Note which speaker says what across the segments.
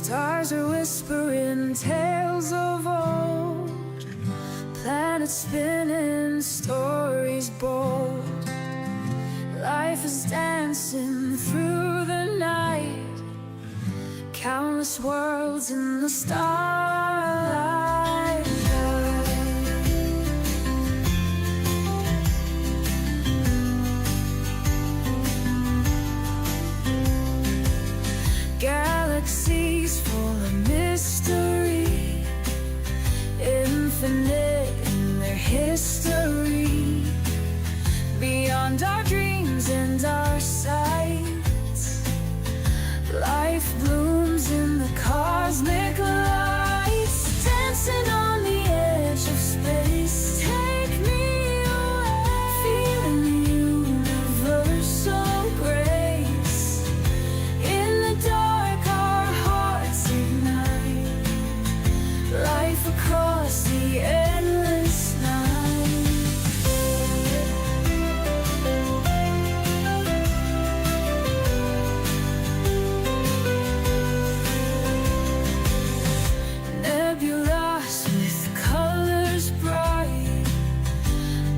Speaker 1: Stars are whispering tales of old, planets spinning, stories bold. Life is dancing through the night, countless worlds in the starlight. Galaxies full of mystery, infinite in their history. Beyond our dreams and our sights, life blooms in the cosmic lights, dancing on the edge of space. Take me away, feeling the universal grace. In the dark our hearts ignite, life across the endless night. Nebulas with colors bright,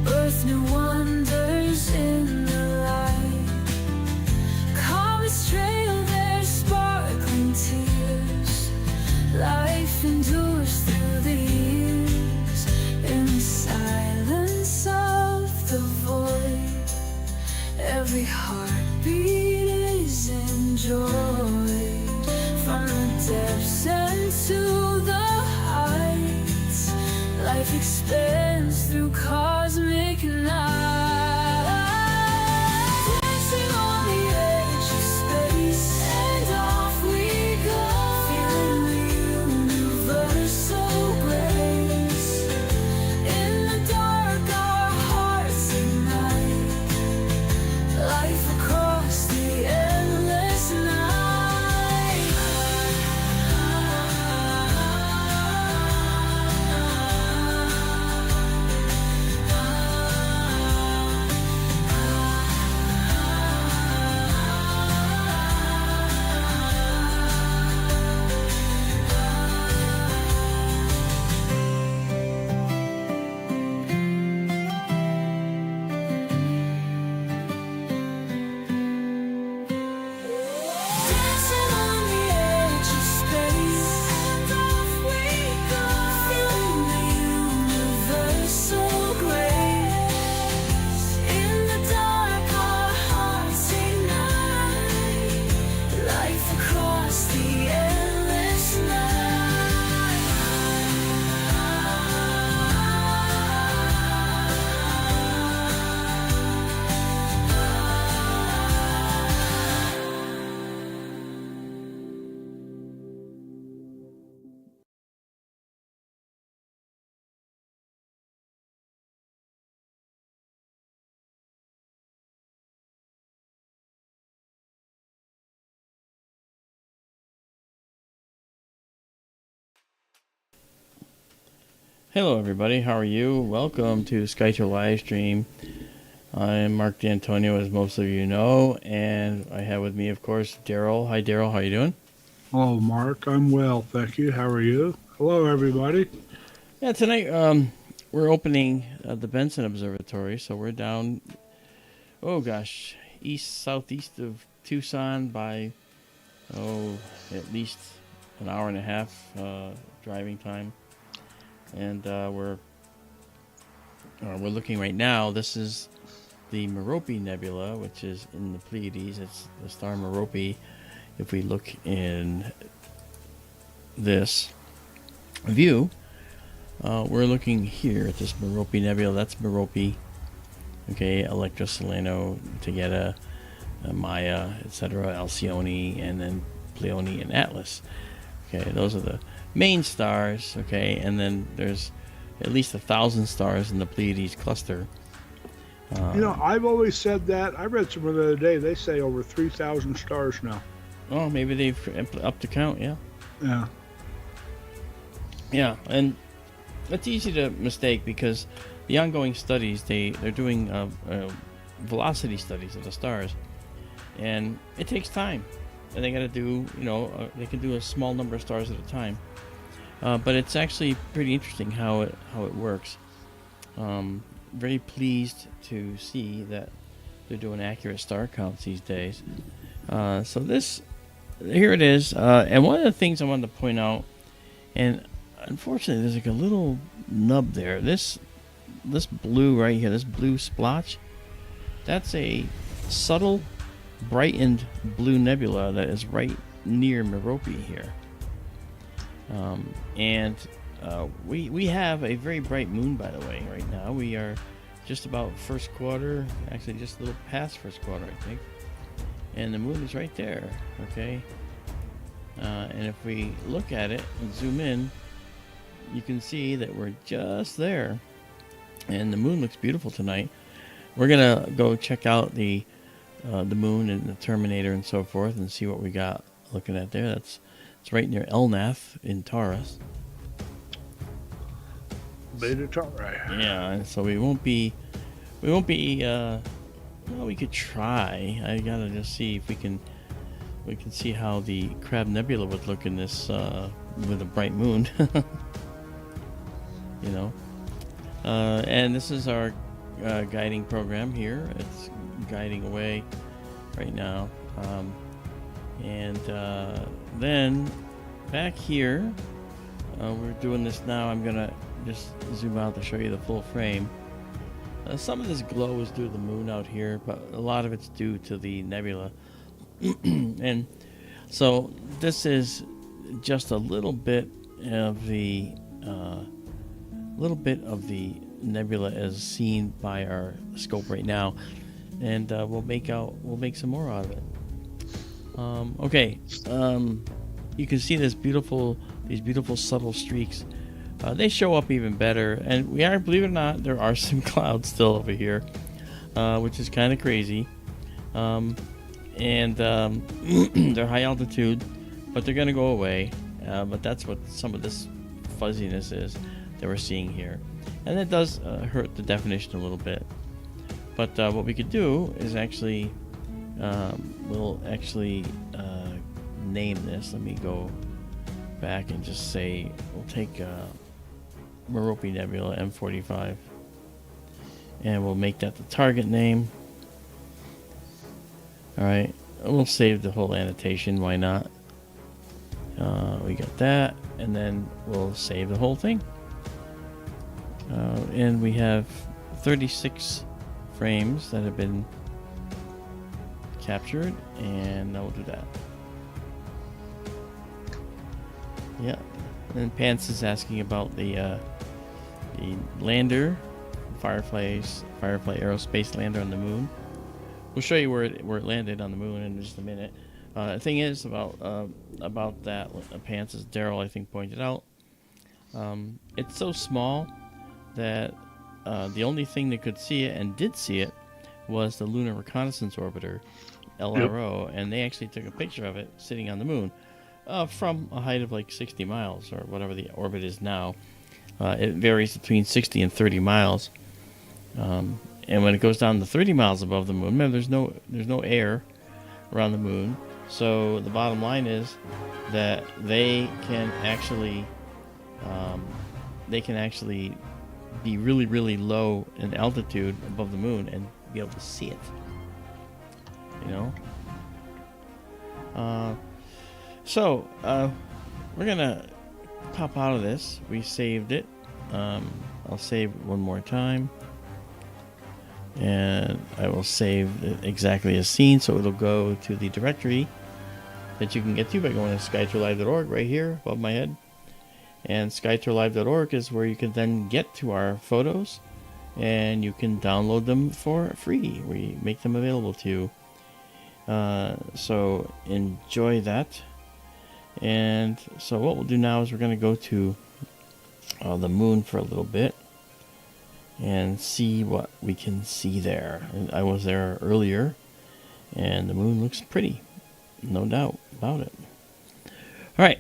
Speaker 1: birth new wonders in the light. Comets trail their sparkling tears, life endures through the years. In the silence of the void, every heartbeat is enjoyed. From the depths and to the heights, life expands through cosmic night. Dancing on the edge of space, and off we go, feeling the universal grace. In the dark our hearts ignite, life across the endless night. Dancing on the edge of space, and off we go, feeling the universal grace. In the dark our hearts ignite, life across the endless night.
Speaker 2: Hello everybody, how are you? Welcome to SkyTour live stream. I'm Mark D'Antonio, as most of you know, and I have with me, of course, Daryl. Hi Daryl, how you doing?
Speaker 3: Hello, Mark. I'm well, thank you. How are you? Hello, everybody.
Speaker 2: Yeah, tonight we're opening the Benson Observatory, so we're down, southeast of Tucson by, at least an hour and a half driving time. And we're looking right now. This is the Merope Nebula, which is in the Pleiades. It's the star Merope. If we look in this view, we're looking here at this Merope Nebula. That's Merope. Okay, Electra, Seleno, Tegeta, Maya, etc., Alcyone, and then Pleione and Atlas. Okay, those are the main stars. Okay, and then there's at least 1,000 stars in the Pleiades cluster.
Speaker 3: I've always said that. I read somewhere the other day, they say over 3,000 stars now.
Speaker 2: Oh, maybe they've upped the count, yeah.
Speaker 3: Yeah.
Speaker 2: Yeah, and it's easy to mistake because the ongoing studies, they're doing velocity studies of the stars, and it takes time. and they got to do, they can do a small number of stars at a time. But it's actually pretty interesting how it works. Very pleased to see that they're doing accurate star counts these days. So here it is. And one of the things I wanted to point out, and unfortunately there's like a little nub there. This blue right here, this blue splotch, that's a subtle brightened blue nebula that is right near Merope here. We have a very bright moon, by the way, right now. We are just about first quarter, actually just a little past first quarter, I think. And the moon is right there, okay? And if we look at it and zoom in, you can see that we're just there. And the moon looks beautiful tonight. We're gonna go check out the moon and the Terminator and so forth and see what we got looking at there. It's right near Elnath in Taurus.
Speaker 3: Beta Tauri.
Speaker 2: Yeah, and so we won't be well, we could try. I gotta just see if we can see how the Crab Nebula would look in this with a bright moon. And this is our guiding program here. It's guiding away right now. Then back here, we're doing this now. I'm gonna just zoom out to show you the full frame. Some of this glow is due to the moon out here, but a lot of it's due to the nebula. And so this is just a little bit of the nebula as seen by our scope right now, and we'll make some more out of it. You can see these beautiful subtle streaks. They show up even better, and believe it or not, there are some clouds still over here, which is kind of crazy. They're high altitude, but they're going to go away. But that's what some of this fuzziness is that we're seeing here, and it does hurt the definition a little bit. But what we could do is actually we'll name this. Let me go back and just say we'll take Merope Nebula M45, and we'll make that the target name. Alright, we'll save the whole annotation, why not? We got that, and then we'll save the whole thing. And we have 36 frames that have been captured, and we'll do that. Yeah, and Pants is asking about the lander, Firefly Aerospace lander on the moon. We'll show you where it landed on the moon in just a minute. The thing is about that, Pants, as Daryl I think pointed out, it's so small that the only thing that could see it and did see it was the Lunar Reconnaissance Orbiter, LRO, yep. And they actually took a picture of it sitting on the moon from a height of like 60 miles or whatever the orbit is now. It varies between 60 and 30 miles. And when it goes down to 30 miles above the moon, remember there's no air around the moon. So the bottom line is that they can actually be really, really low in altitude above the moon and be able to see it. So we're gonna pop out of this. We saved it. I'll save it one more time, and I will save it exactly as seen, so it'll go to the directory that you can get to by going to skytourlive.org right here above my head. And skytourlive.org is where you can then get to our photos, and you can download them for free. We make them available to you. So enjoy that. And so what we'll do now is we're going to go to the moon for a little bit and see what we can see there. And I was there earlier, and the moon looks pretty, no doubt about it. All right,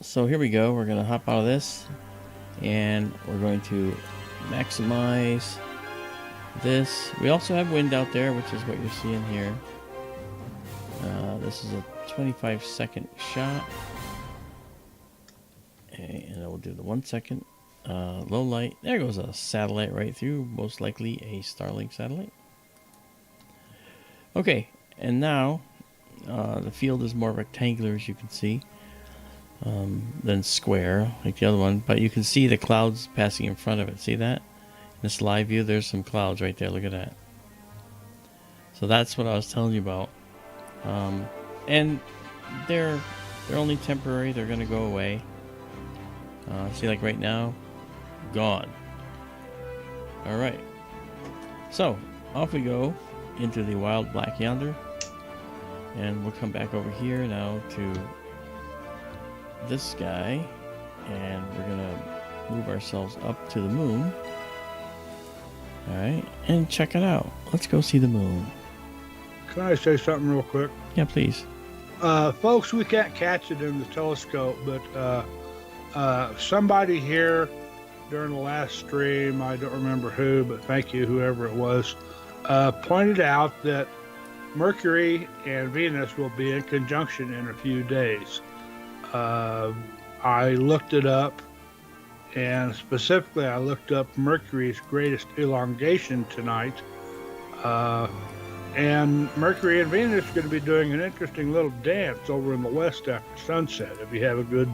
Speaker 2: so here we go. We're going to hop out of this, and we're going to maximize this. We also have wind out there, which is what you're seeing here. This is a 25-second shot. Okay, and then we'll do the 1 second low light. There goes a satellite right through, most likely a Starlink satellite. Okay, and now the field is more rectangular, as you can see, than square like the other one, but you can see the clouds passing in front of it. See that? In this live view, there's some clouds right there. Look at that. So that's what I was telling you about. And they're only temporary. They're going to go away. See, like right now, gone. All right. So off we go into the wild black yonder, and we'll come back over here now to this guy, and we're gonna move ourselves up to the moon. All right, and check it out. Let's go see the moon.
Speaker 3: Can I say something real quick?
Speaker 2: Yeah, please.
Speaker 3: Folks, we can't catch it in the telescope, but somebody here during the last stream, I don't remember who, but thank you, whoever it was, pointed out that Mercury and Venus will be in conjunction in a few days. I looked it up, and specifically I looked up Mercury's greatest elongation tonight. And Mercury and Venus are going to be doing an interesting little dance over in the west after sunset. If you have a good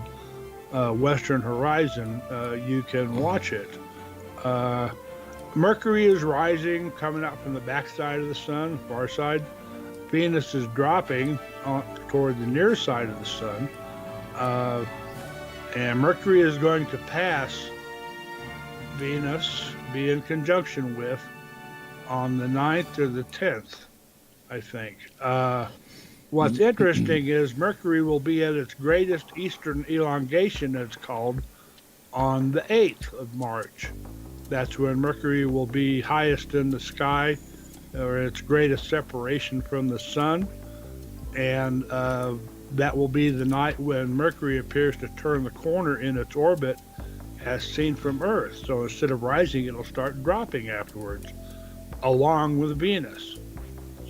Speaker 3: western horizon, you can watch it. Mercury is rising, coming out from the backside of the sun, far side. Venus is dropping toward the near side of the sun. And Mercury is going to pass Venus, be in conjunction with, on the 9th or the 10th, I think. What's interesting is Mercury will be at its greatest eastern elongation, it's called, on the 8th of March. That's when Mercury will be highest in the sky, or its greatest separation from the sun. And that will be the night when Mercury appears to turn the corner in its orbit as seen from Earth. So instead of rising, it'll start dropping afterwards, along with Venus.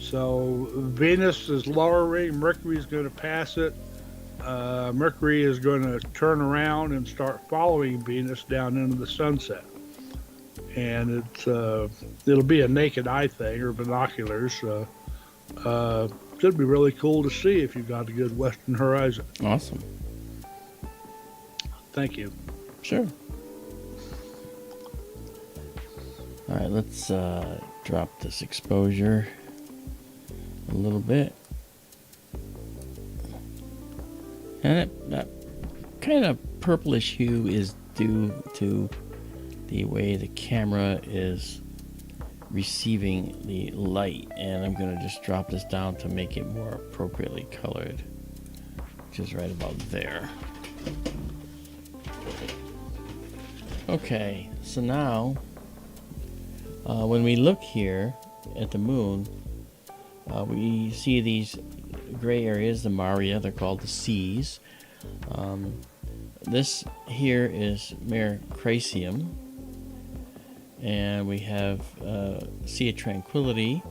Speaker 3: So Venus is lowering, Mercury is going to pass it. Mercury is going to turn around and start following Venus down into the sunset. And it'll be a naked eye thing, or binoculars. Should be really cool to see if you've got a good western horizon.
Speaker 2: Awesome.
Speaker 3: Thank you.
Speaker 2: Sure. All right, let's drop this exposure a little bit. And that kind of purplish hue is due to the way the camera is receiving the light, and I'm going to just drop this down to make it more appropriately colored, which is right about there. Okay, so now when we look here at the moon, we see these gray areas, the Maria, they're called the seas. This here is Mare Crasium, and we have Sea of Tranquility.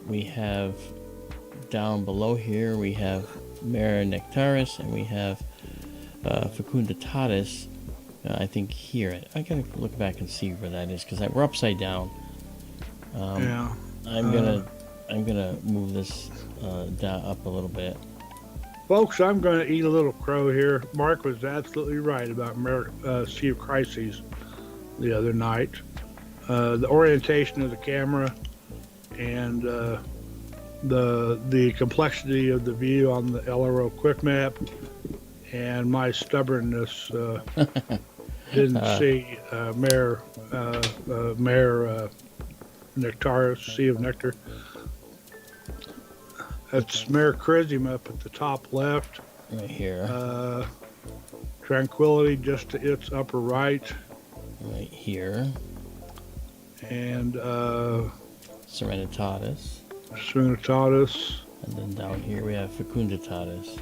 Speaker 2: We have down below here, we have Mare Nectaris, and we have Fecunditatis. I think here, I gotta look back and see where that is, because we're upside down.
Speaker 3: Yeah.
Speaker 2: I'm gonna move this down up a little bit.
Speaker 3: Folks, I'm going to eat a little crow here. Mark was absolutely right about Sea of Crises the other night. The orientation of the camera and the complexity of the view on the LRO quick map, and my stubbornness didn't see Mare Nectaris, Sea of Nectar. That's Mare Crasium up at the top left.
Speaker 2: Right here.
Speaker 3: Tranquility just to its upper right.
Speaker 2: Right here.
Speaker 3: And
Speaker 2: Serenitatis.
Speaker 3: Serenitatis.
Speaker 2: And then down here we have Fecunditatis.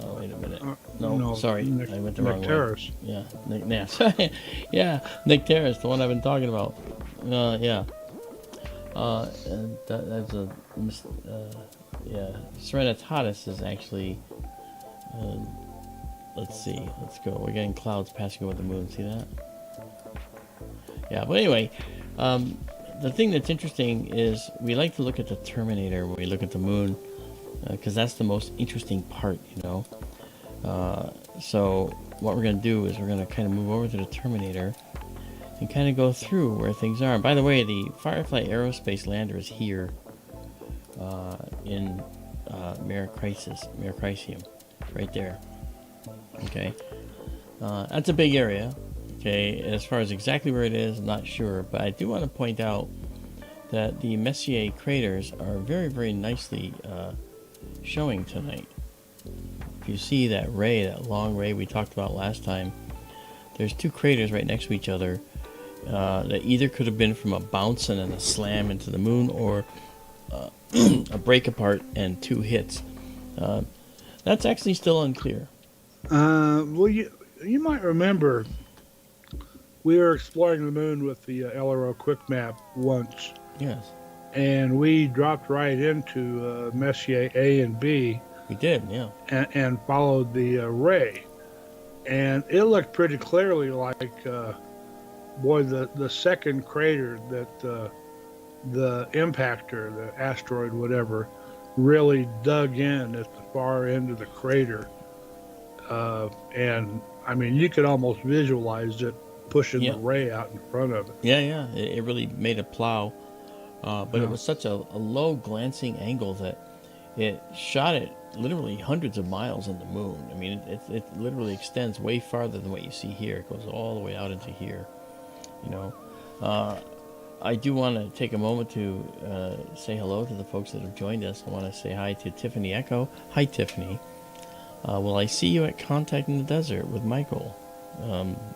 Speaker 2: Oh, wait a minute. No, sorry. I went the wrong
Speaker 3: Nectaris.
Speaker 2: way. Yeah, yeah, Nectaris, the one I've been talking about. Yeah. And that's yeah, Serenitatis is actually, let's see, let's go. We're getting clouds passing over the moon. See that? Yeah, but anyway, the thing that's interesting is we like to look at the Terminator when we look at the moon, because that's the most interesting part, you know. So what we're going to do is we're going to kind of move over to the Terminator and kind of go through where things are. And by the way, the Firefly Aerospace lander is here in Merope, right there. Okay, that's a big area. Okay, as far as exactly where it is, I'm not sure, but I do want to point out that the Messier craters are very, very nicely showing tonight. If you see that ray, that long ray we talked about last time, there's two craters right next to each other that either could have been from a bounce and then a slam into the moon, or a break apart and two hits. That's actually still unclear.
Speaker 3: Well, you might remember we were exploring the moon with the LRO Quick Map once.
Speaker 2: Yes.
Speaker 3: And we dropped right into Messier A and B.
Speaker 2: We did, yeah.
Speaker 3: And followed the ray. And it looked pretty clearly like, the second crater that the impactor, the asteroid, whatever, really dug in at the far end of the crater. And, I mean, you could almost visualize it pushing the ray out in front of it.
Speaker 2: Yeah. It really made a plow. But it was such a low glancing angle that it shot it literally hundreds of miles in the moon. I mean, it literally extends way farther than what you see here. It goes all the way out into here, you know. I do want to take a moment to say hello to the folks that have joined us. I want to say hi to Tiffany Echo. Hi, Tiffany. Will I see you at Contact in the Desert with Michael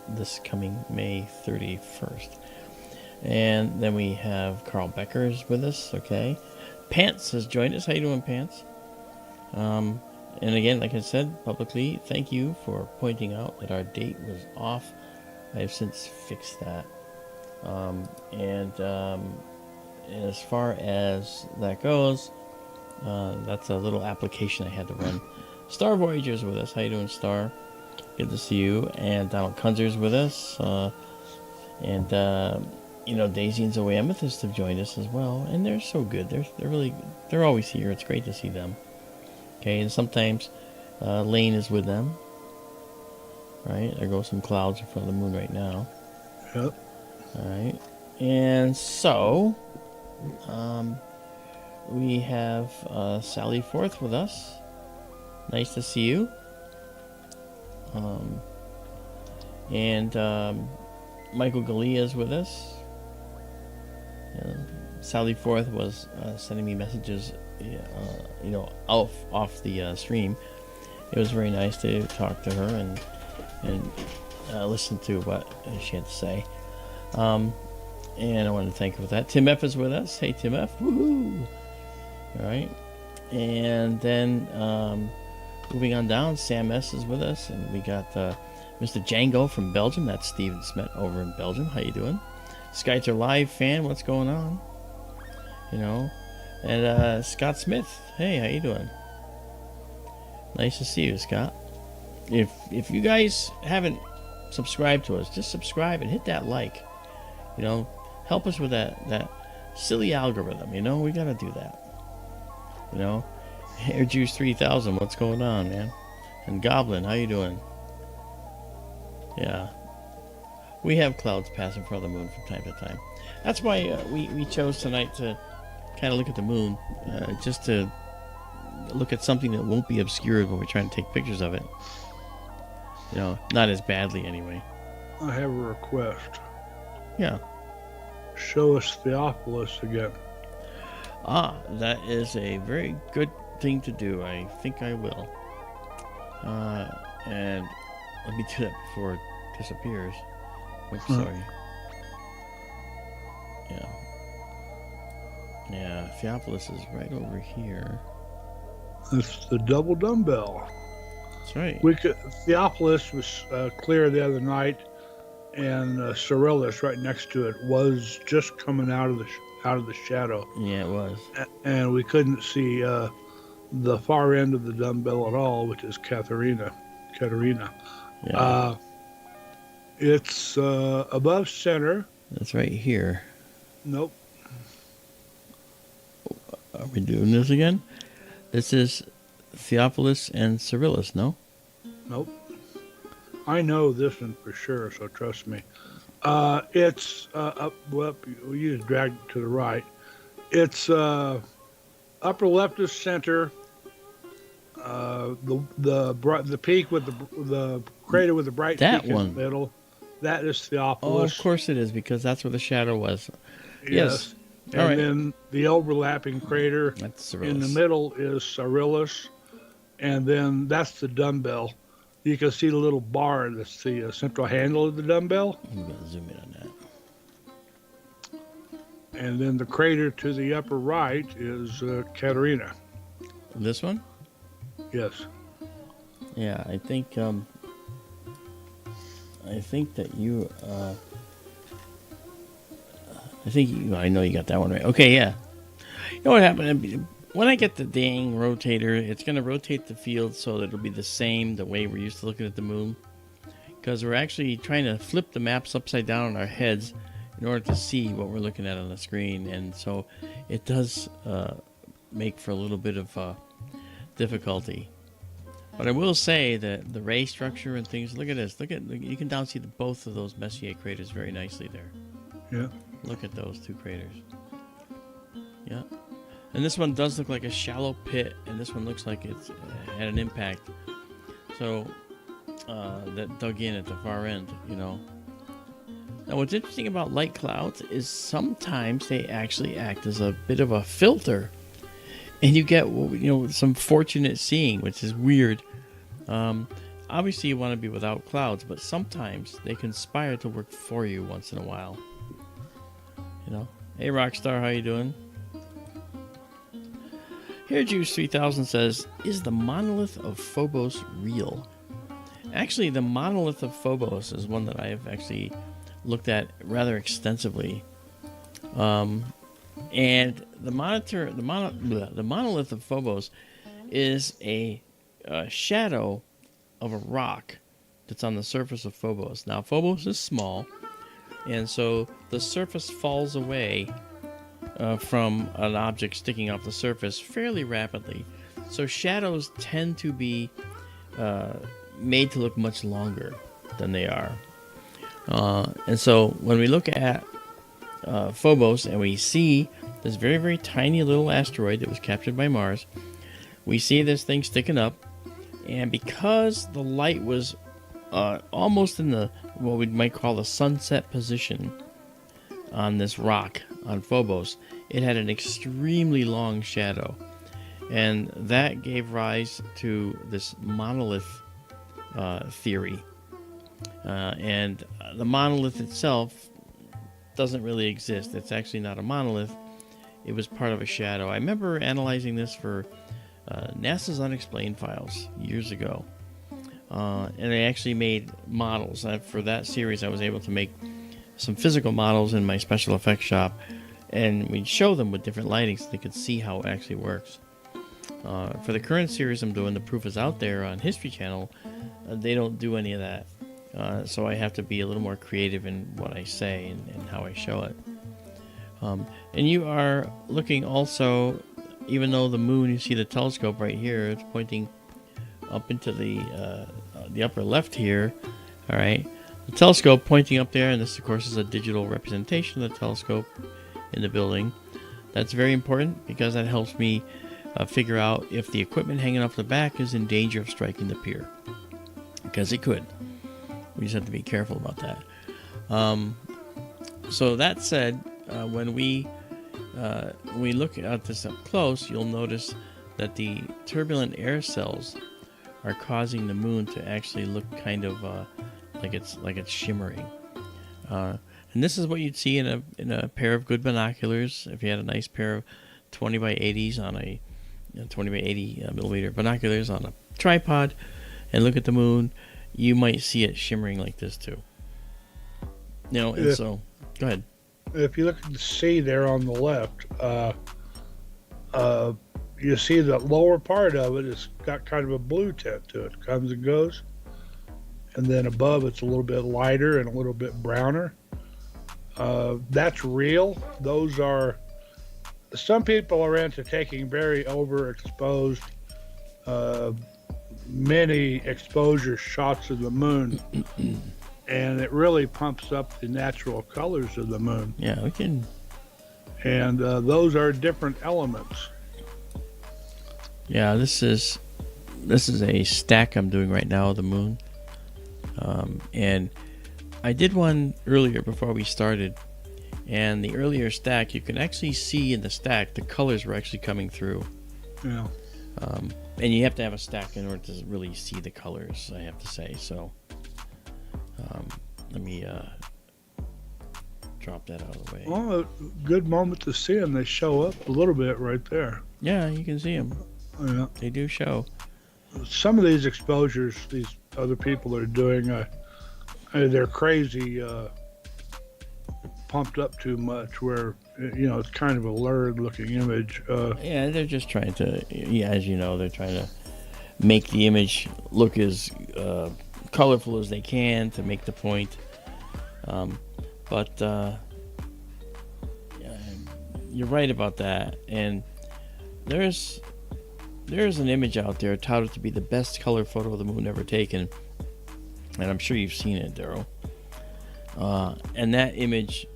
Speaker 2: this coming May 31st? And then we have Carl Becker's with us, okay. Pants has joined us. How you doing, Pants? And again, like I said publicly, thank you for pointing out that our date was off. I have since fixed that. And as far as that goes, that's a little application I had to run. Star Voyager's with us. How you doing, Star? Good to see you. And Donald Kunzer's with us. You know, Daisy and Zoe Amethyst have joined us as well, and they're so good. They're always here. It's great to see them. Okay, and sometimes Lane is with them. Right, there goes some clouds in front of the moon right now.
Speaker 3: Yep.
Speaker 2: All right, and so we have Sally Forth with us. Nice to see you. Michael Galea is with us. Sally Forth was sending me messages, you know, off the stream. It was very nice to talk to her and listen to what she had to say. And I want to thank her for that. Tim F is with us. Hey, Tim F. Woohoo! All right. And then moving on down, Sam S is with us, and we got Mr. Django from Belgium. That's Steven Smet over in Belgium. How you doing? SkyTour Live fan, what's going on? You know, and Scott Smith. Hey, how you doing? Nice to see you, Scott. If you guys haven't subscribed to us, just subscribe and hit that like. You know, help us with that silly algorithm. You know, we gotta do that. You know, Air Juice 3000, what's going on, man? And Goblin, how you doing? Yeah. We have clouds pass in front of the moon from time to time. That's why we chose tonight to kind of look at the moon, just to look at something that won't be obscured when we're trying to take pictures of it. You know, not as badly anyway.
Speaker 3: I have a request.
Speaker 2: Yeah.
Speaker 3: Show us Theophilus again.
Speaker 2: Ah, that is a very good thing to do. I think I will. And let me do that before it disappears. Oops, sorry. Yeah, Theophilus is right over here.
Speaker 3: That's the double dumbbell.
Speaker 2: That's right.
Speaker 3: Theophilus was clear the other night, and Cyrillus right next to it was just coming out of out of the shadow,
Speaker 2: Yeah, it was.
Speaker 3: and we couldn't see the far end of the dumbbell at all, which is Katerina.
Speaker 2: Yeah,
Speaker 3: Uh, it's above center.
Speaker 2: that's right here.
Speaker 3: Nope.
Speaker 2: Are we doing this again? This is Theophilus and Cyrillus, no?
Speaker 3: Nope. I know this one for sure, so trust me. It's up. Well, you just dragged it to the right. It's upper left of center. The peak with the crater with the bright
Speaker 2: That
Speaker 3: peak
Speaker 2: one.
Speaker 3: in the middle. That is
Speaker 2: Oh,
Speaker 3: Theophilus.
Speaker 2: of course it is, because that's where the shadow was. Yes.
Speaker 3: And
Speaker 2: All right.
Speaker 3: then the overlapping crater
Speaker 2: That's
Speaker 3: in the
Speaker 2: Cyrillus.
Speaker 3: middle is Cyrillus, and then that's the dumbbell. You can see the little bar that's the central handle of the dumbbell,
Speaker 2: I'm going to zoom in on that.
Speaker 3: and then the crater to the upper right is Katerina.
Speaker 2: This one?
Speaker 3: Yes.
Speaker 2: Yeah, I think that you I know you got that one right. Okay, yeah. You know what happened? When I get the dang rotator, it's going to rotate the field so that it'll be the same the way we're used to looking at the moon. Because we're actually trying to flip the maps upside down on our heads in order to see what we're looking at on the screen. And so it does make for a little bit of difficulty. But I will say that the ray structure and things, look at this. Look, you can down see both of those Messier craters very nicely there.
Speaker 3: Yeah.
Speaker 2: Look at those two craters. Yeah. And this one does look like a shallow pit, and this one looks like it's had an impact. So, that dug in at the far end, you know. Now, what's interesting about light clouds is sometimes they actually act as a bit of a filter. And you get, some fortunate seeing, which is weird. Obviously, you want to be without clouds, but sometimes they conspire to work for you once in a while. You know, hey Rockstar, how you doing? Here Juice 3000 says, is the monolith of Phobos real? Actually, the monolith of Phobos is one that I have actually looked at rather extensively. And the monolith of Phobos is a shadow of a rock that's on the surface of Phobos. Now, Phobos is small, and so the surface falls away from an object sticking off the surface fairly rapidly. So shadows tend to be made to look much longer than they are. And so when we look at Phobos and we see this very, very tiny little asteroid that was captured by Mars, we see this thing sticking up, and because the light was almost in the what we might call the sunset position on this rock on Phobos, it had an extremely long shadow, and that gave rise to this monolith theory. And the monolith itself doesn't really exist. It's actually not a monolith. It was part of a shadow. I remember analyzing this for NASA's Unexplained Files years ago. And they actually made models. For that series, I was able to make some physical models in my special effects shop, and we'd show them with different lighting so they could see how it actually works. For the current series I'm doing, The Proof is Out There on History Channel, they don't do any of that. So I have to be a little more creative in what I say and how I show it. And you are looking also, even though the moon, you see the telescope right here, it's pointing up into the upper left here. All right, the telescope pointing up there, and this of course is a digital representation of the telescope in the building. That's very important because that helps me figure out if the equipment hanging off the back is in danger of striking the pier, because it could. We just have to be careful about that. So that said, when we look at this up close, you'll notice that the turbulent air cells are causing the moon to actually look kind of like it's shimmering. And this is what you'd see in a pair of good binoculars. If you had a nice pair of 20 by 80s on a 20 by 80 millimeter binoculars on a tripod, and look at the moon, you might see it shimmering like this too. And so go ahead.
Speaker 3: if you look at the sea there on the left, uh, you see the lower part of it has got kind of a blue tint to it. Comes and goes. And then above it's a little bit lighter and a little bit browner. That's real. Those are, some people are into taking very overexposed, many exposure shots of the moon, and it really pumps up the natural colors of the moon.
Speaker 2: Yeah, we can.
Speaker 3: And those are different elements.
Speaker 2: Yeah, this is a stack I'm doing right now of the moon. And I did one earlier before we started, and the earlier stack, you can actually see in the stack the colors were actually coming through.
Speaker 3: Yeah.
Speaker 2: And you have to have a stack in order to really see the colors, I have to say. So let me drop that out of the way.
Speaker 3: Well, a good moment to see them. They show up a little bit right there.
Speaker 2: Yeah, you can see them.
Speaker 3: Yeah.
Speaker 2: They do show.
Speaker 3: Some of these exposures, these other people are doing, they're crazy, pumped up too much, where it's kind of a lurid looking image.
Speaker 2: Yeah, they're just trying to, as you know, they're trying to make the image look as colorful as they can to make the point. But you're right about that. And there's an image out there touted to be the best color photo of the moon ever taken, and I'm sure you've seen it, Daryl. And that image,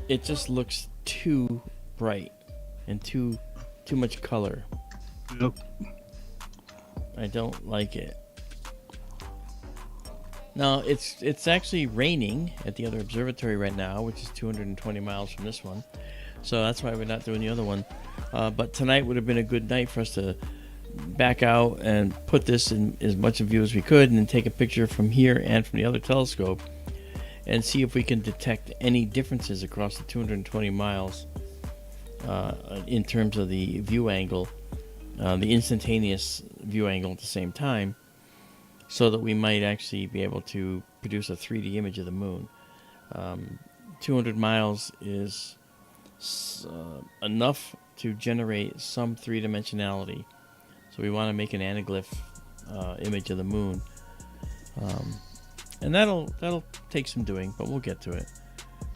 Speaker 2: it just looks too bright and too much color.
Speaker 3: Yep.
Speaker 2: I don't like it. Now it's actually raining at the other observatory right now, which is 220 miles from this one, so that's why we're not doing the other one. But tonight would have been a good night for us to back out and put this in as much of view as we could, and then take a picture from here and from the other telescope and see if we can detect any differences across the 220 miles in terms of the view angle, the instantaneous view angle at the same time, so that we might actually be able to produce a 3D image of the moon. 200 miles is enough to generate some three-dimensionality. So we want to make an anaglyph image of the moon. And that'll take some doing, but we'll get to it.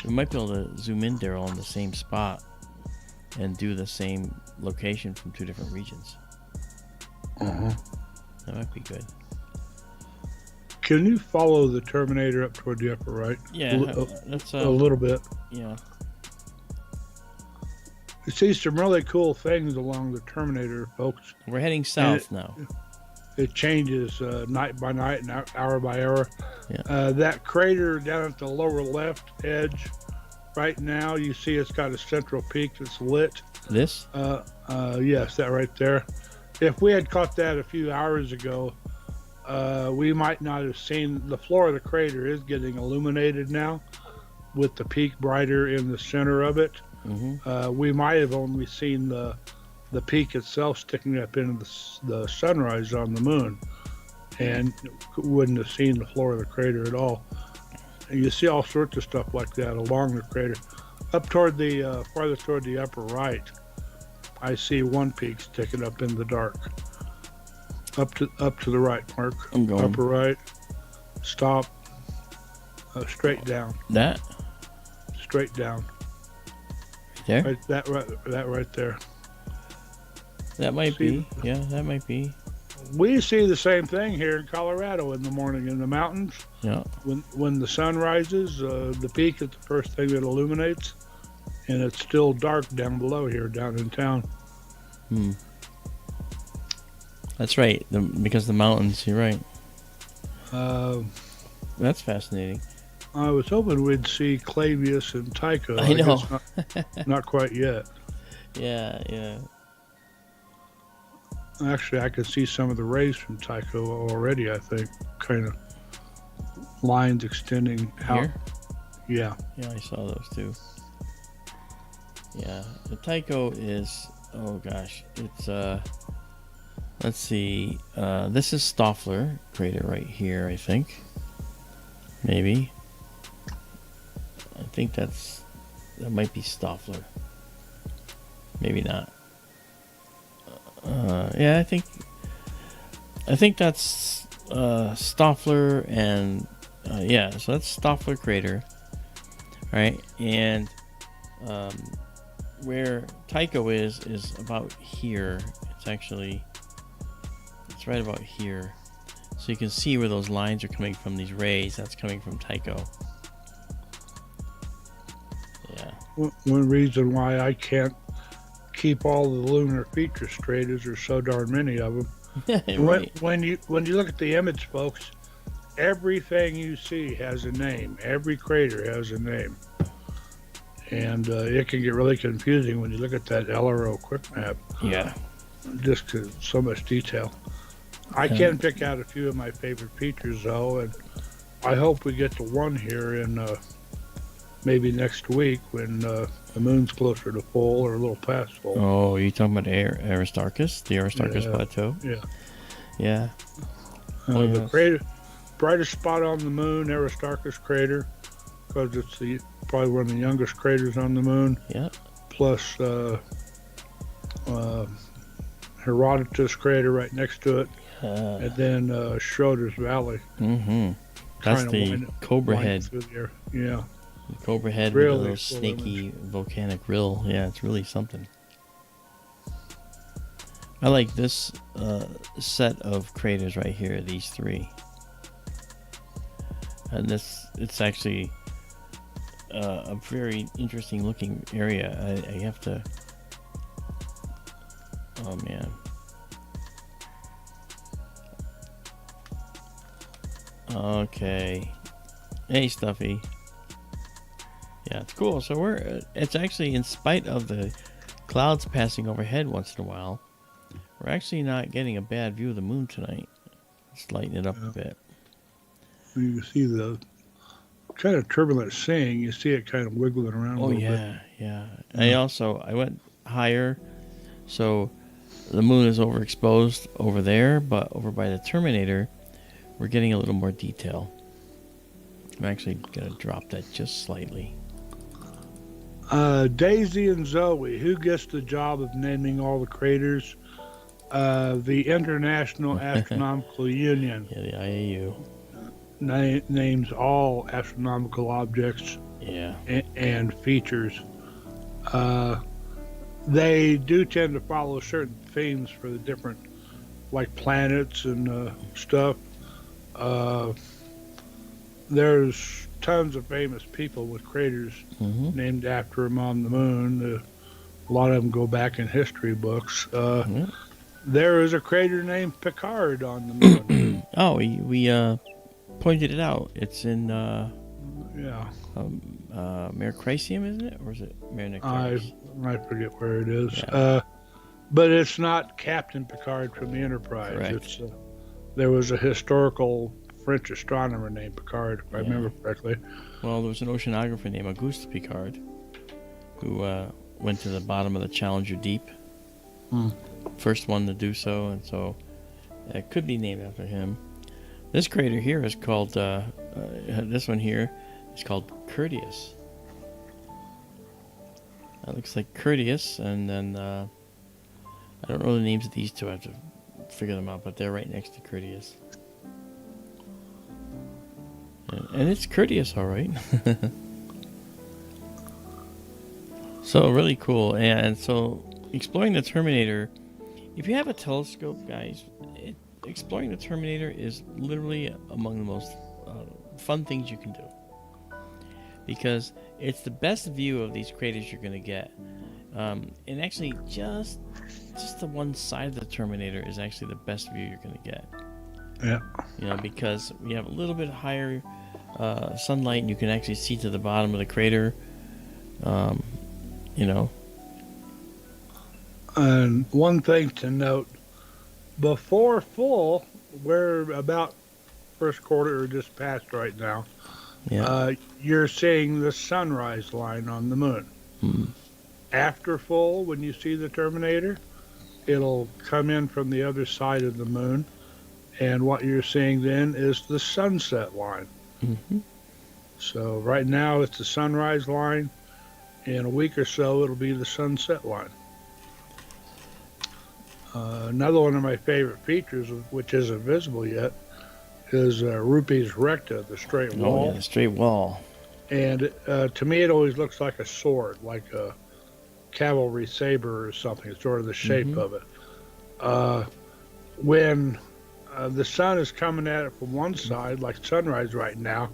Speaker 2: We might be able to zoom in, Daryl, on the same spot and do the same location from two different regions. That might be good.
Speaker 3: Can you follow the Terminator up toward the upper right?
Speaker 2: Yeah, that's
Speaker 3: a little bit.
Speaker 2: Yeah.
Speaker 3: You see some really cool things along the Terminator, folks.
Speaker 2: We're heading south now.
Speaker 3: It changes night by night and hour by hour.
Speaker 2: Yeah.
Speaker 3: That crater down at the lower left edge, right now, you see it's got a central peak that's lit.
Speaker 2: This?
Speaker 3: Yes, that right there. If we had caught that a few hours ago, we might not have seen. The floor of the crater is getting illuminated now, with the peak brighter in the center of it.
Speaker 2: Mm-hmm.
Speaker 3: We might have only seen the peak itself sticking up into the sunrise on the moon, and wouldn't have seen the floor of the crater at all. And you see all sorts of stuff like that along the crater. Up toward the farther toward the upper right, I see one peak sticking up in the dark. Up to the right, Mark.
Speaker 2: I'm going.
Speaker 3: Upper right. Stop. Straight down.
Speaker 2: That?
Speaker 3: Straight down.
Speaker 2: There?
Speaker 3: Right, that right there.
Speaker 2: That might be. Yeah, that might be.
Speaker 3: We see the same thing here in Colorado in the morning in the mountains.
Speaker 2: Yeah.
Speaker 3: When the sun rises, the peak is the first thing that illuminates, and it's still dark down below here, down in town.
Speaker 2: That's right. Because the mountains. You're right. That's fascinating.
Speaker 3: I was hoping we'd see Clavius and Tycho.
Speaker 2: I know.
Speaker 3: Guess not quite yet.
Speaker 2: Yeah.
Speaker 3: Actually, I could see some of the rays from Tycho already, I think. Kind of lines extending out.
Speaker 2: Here?
Speaker 3: Yeah.
Speaker 2: Yeah, I saw those too. Yeah. The Tycho is, oh gosh, it's, let's see, this is Stoffler crater right here, I think. Maybe. I think that's that might be Stoffler. Maybe not. Yeah, I think that's Stoffler, and yeah, so that's Stoffler crater, right? And where Tycho is about here. It's right about here. So you can see where those lines are coming from, these rays. That's coming from Tycho. Yeah.
Speaker 3: One reason why I can't keep all the lunar features straight is there's so darn many of them.
Speaker 2: Right.
Speaker 3: When you look at the image, folks, everything you see has a name. Every crater has a name, and it can get really confusing when you look at that LRO quick map.
Speaker 2: Yeah.
Speaker 3: Just 'cause so much detail. I can pick out a few of my favorite features though, and I hope we get to one here in maybe next week when the moon's closer to full or a little past full.
Speaker 2: Oh, are you talking about Aristarchus? The Aristarchus Plateau?
Speaker 3: Yeah.
Speaker 2: Yeah.
Speaker 3: The brightest spot on the moon, Aristarchus crater, because it's probably one of the youngest craters on the moon.
Speaker 2: Yeah.
Speaker 3: Plus Herodotus crater right next to it, and then Schroeder's Valley.
Speaker 2: Mm-hmm. That's the Cobra Head.
Speaker 3: Yeah.
Speaker 2: The Cobra Head
Speaker 3: Really
Speaker 2: with a little
Speaker 3: cool
Speaker 2: snaky volcanic rill. Yeah, it's really something. I like this set of craters right here, these three. And it's actually a very interesting looking area. I have to... Oh, man. Okay. Hey, Stuffy. Yeah, it's cool. So it's actually, in spite of the clouds passing overhead once in a while, we're actually not getting a bad view of the moon tonight. Let's lighten it up a bit.
Speaker 3: You can see the kind of turbulent seeing. You see it kind of wiggling around a little bit.
Speaker 2: Yeah. I went higher, so the moon is overexposed over there, but over by the Terminator, we're getting a little more detail. I'm actually going to drop that just slightly.
Speaker 3: Daisy and Zoe, who gets the job of naming all the craters? The International Astronomical Union.
Speaker 2: Yeah, the IAU.
Speaker 3: Names all astronomical objects and features. They do tend to follow certain themes for the different, like planets and stuff. There's tons of famous people with craters named after them on the moon. A lot of them go back in history books. There is a crater named Picard on the moon.
Speaker 2: Oh, we pointed it out. It's in Mercrasium, isn't it? Or is it Mernectaris?
Speaker 3: I forget where it is.
Speaker 2: Yeah.
Speaker 3: But it's not Captain Picard from the Enterprise.
Speaker 2: Correct.
Speaker 3: It's there was a historical French astronomer named Picard, if I remember correctly.
Speaker 2: Well, there was an oceanographer named Auguste Picard who went to the bottom of the Challenger Deep. First one to do so, and so it could be named after him. This crater here is called, this one here is called Curtius. That looks like Curtius, and then I don't know the names of these two. I have to figure them out, but they're right next to Curtius. And it's Curtius, all right. So really cool. And so exploring the Terminator, if you have a telescope, guys, exploring the Terminator is literally among the most fun things you can do, because it's the best view of these craters you're going to get. And actually just the one side of the Terminator is actually the best view you're going to get.
Speaker 3: Yeah.
Speaker 2: You know, because we have a little bit higher sunlight, and you can actually see to the bottom of the crater. You know.
Speaker 3: And one thing to note, before full, we're about first quarter or just past right now.
Speaker 2: Yeah.
Speaker 3: You're seeing the sunrise line on the moon. After full, when you see the Terminator, it'll come in from the other side of the moon, and what you're seeing then is the sunset line. So right now it's the sunrise line. In a week or so, it'll be the sunset line. Another one of my favorite features, which isn't visible yet, is Rupe's recta, the straight
Speaker 2: Oh,
Speaker 3: wall.
Speaker 2: yeah, the straight wall.
Speaker 3: And to me, it always looks like a sword, like a cavalry saber or something, sort of the shape of it. When the sun is coming at it from one side, like sunrise right now,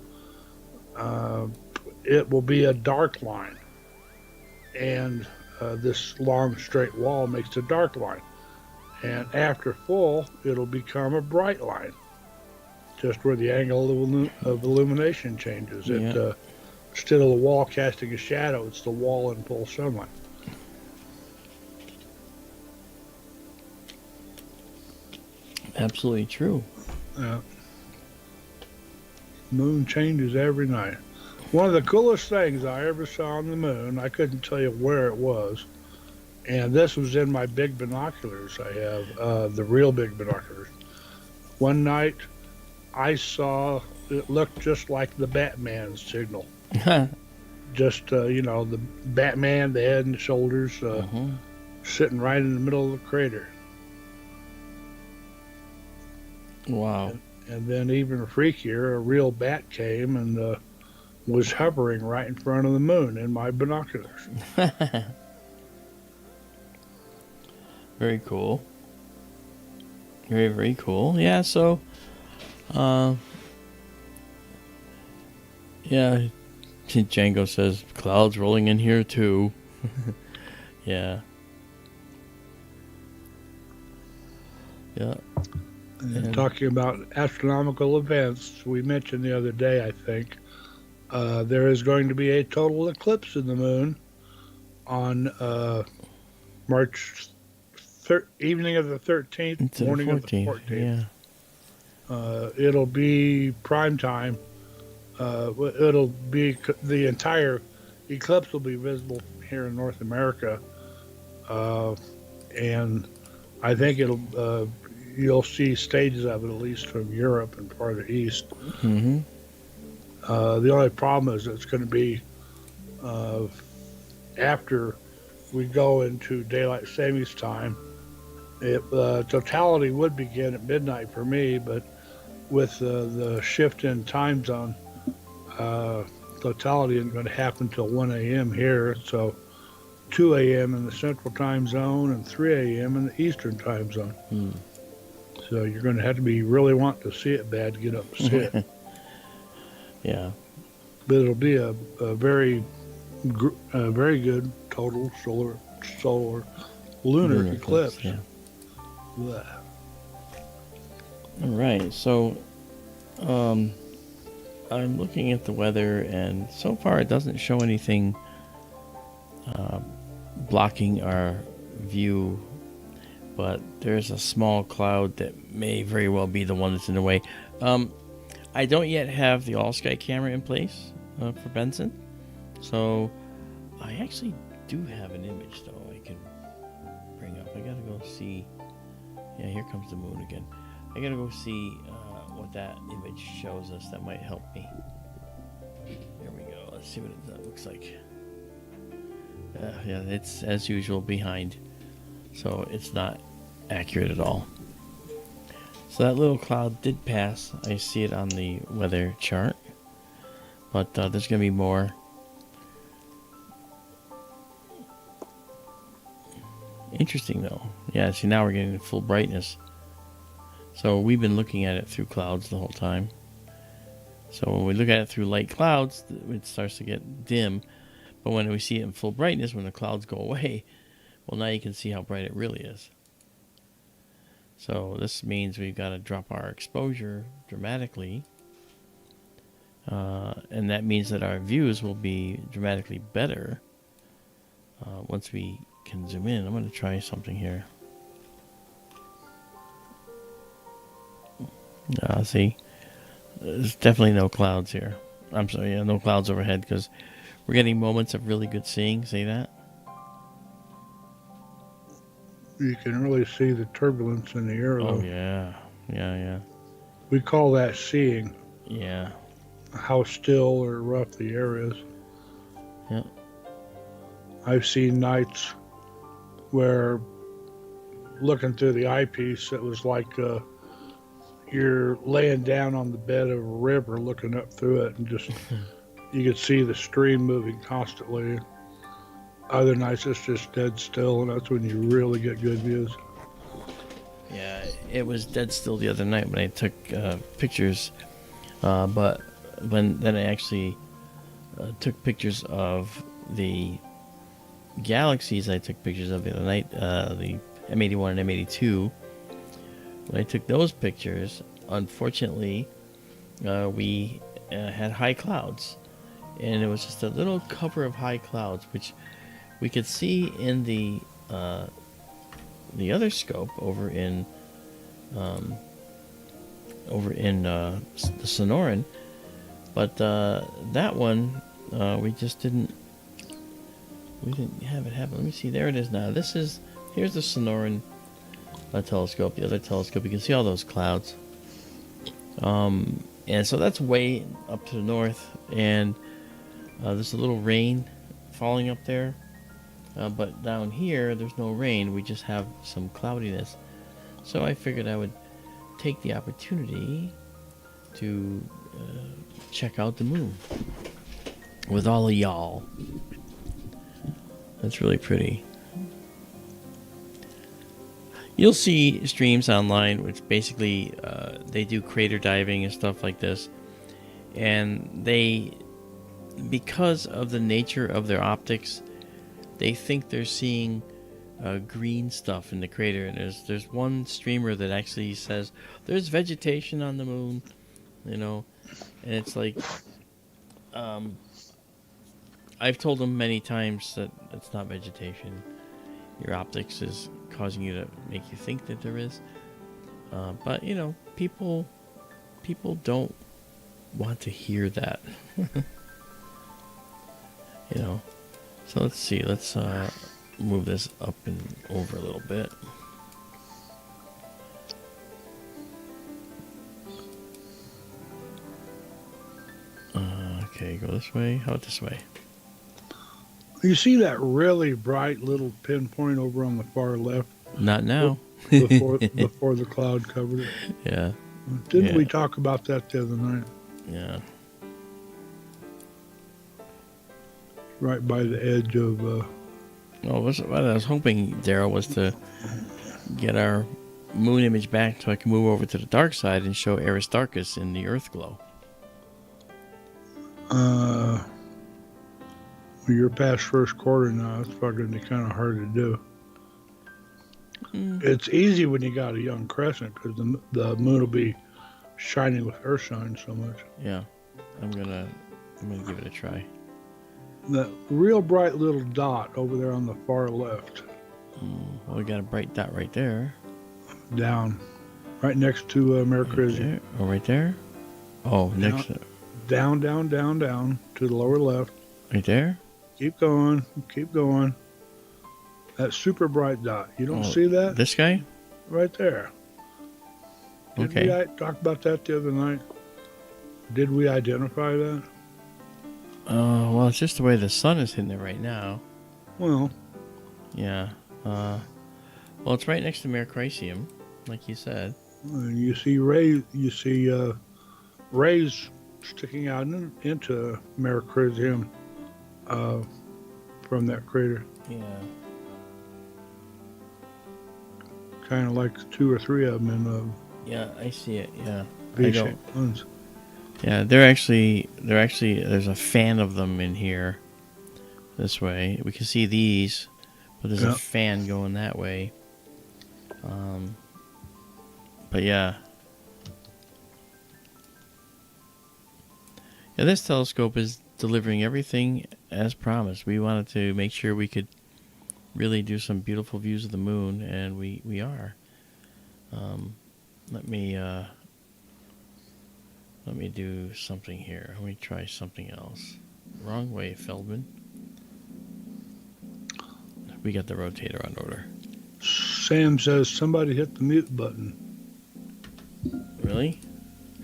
Speaker 3: it will be a dark line. And this long straight wall makes a dark line. And after full, it'll become a bright line, just where the angle of illumination changes.
Speaker 2: Yeah.
Speaker 3: Instead of the wall casting a shadow, it's the wall in full sunlight.
Speaker 2: Absolutely true.
Speaker 3: Moon changes every night. One of the coolest things I ever saw on the moon, I couldn't tell you where it was, and this was in my big binoculars I have, the real big binoculars. One night, I saw it looked just like the Batman signal. Just, the Batman, the head and the shoulders, sitting right in the middle of the crater.
Speaker 2: Wow.
Speaker 3: And then even freakier, a real bat came and was hovering right in front of the moon in my binoculars.
Speaker 2: Very cool. Very, very cool. Yeah, so, yeah, Django says, clouds rolling in here too. Yeah. Yeah.
Speaker 3: And talking about astronomical events, we mentioned the other day, I think, there is going to be a total eclipse of the moon on evening of the 13th, morning of the 14th.
Speaker 2: Yeah.
Speaker 3: It'll be prime time. It'll be the entire eclipse will be visible here in North America, and I think you'll see stages of it at least from Europe and farther east.
Speaker 2: Mm-hmm.
Speaker 3: The only problem is it's going to be after we go into daylight savings time. Totality would begin at midnight for me, but with the shift in time zone, totality isn't going to happen until 1 a.m. here. So 2 a.m. in the central time zone and 3 a.m. in the eastern time zone. So you're going to have to be really wanting to see it bad to get up and see it.
Speaker 2: Yeah.
Speaker 3: But it'll be a very good total solar lunar eclipse.
Speaker 2: Yeah.
Speaker 3: Blah.
Speaker 2: All right. So, I'm looking at the weather, and so far it doesn't show anything blocking our view, but there's a small cloud that may very well be the one that's in the way. I don't yet have the all-sky camera in place for Benson, so I actually do have an image, though, I can bring up. I gotta go see. Yeah, here comes the moon again. I gotta go see what that image shows us. That might help me. There we go. Let's see what that looks like. Yeah, it's as usual behind, so it's not accurate at all. So that little cloud did pass. I see it on the weather chart, but there's gonna be more. Interesting though. Yeah, see, now we're getting full brightness. So we've been looking at it through clouds the whole time. So when we look at it through light clouds, it starts to get dim. But when we see it in full brightness, when the clouds go away, well, now you can see how bright it really is. So this means we've got to drop our exposure dramatically. And that means that our views will be dramatically better once we can zoom in. I'm going to try something here. See, there's definitely no clouds here. I'm sorry, yeah, no clouds overhead, because we're getting moments of really good seeing. See that?
Speaker 3: You can really see the turbulence in the air, though.
Speaker 2: Oh, yeah. Yeah.
Speaker 3: We call that seeing.
Speaker 2: Yeah.
Speaker 3: How still or rough the air is.
Speaker 2: Yeah.
Speaker 3: I've seen nights where looking through the eyepiece, it was like you're laying down on the bed of a river looking up through it, and just you could see the stream moving constantly. Other nights it's just dead still, and that's when you really get good views.
Speaker 2: Yeah, it was dead still the other night when I took pictures, but then I actually took pictures of the galaxies I took pictures of the other night, the M81 and M82. When I took those pictures, unfortunately, we had high clouds, and it was just a little cover of high clouds, which we could see in the other scope over in the Sonoran, but that one we didn't have it happen. Let me see. There it is now. Here's the Sonoran telescope. The other telescope, you can see all those clouds. And so that's way up to the north, and there's a little rain falling up there. But down here, there's no rain. We just have some cloudiness. So I figured I would take the opportunity to check out the moon with all of y'all. That's really pretty. You'll see streams online, which basically they do crater diving and stuff like this. And because of the nature of their optics, they think they're seeing green stuff in the crater. And there's one streamer that actually says there's vegetation on the moon, and it's like, I've told them many times that it's not vegetation. Your optics is causing you to make you think that there is. But people don't want to hear that. So let's see. Let's move this up and over a little bit. Okay, go this way. How about this way?
Speaker 3: You see that really bright little pinpoint over on the far left?
Speaker 2: Not now.
Speaker 3: before the cloud covered it.
Speaker 2: Yeah.
Speaker 3: Didn't we talk about that the other night?
Speaker 2: Yeah.
Speaker 3: Right by the edge of.
Speaker 2: What I was hoping, Daryl, was to get our moon image back so I can move over to the dark side and show Aristarchus in the Earth glow.
Speaker 3: You're past first quarter now. It's probably going to be kind of hard to do. It's easy when you got a young crescent because the moon will be shining with Earthshine so much.
Speaker 2: Yeah, I'm gonna give it a try.
Speaker 3: That real bright little dot over there on the far left.
Speaker 2: Well, we got a bright dot right there.
Speaker 3: Down, right next to Merope.
Speaker 2: Right, right there. Oh, next.
Speaker 3: Down to the lower left.
Speaker 2: Right there.
Speaker 3: Keep going. That super bright dot. You don't see that?
Speaker 2: This guy?
Speaker 3: Right there. Did we talk about that the other night? Did we identify that?
Speaker 2: Well, it's just the way the sun is hitting it right now.
Speaker 3: Well.
Speaker 2: Yeah. Well, it's right next to Merope, like you said.
Speaker 3: And you see rays. Rays sticking out into Merope from that crater.
Speaker 2: Yeah.
Speaker 3: Kind of like 2 or 3 of them in
Speaker 2: yeah, I see it. Yeah.
Speaker 3: V-shaped ones.
Speaker 2: Yeah, they're actually there's a fan of them in here. This way, we can see these, but there's a fan going that way. But yeah. Yeah, this telescope is delivering everything as promised. We wanted to make sure we could really do some beautiful views of the moon, and we are. Let me do something here. Let me try something else. Wrong way, Feldman. We got the rotator on order.
Speaker 3: Sam says somebody hit the mute button.
Speaker 2: Really?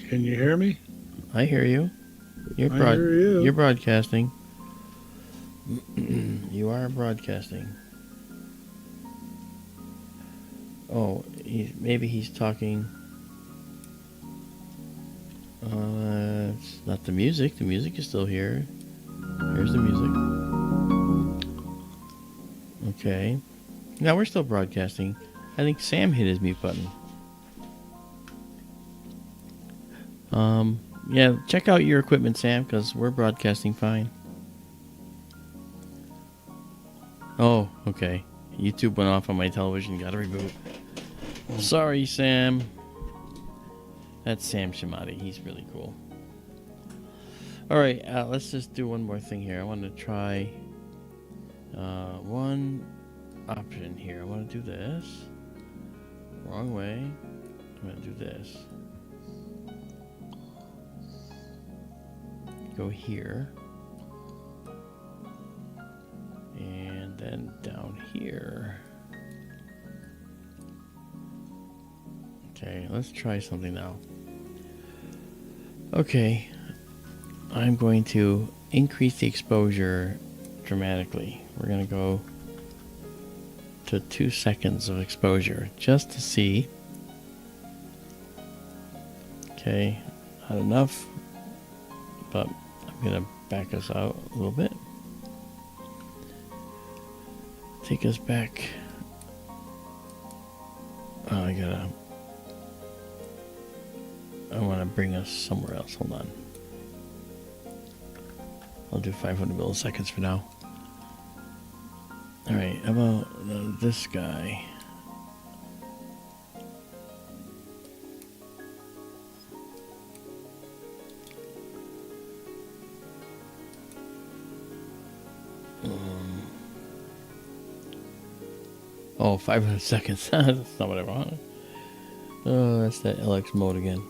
Speaker 3: Can you hear me?
Speaker 2: I hear you.
Speaker 3: I hear you.
Speaker 2: You're broadcasting. You are broadcasting. Oh, maybe he's talking. It's not the music. The music is still here. Here's the music. Okay. Now we're still broadcasting. I think Sam hit his mute button. Yeah, check out your equipment, Sam, because we're broadcasting fine. Oh, okay. YouTube went off on my television. Gotta reboot. Sorry, Sam. That's Sam Shimati. He's really cool. Alright, let's just do one more thing here. I want to try one option here. I want to do this. Wrong way. I'm going to do this. Go here. And then down here. Okay, let's try something now. Okay, I'm going to increase the exposure dramatically. We're going to go to 2 seconds of exposure just to see. Okay, not enough, but I'm going to back us out a little bit. Take us back. Oh, I want to bring us somewhere else. Hold on. I'll do 500 milliseconds for now. Alright, how about this guy? Oh, 500 seconds. That's not what I wanted. Oh, that's that LX mode again.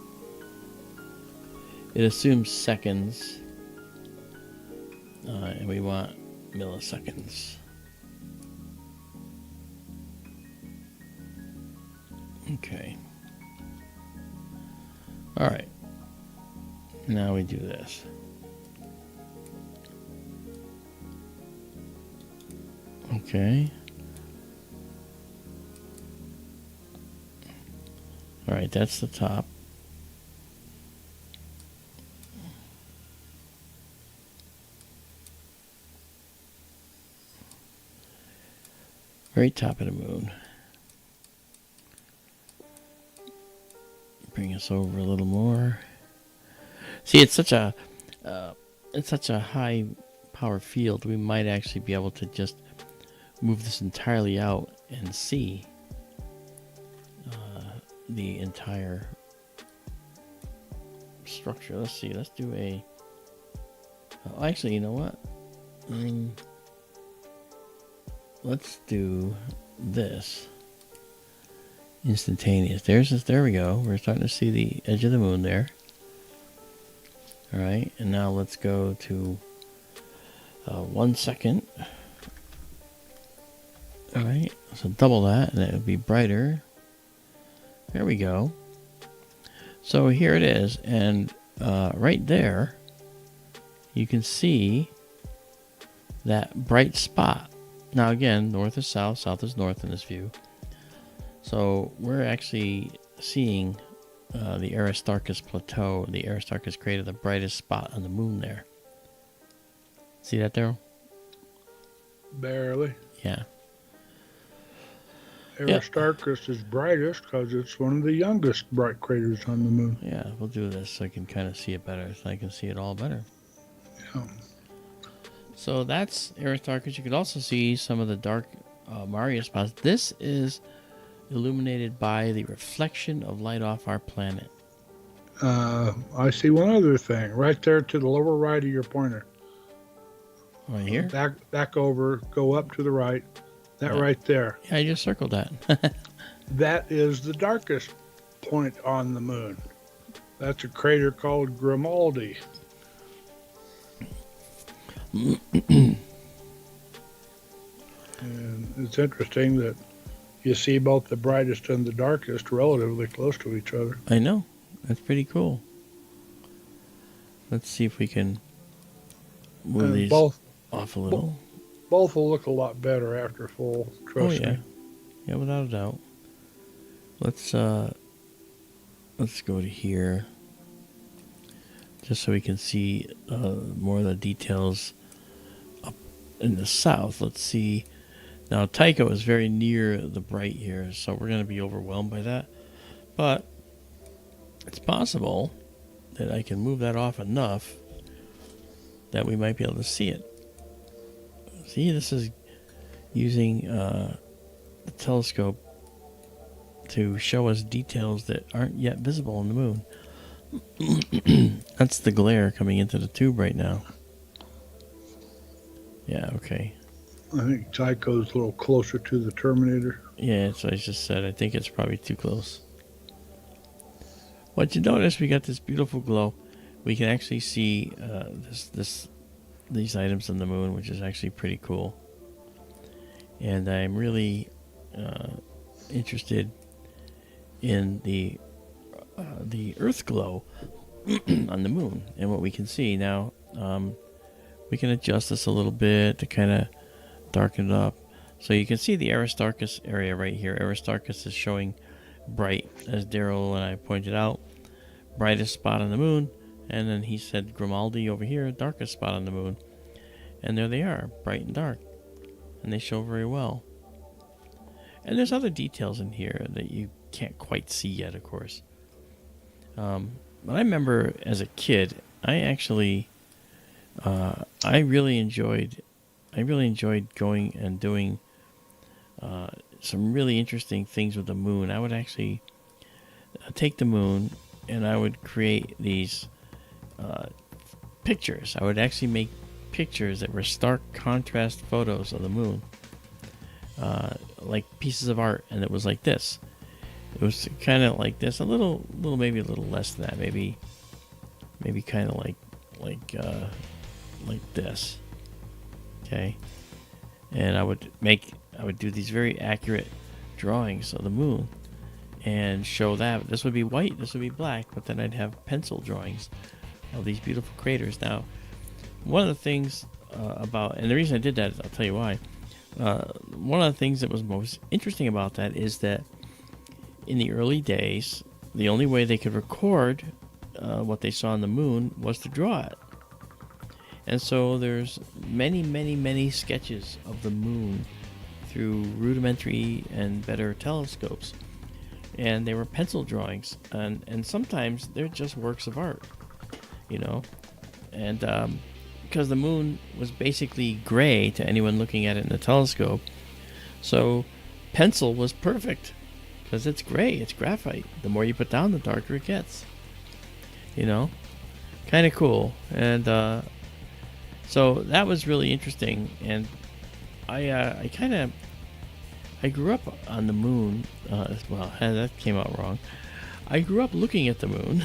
Speaker 2: It assumes seconds. And we want milliseconds. Okay. Alright. Now we do this. Okay. Alright, that's the top. Very top of the moon. Bring us over a little more. See, it's such a high power field. We might actually be able to just move this entirely out and see the entire structure. Let's see. Let's do a. Oh, actually, you know what? Let's do this. Instantaneous. There we go. We're starting to see the edge of the moon there. Alright, and now let's go to 1 second. Alright, so double that, and it would be brighter. There we go. So here it is, and right there, you can see that bright spot. Now again, north is south, south is north in this view. So we're actually seeing the Aristarchus plateau, the Aristarchus crater, the brightest spot on the moon there. See that, Daryl?
Speaker 3: Barely.
Speaker 2: Yeah.
Speaker 3: Aristarchus is brightest because it's one of the youngest bright craters on the moon.
Speaker 2: Yeah, we'll do this so I can kind of see it better, so I can see it all better.
Speaker 3: Yeah.
Speaker 2: So that's Aristarchus. You could also see some of the dark Maria spots. This is illuminated by the reflection of light off our planet.
Speaker 3: I see one other thing right there to the lower right of your pointer.
Speaker 2: Right here?
Speaker 3: Back over, go up to the right. That right there.
Speaker 2: Yeah, I just circled that.
Speaker 3: That is the darkest point on the moon. That's a crater called Grimaldi. And it's interesting that you see both the brightest and the darkest relatively close to each other.
Speaker 2: I know. That's pretty cool. Let's see if we can move these
Speaker 3: both
Speaker 2: off a little.
Speaker 3: both will look a lot better after full.
Speaker 2: Oh
Speaker 3: Trust
Speaker 2: yeah,
Speaker 3: me.
Speaker 2: yeah, without a doubt. Let's go to here, just so we can see more of the details up in the south. Let's see. Now Tycho is very near the bright here, so we're going to be overwhelmed by that. But it's possible that I can move that off enough that we might be able to see it. See, this is using the telescope to show us details that aren't yet visible on the moon. That's the glare coming into the tube right now. Yeah, okay.
Speaker 3: I think Tycho's a little closer to the Terminator.
Speaker 2: Yeah, that's what I just said. I think it's probably too close. What you notice, we got this beautiful glow. We can actually see these items on the moon, which is actually pretty cool. And I'm really interested in the Earth glow on the moon and what we can see. Now, we can adjust this a little bit to kind of darken it up. So you can see the Aristarchus area right here. Aristarchus is showing bright, as Daryl and I pointed out. Brightest spot on the moon. And then he said Grimaldi over here, darkest spot on the moon. And there they are, bright and dark. And they show very well. And there's other details in here that you can't quite see yet, of course. But I remember as a kid, I actually, I really enjoyed going and doing some really interesting things with the moon. I would actually take the moon and I would create these pictures. I would actually make pictures that were stark contrast photos of the moon, like pieces of art, and it was like this. It was kind of like this, maybe a little less than that, maybe kind of like this. Okay, and I would do these very accurate drawings of the moon and show that this would be white, this would be black, but then I'd have pencil drawings of these beautiful craters. Now, one of the things and the reason I did that, I'll tell you why. One of the things that was most interesting about that is that in the early days, the only way they could record what they saw on the moon was to draw it. And so there's many sketches of the moon through rudimentary and better telescopes. And they were pencil drawings, and sometimes they're just works of art, you know. And because the moon was basically gray to anyone looking at it in the telescope, so pencil was perfect because it's gray, it's graphite. The more you put down, the darker it gets, you know. Kind of cool. And so that was really interesting. And I grew up on the moon. Well, that came out wrong. I grew up looking at the moon.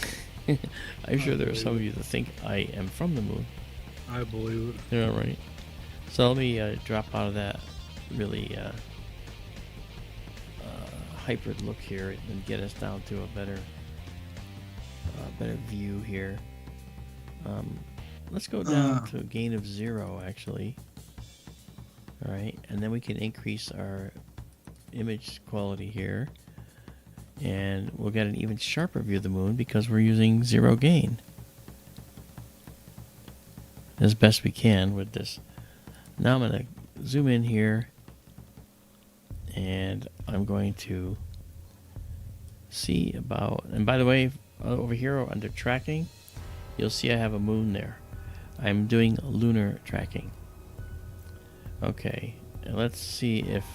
Speaker 2: I'm sure there are some of you that think I am from the moon.
Speaker 3: I believe it.
Speaker 2: Yeah, right. So let me drop out of that really hyper look here and get us down to a better view here. Let's go down to a gain of 0, actually. All right, and then we can increase our image quality here, and we'll get an even sharper view of the moon because we're using 0 gain as best we can with this. Now I'm going to zoom in here, and I'm going to see about, and by the way, over here under tracking, you'll see I have a moon there. I'm doing lunar tracking. Okay, and let's see if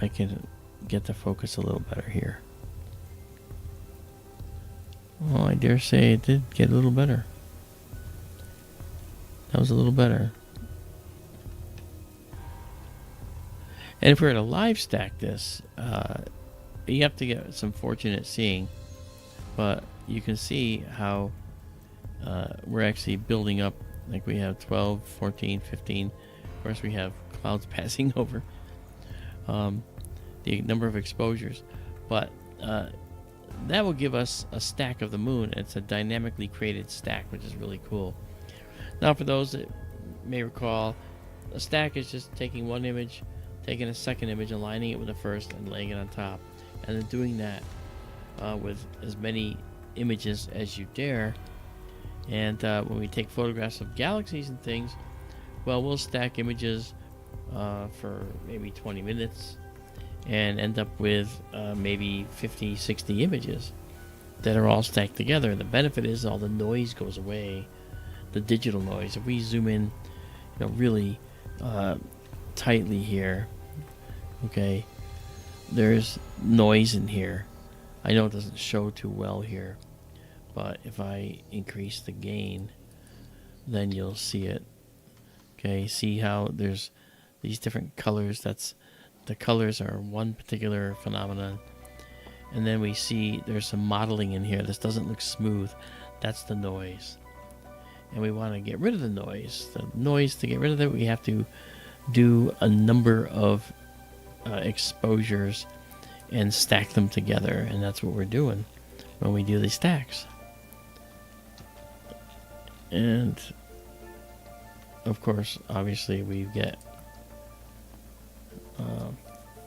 Speaker 2: I can get the focus a little better here. Well, I dare say it did get a little better. That was a little better. And if we were to live stack this, you have to get some fortunate seeing, but you can see how we're actually building up. Like we have 12, 14, 15. Of course, we have clouds passing over. The number of exposures, but that will give us a stack of the moon. It's a dynamically created stack, which is really cool. Now, for those that may recall, a stack is just taking one image, taking a second image, aligning it with the first, and laying it on top, and then doing that with as many images as you dare. And when we take photographs of galaxies and things, well, we'll stack images for maybe 20 minutes and end up with maybe 50, 60 images that are all stacked together. And the benefit is all the noise goes away, the digital noise. If we zoom in, really tightly here, okay, there's noise in here. I know it doesn't show too well here, but if I increase the gain, then you'll see it. Okay, see how there's these different colors? The colors are one particular phenomenon. And then we see there's some modeling in here. This doesn't look smooth. That's the noise. And we want to get rid of the noise. The noise, to get rid of it, we have to do a number of exposures and stack them together. And that's what we're doing when we do these stacks. And of course, obviously, we get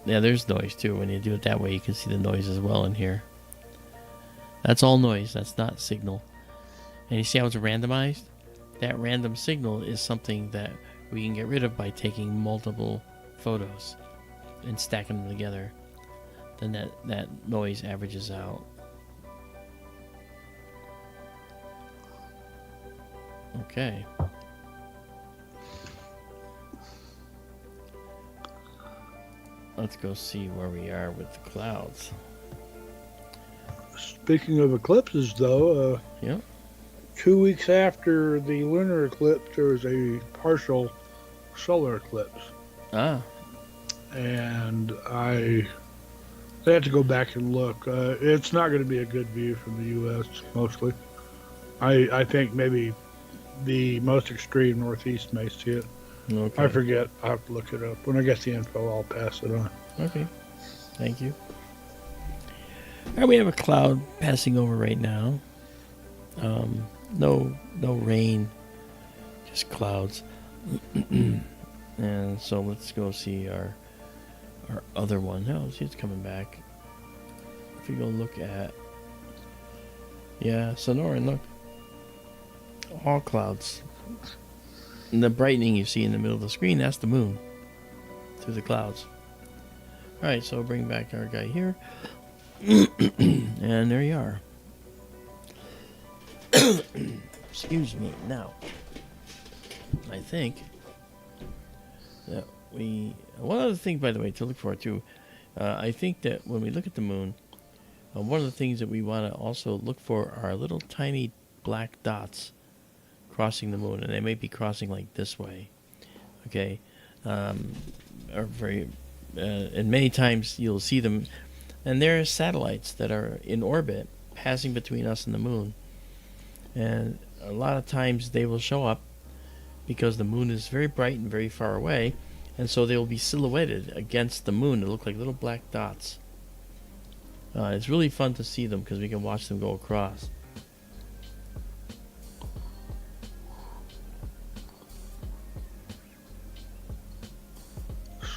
Speaker 2: there's noise too. When you do it that way, you can see the noise as well in here. That's all noise. That's not signal. And you see how it's randomized? That random signal is something that we can get rid of by taking multiple photos and stacking them together. Then that noise averages out. Okay. Let's go see where we are with the clouds.
Speaker 3: Speaking of eclipses, though,
Speaker 2: Yep.
Speaker 3: 2 weeks after the lunar eclipse, there was a partial solar eclipse.
Speaker 2: Ah.
Speaker 3: And I had to go back and look. It's not going to be a good view from the U.S., mostly. I think maybe the most extreme northeast may see it.
Speaker 2: Okay.
Speaker 3: I forget. I'll have to look it up. When I get the info, I'll pass it on.
Speaker 2: Okay. Thank you. All right, we have a cloud passing over right now. No rain, just clouds. And so let's go see our other one. Oh, see, it's coming back. If you go look at, Sonoran, look, all clouds. And the brightening you see in the middle of the screen, that's the moon through the clouds. All right, so bring back our guy here. And there you are. Excuse me. Now, I think that one other thing, by the way, to look for too, I think that when we look at the moon, one of the things that we want to also look for are little tiny black dots crossing the moon, and they may be crossing like this way, okay, or very, and many times you'll see them, and they're satellites that are in orbit passing between us and the moon, and a lot of times they will show up because the moon is very bright and very far away, and so they will be silhouetted against the moon. They look like little black dots. It's really fun to see them because we can watch them go across.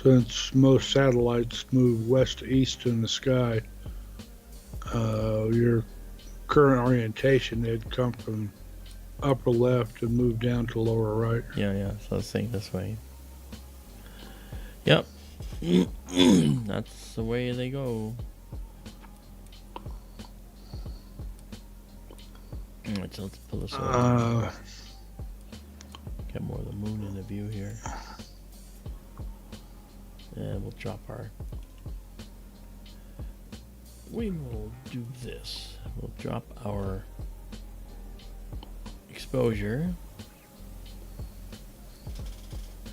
Speaker 3: Since most satellites move west to east in the sky, your current orientation, they'd come from upper left and move down to lower right.
Speaker 2: Yeah, so let's think this way. Yep. That's the way they go. Alright, so let's pull this over. Get more of the moon in the view here. And we'll drop our... We will do this. We'll drop our exposure.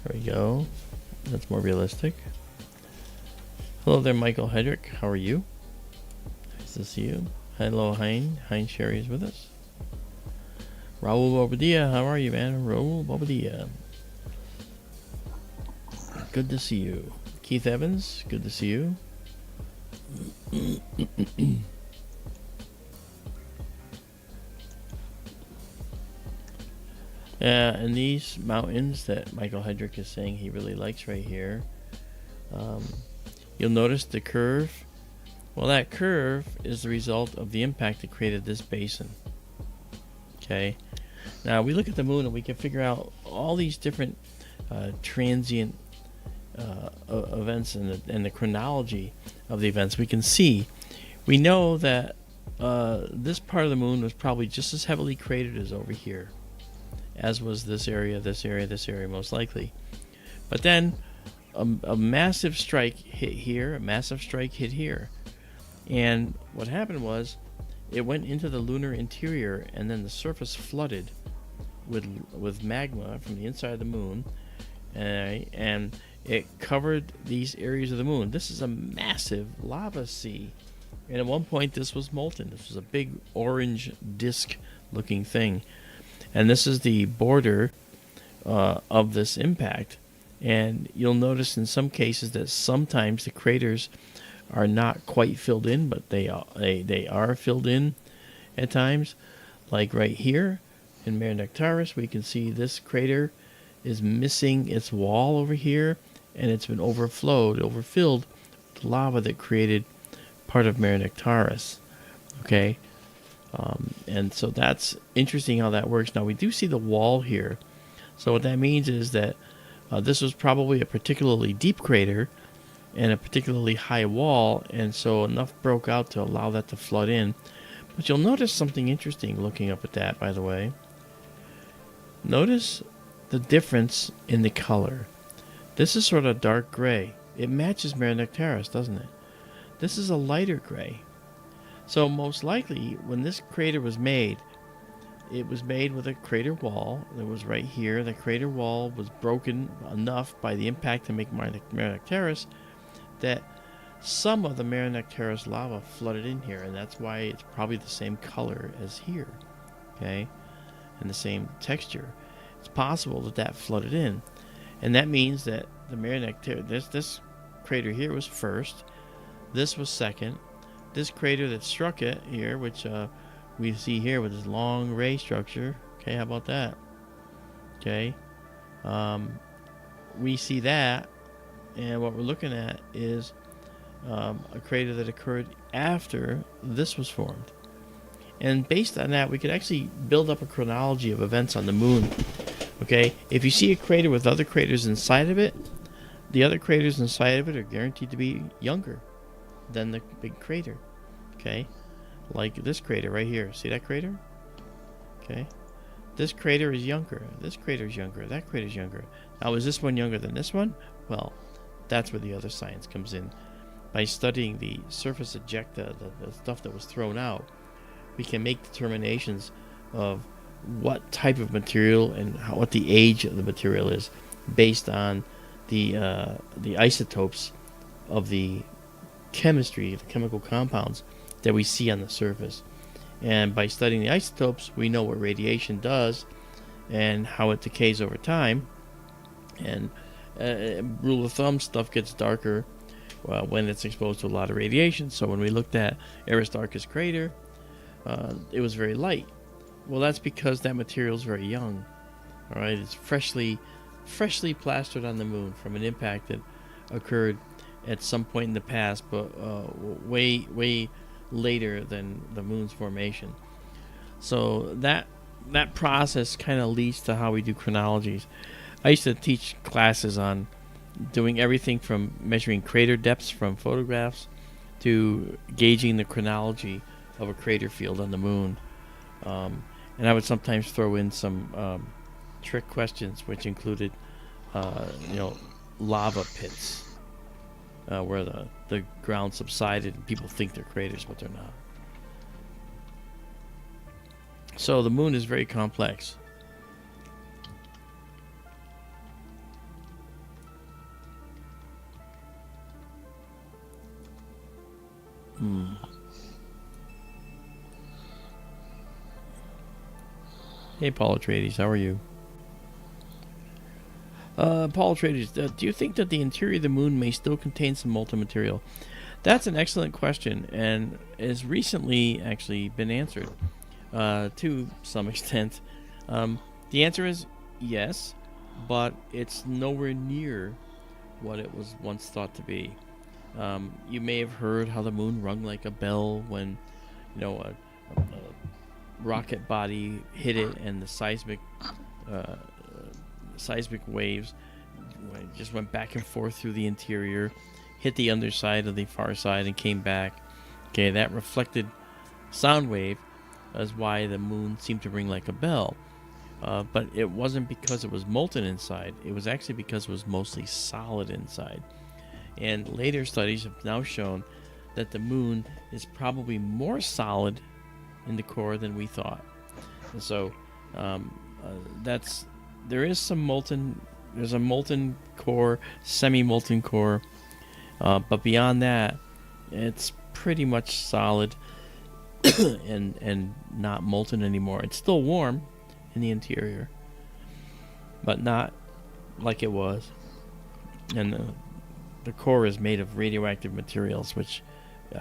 Speaker 2: There we go. That's more realistic. Hello there, Michael Hedrick. How are you? Nice to see you. Hello, Hein. Hein Sherry is with us. Raul Bobadilla, how are you, man? Raul Bobadilla. Good to see you. Keith Evans, good to see you. And these mountains that Michael Hedrick is saying he really likes right here, you'll notice the curve. Well, that curve is the result of the impact that created this basin. Okay. Now we look at the moon and we can figure out all these different transient events and the chronology of the events. We know that this part of the moon was probably just as heavily cratered as over here, as was this area, most likely. But then a massive strike hit here, a massive strike hit here. And what happened was it went into the lunar interior, and then the surface flooded with magma from the inside of the moon, and it covered these areas of the moon. This is a massive lava sea, and at one point this was molten. This was a big orange disc looking thing, and this is the border of this impact. And you'll notice in some cases that sometimes the craters are not quite filled in, but they are filled in at times. Like right here in Mare Nectaris, we can see this crater is missing its wall over here, and it's been overfilled with lava that created part of Mare Nectaris. Okay, and so that's interesting how that works. Now we do see the wall here, so what that means is that this was probably a particularly deep crater and a particularly high wall, and so enough broke out to allow that to flood in. But you'll notice something interesting looking up at that, by the way. Notice the difference in the color. This is sort of dark gray. It matches Mare Nectaris, doesn't it? This is a lighter gray. So most likely, when this crater was made, it was made with a crater wall that was right here. The crater wall was broken enough by the impact to make Mare Nectaris that some of the Mare Nectaris lava flooded in here, and that's why it's probably the same color as here, okay, and the same texture. It's possible that flooded in, and that means that the Mare Nectaris, this crater here was first, this was second, this crater that struck it here, which we see here with this long ray structure, okay, how about that? Okay, we see that. And what we're looking at is a crater that occurred after this was formed. And based on that, we could actually build up a chronology of events on the moon. Okay, if you see a crater with other craters inside of it, the other craters inside of it are guaranteed to be younger than the big crater. Okay, like this crater right here. See that crater? Okay, this crater is younger. This crater is younger. That crater is younger. Now, is this one younger than this one? Well, that's where the other science comes in. By studying the surface ejecta, the stuff that was thrown out, we can make determinations of what type of material and what the age of the material is based on the isotopes of the chemistry, the chemical compounds that we see on the surface. And by studying the isotopes, we know what radiation does and how it decays over time. And rule of thumb, stuff gets darker when it's exposed to a lot of radiation. So when we looked at Aristarchus crater, it was very light. Well, that's because that material is very young. All right, it's freshly plastered on the moon from an impact that occurred at some point in the past, but way later than the moon's formation. So that process kind of leads to how we do chronologies. I used to teach classes on doing everything from measuring crater depths from photographs to gauging the chronology of a crater field on the moon. And I would sometimes throw in some trick questions, which included, lava pits, where the ground subsided and people think they're craters, but they're not. So the moon is very complex. Hey, Paul Atreides, how are you? Paul Atreides, do you think that the interior of the moon may still contain some molten material? That's an excellent question, and has recently actually been answered to some extent. The answer is yes, but it's nowhere near what it was once thought to be. You may have heard how the moon rung like a bell when, a rocket body hit it, and the uh, seismic waves just went back and forth through the interior, hit the underside of the far side, and came back. Okay, that reflected sound wave is why the moon seemed to ring like a bell. But it wasn't because it was molten inside. It was actually because it was mostly solid inside. And later studies have now shown that the moon is probably more solid in the core than we thought. And so there's a molten core, semi-molten core, but beyond that, it's pretty much solid and not molten anymore. It's still warm in the interior, but not like it was. And the core is made of radioactive materials, which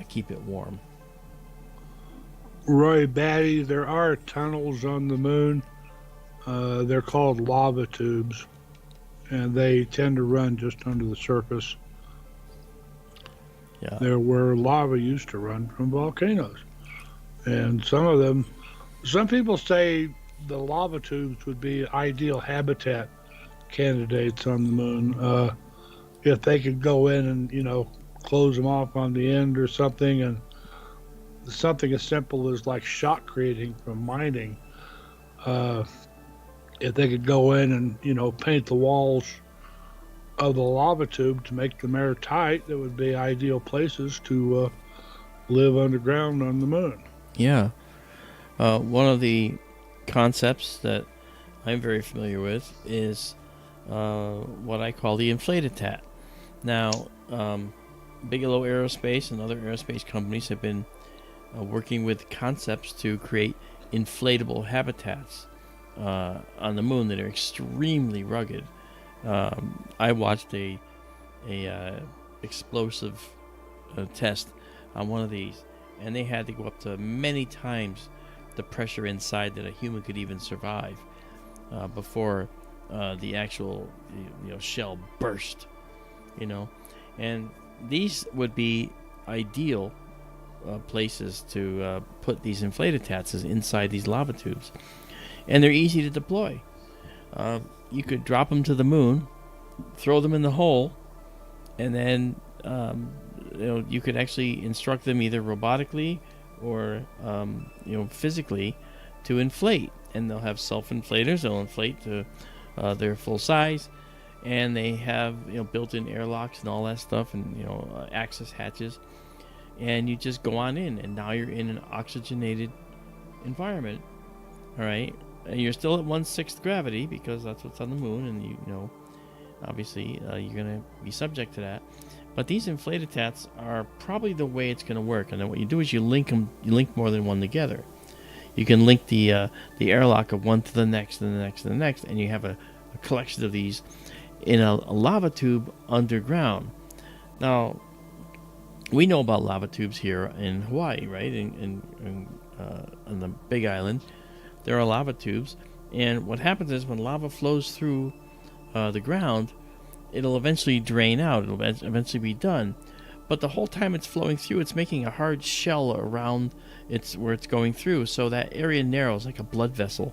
Speaker 2: keep it warm.
Speaker 3: Roy Batty, there are tunnels on the moon. They're called lava tubes, and they tend to run just under the surface.
Speaker 2: Yeah.
Speaker 3: There were lava used to run from volcanoes. And some people say the lava tubes would be ideal habitat candidates on the moon. If they could go in and, close them off on the end or something, and something as simple as like shock creating from mining, if they could go in and, paint the walls of the lava tube to make them airtight, that would be ideal places to live underground on the moon.
Speaker 2: Yeah. One of the concepts that I'm very familiar with is what I call the inflated tat. Now, Bigelow Aerospace and other aerospace companies have been working with concepts to create inflatable habitats on the moon that are extremely rugged. I watched a explosive test on one of these, and they had to go up to many times the pressure inside that a human could even survive before the actual shell burst. And these would be ideal places to put these inflated tats inside these lava tubes, and they're easy to deploy. You could drop them to the moon, throw them in the hole, and then you could actually instruct them either robotically or physically to inflate, and they'll have self-inflators. They'll inflate to their full size, and they have built-in airlocks and all that stuff, and access hatches, and you just go on in, and now you're in an oxygenated environment. All right, and you're still at 1/6 gravity because that's what's on the moon, and obviously you're gonna be subject to that. But these inflated tats are probably the way it's gonna work. And then what you do is you link more than one together. You can link the airlock of one to the next, and the next, and the next, and you have a collection of these in a lava tube underground. Now, we know about lava tubes here in Hawaii, right? On the Big Island, there are lava tubes, and what happens is when lava flows through the ground, it'll eventually drain out. It'll eventually be done. But the whole time it's flowing through, it's making a hard shell around where it's going through. So that area narrows like a blood vessel.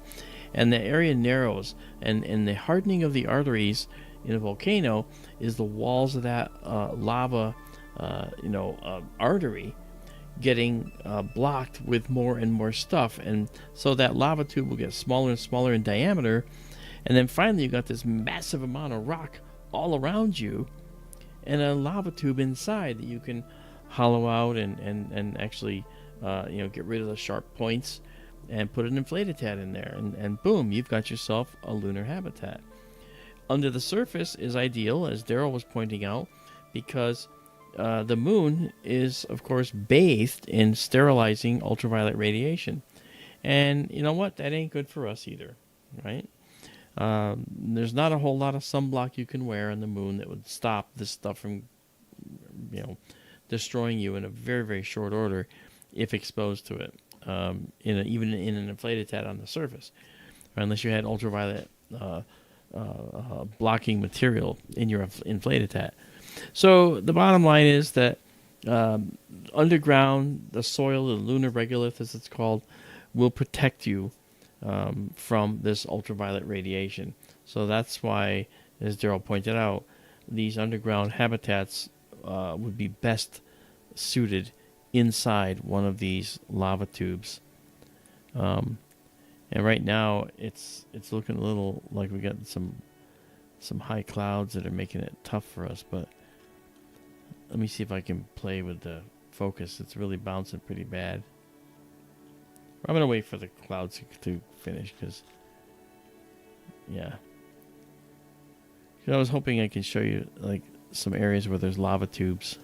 Speaker 2: And the area narrows. And the hardening of the arteries in a volcano is the walls of that lava artery getting blocked with more and more stuff. And so that lava tube will get smaller and smaller in diameter. And then finally you got this massive amount of rock all around you, and a lava tube inside that you can hollow out and actually get rid of the sharp points and put an inflated tat in there, and boom, you've got yourself a lunar habitat. Under the surface is ideal, as Daryl was pointing out, because the moon is, of course, bathed in sterilizing ultraviolet radiation. And you know what? That ain't good for us either, right? There's not a whole lot of sunblock you can wear on the moon that would stop this stuff from, destroying you in a very, very short order if exposed to it, even in an inflated tat on the surface. or unless you had ultraviolet blocking material in your inflated hat. So the bottom line is that underground, the soil, the lunar regolith, as it's called, will protect you from this ultraviolet radiation. So that's why, as Daryl pointed out, these underground habitats would be best suited inside one of these lava tubes. And right now, it's looking a little like we got some high clouds that are making it tough for us. But let me see if I can play with the focus. It's really bouncing pretty bad. I'm gonna wait for the clouds to finish because, yeah. I was hoping I can show you like some areas where there's lava tubes.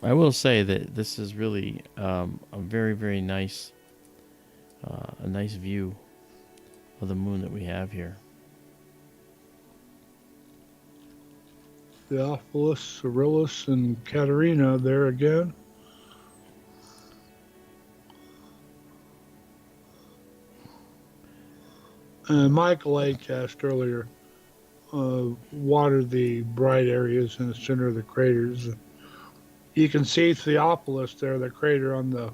Speaker 2: I will say that this is really a very, very nice, a nice view of the moon that we have here.
Speaker 3: Theophilus, Cyrillus, and Katerina there again. Michael H. asked earlier, what are the bright areas in the center of the craters? You can see Theophilus there, the crater on the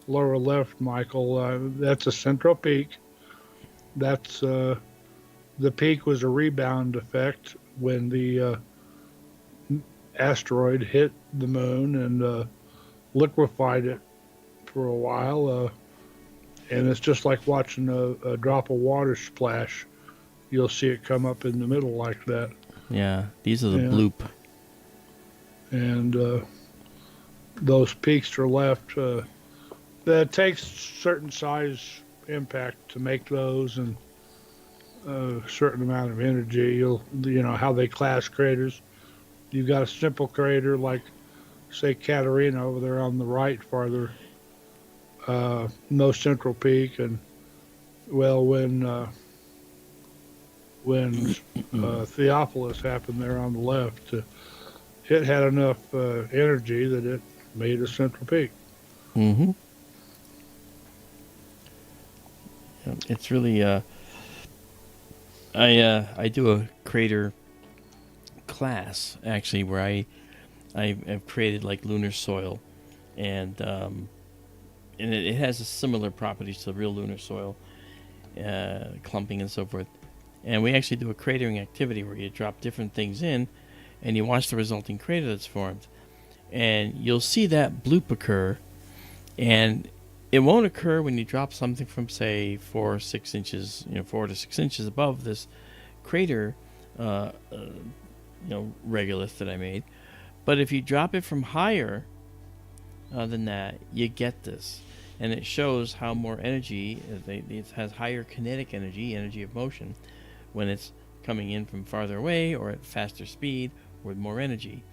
Speaker 3: lower left, Michael. That's a central peak. That's the peak was a rebound effect when the asteroid hit the moon and liquefied it for a while. And it's just like watching a drop of water splash. You'll see it come up in the middle like that.
Speaker 2: Yeah, these are the bloop.
Speaker 3: And those peaks are left. That takes certain size impact to make those, and a certain amount of energy. You know how they class craters. You've got a simple crater like, say, Katerina over there on the right farther. No central peak, and well, when Theophilus happened there on the left, it had enough energy that it made a central peak.
Speaker 2: Mm-hmm. It's really I do a crater class actually where I've created like lunar soil, and it has a similar properties to real lunar soil, clumping and so forth. And we actually do a cratering activity where you drop different things in, and you watch the resulting crater that's formed, and you'll see that bloop occur, and it won't occur when you drop something from, say, 4 or 6 inches, 4 to 6 inches above this crater, regolith that I made. But if you drop it from higher than that, you get this, and it shows how more energy. It has higher kinetic energy of motion, when it's coming in from farther away or at faster speed or with more energy.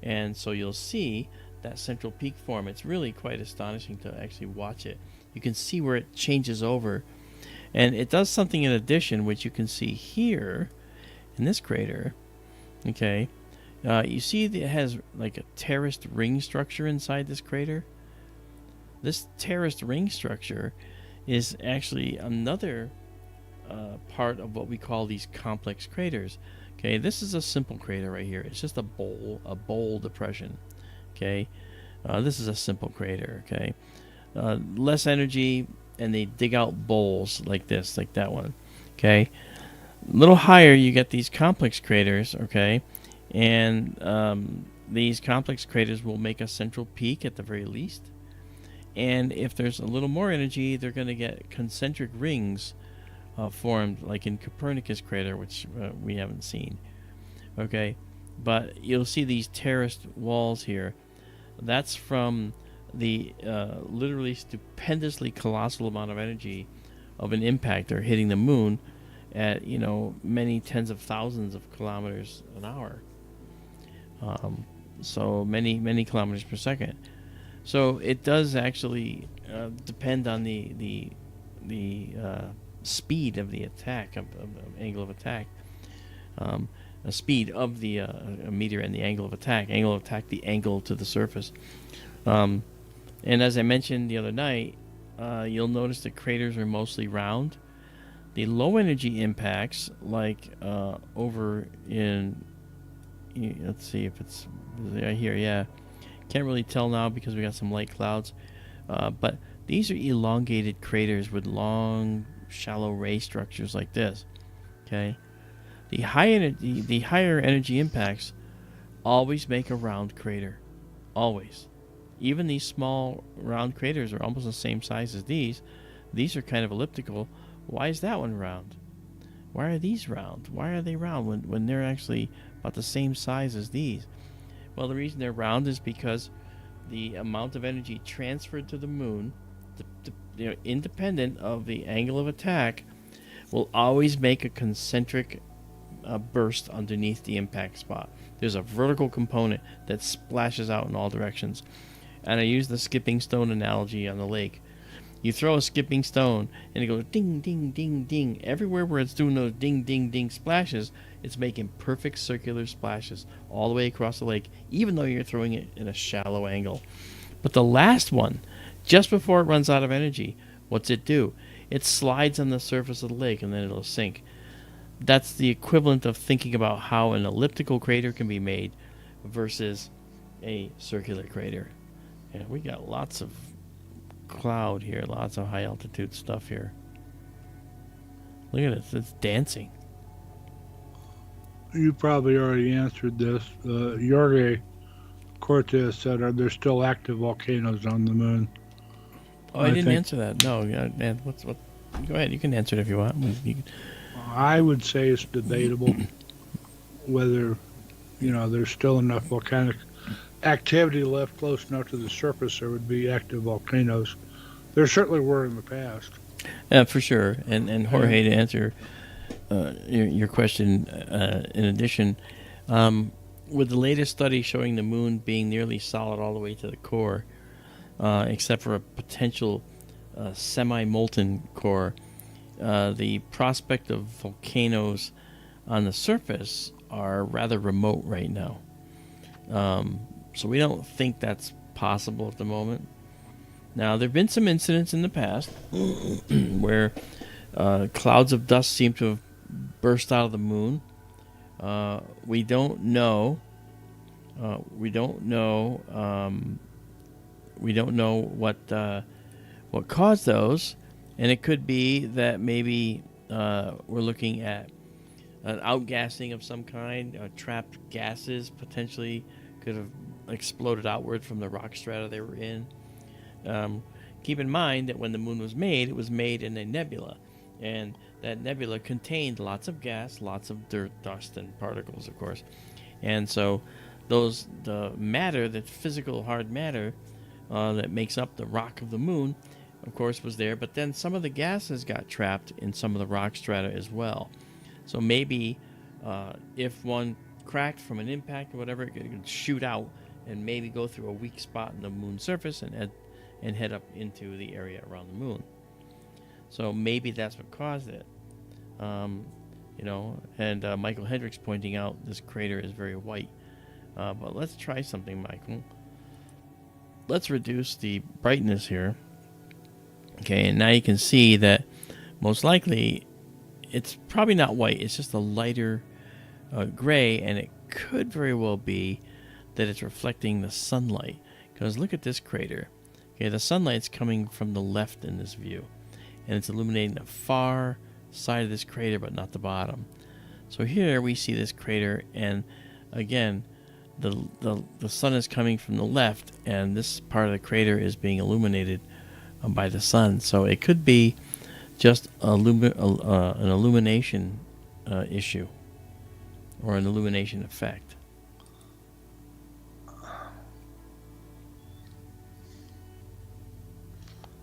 Speaker 2: And so you'll see that central peak form. It's really quite astonishing to actually watch it. You can see where it changes over, and it does something in addition, which you can see here in this crater. Okay, you see that it has like a terraced ring structure inside this crater. This terraced ring structure is actually another part of what we call these complex craters. Okay, this is a simple crater right here. It's just a bowl depression. Okay, this is a simple crater. Okay, less energy, and they dig out bowls like this, like that one. Okay, a little higher you get these complex craters. Okay, and these complex craters will make a central peak at the very least. And if there's a little more energy, they're going to get concentric rings formed, like in Copernicus crater, which we haven't seen. Okay, but you'll see these terraced walls here. That's from the literally stupendously colossal amount of energy of an impactor hitting the moon at many tens of thousands of kilometers an hour. So many kilometers per second. So it does actually depend on the speed of the attack, of angle of attack. speed of the meteor and the angle of attack. Angle of attack, the angle to the surface. And as I mentioned the other night, you'll notice the craters are mostly round. The low energy impacts, like over in, let's see if it's right here, yeah. Can't really tell now because we got some light clouds. But these are elongated craters with long, shallow ray structures like this. Okay, the higher energy impacts always make a round crater, always. Even these small round craters are almost the same size as these. These are kind of elliptical. Why is that one round? Why are these round? Why are they round when they're actually about the same size as these? Well, the reason they're round is because the amount of energy transferred to the moon, independent of the angle of attack, will always make a concentric burst underneath the impact spot. There's a vertical component that splashes out in all directions. And I use the skipping stone analogy on the lake. You throw a skipping stone and it goes ding, ding, ding, ding. Everywhere where it's doing those ding, ding, ding splashes, it's making perfect circular splashes all the way across the lake, even though you're throwing it in a shallow angle. But the last one, just before it runs out of energy, what's it do? It slides on the surface of the lake and then it'll sink. That's the equivalent of thinking about how an elliptical crater can be made versus a circular crater. Yeah, we got lots of cloud here, lots of high altitude stuff here. Look at it, it's dancing.
Speaker 3: You probably already answered this. Jorge Cortez said, "Are there still active volcanoes on the moon?"
Speaker 2: Oh, I didn't answer that. No, what? Go ahead, you can answer it if you want.
Speaker 3: I would say it's debatable whether, there's still enough volcanic activity left close enough to the surface there would be active volcanoes. There certainly were in the past.
Speaker 2: Yeah, for sure. And Jorge, to answer your question, in addition, with the latest study showing the moon being nearly solid all the way to the core, except for a potential semi-molten core, the prospect of volcanoes on the surface are rather remote right now. So we don't think that's possible at the moment. Now, there have been some incidents in the past where clouds of dust seem to have burst out of the moon. We don't know what caused those, and it could be that maybe we're looking at an outgassing of some kind. Trapped gases potentially could have exploded outward from the rock strata they were in. Keep in mind that when the moon was made, it was made in a nebula, and that nebula contained lots of gas, lots of dirt, dust, and particles, of course. And so the matter, the physical hard matter that makes up the rock of the moon, of course, was there, but then some of the gases got trapped in some of the rock strata as well. So maybe if one cracked from an impact or whatever, it could shoot out and maybe go through a weak spot in the moon's surface and head up into the area around the moon. So maybe that's what caused it. And Michael Hendricks pointing out this crater is very white. But let's try something, Michael. Let's reduce the brightness here. Okay, and now you can see that most likely it's probably not white. It's just a lighter gray, and it could very well be that it's reflecting the sunlight. Because look at this crater. Okay, the sunlight's coming from the left in this view, and it's illuminating the far side of this crater, but not the bottom. So here we see this crater, and again, the sun is coming from the left, and this part of the crater is being illuminated by the sun. So it could be just an illumination issue, or an illumination effect.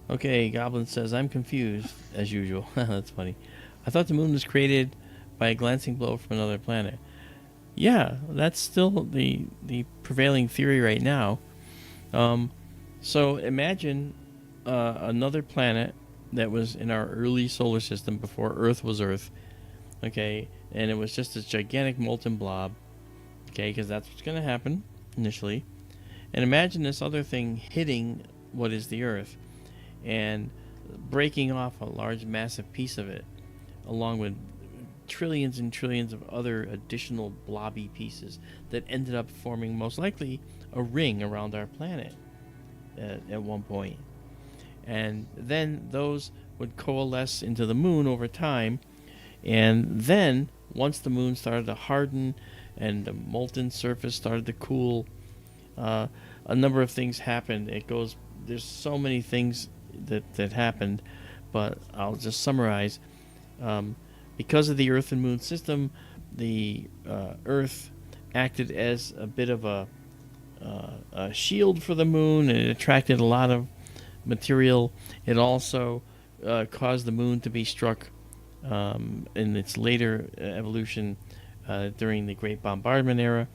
Speaker 2: Okay, Goblin says, I'm confused, as usual. That's funny. I thought the moon was created by a glancing blow from another planet. Yeah, that's still the prevailing theory right now. So imagine another planet that was in our early solar system before Earth was Earth, Okay, and it was just this gigantic molten blob. Okay, because that's what's going to happen initially. And imagine this other thing hitting what is the Earth and breaking off a large, massive piece of it, along with trillions and trillions of other additional blobby pieces that ended up forming most likely a ring around our planet at one point. And then those would coalesce into the moon over time. And then once the moon started to harden and the molten surface started to cool, a number of things happened. There's so many things that happened, but I'll just summarize. Because of the Earth and Moon system, the Earth acted as a bit of a shield for the Moon, and it attracted a lot of material. It also caused the Moon to be struck in its later evolution during the Great Bombardment Era,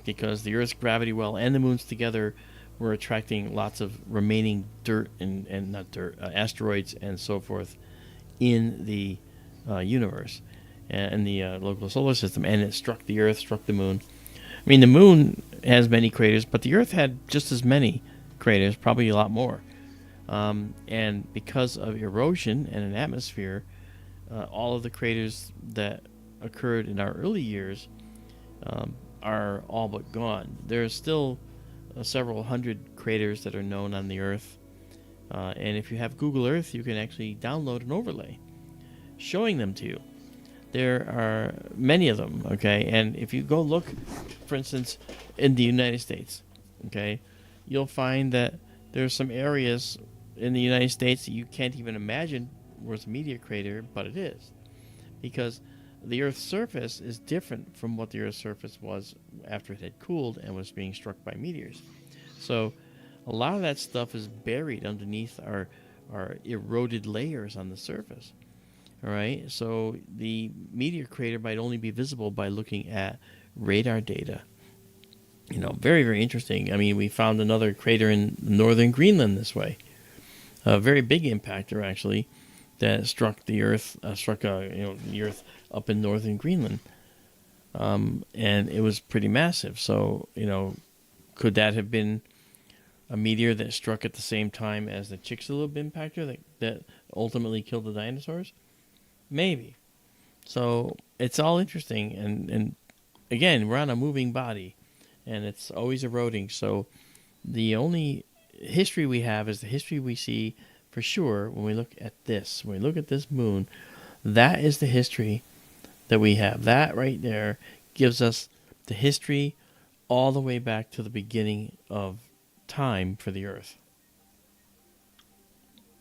Speaker 2: because the Earth's gravity well and the Moon's together were attracting lots of remaining dirt and not dirt, asteroids and so forth in the universe and the local solar system, and it struck the Earth, struck the Moon. I mean, the Moon has many craters, but the Earth had just as many craters, probably a lot more. And because of erosion and an atmosphere, all of the craters that occurred in our early years are all but gone. There are still several hundred craters that are known on the Earth. And if you have Google Earth, you can actually download an overlay showing them to you. There are many of them, okay? And if you go look, for instance, in the United States, okay, you'll find that there's some areas in the United States that you can't even imagine was a meteor crater, but it is. Because the Earth's surface is different from what the Earth's surface was after it had cooled and was being struck by meteors. So a lot of that stuff is buried underneath our eroded layers on the surface. All right, so the meteor crater might only be visible by looking at radar data. You know, very, very interesting. I mean, we found another crater in northern Greenland this way. A very big impactor, actually, that struck the Earth, the Earth up in northern Greenland. And it was pretty massive. So, could that have been a meteor that struck at the same time as the Chicxulub impactor that ultimately killed the dinosaurs? Maybe. So it's all interesting, and again, we're on a moving body, and it's always eroding. So the only history we have is the history we see for sure when we look at this. When we look at this moon, that is the history that we have. That right there gives us the history all the way back to the beginning of time for the Earth.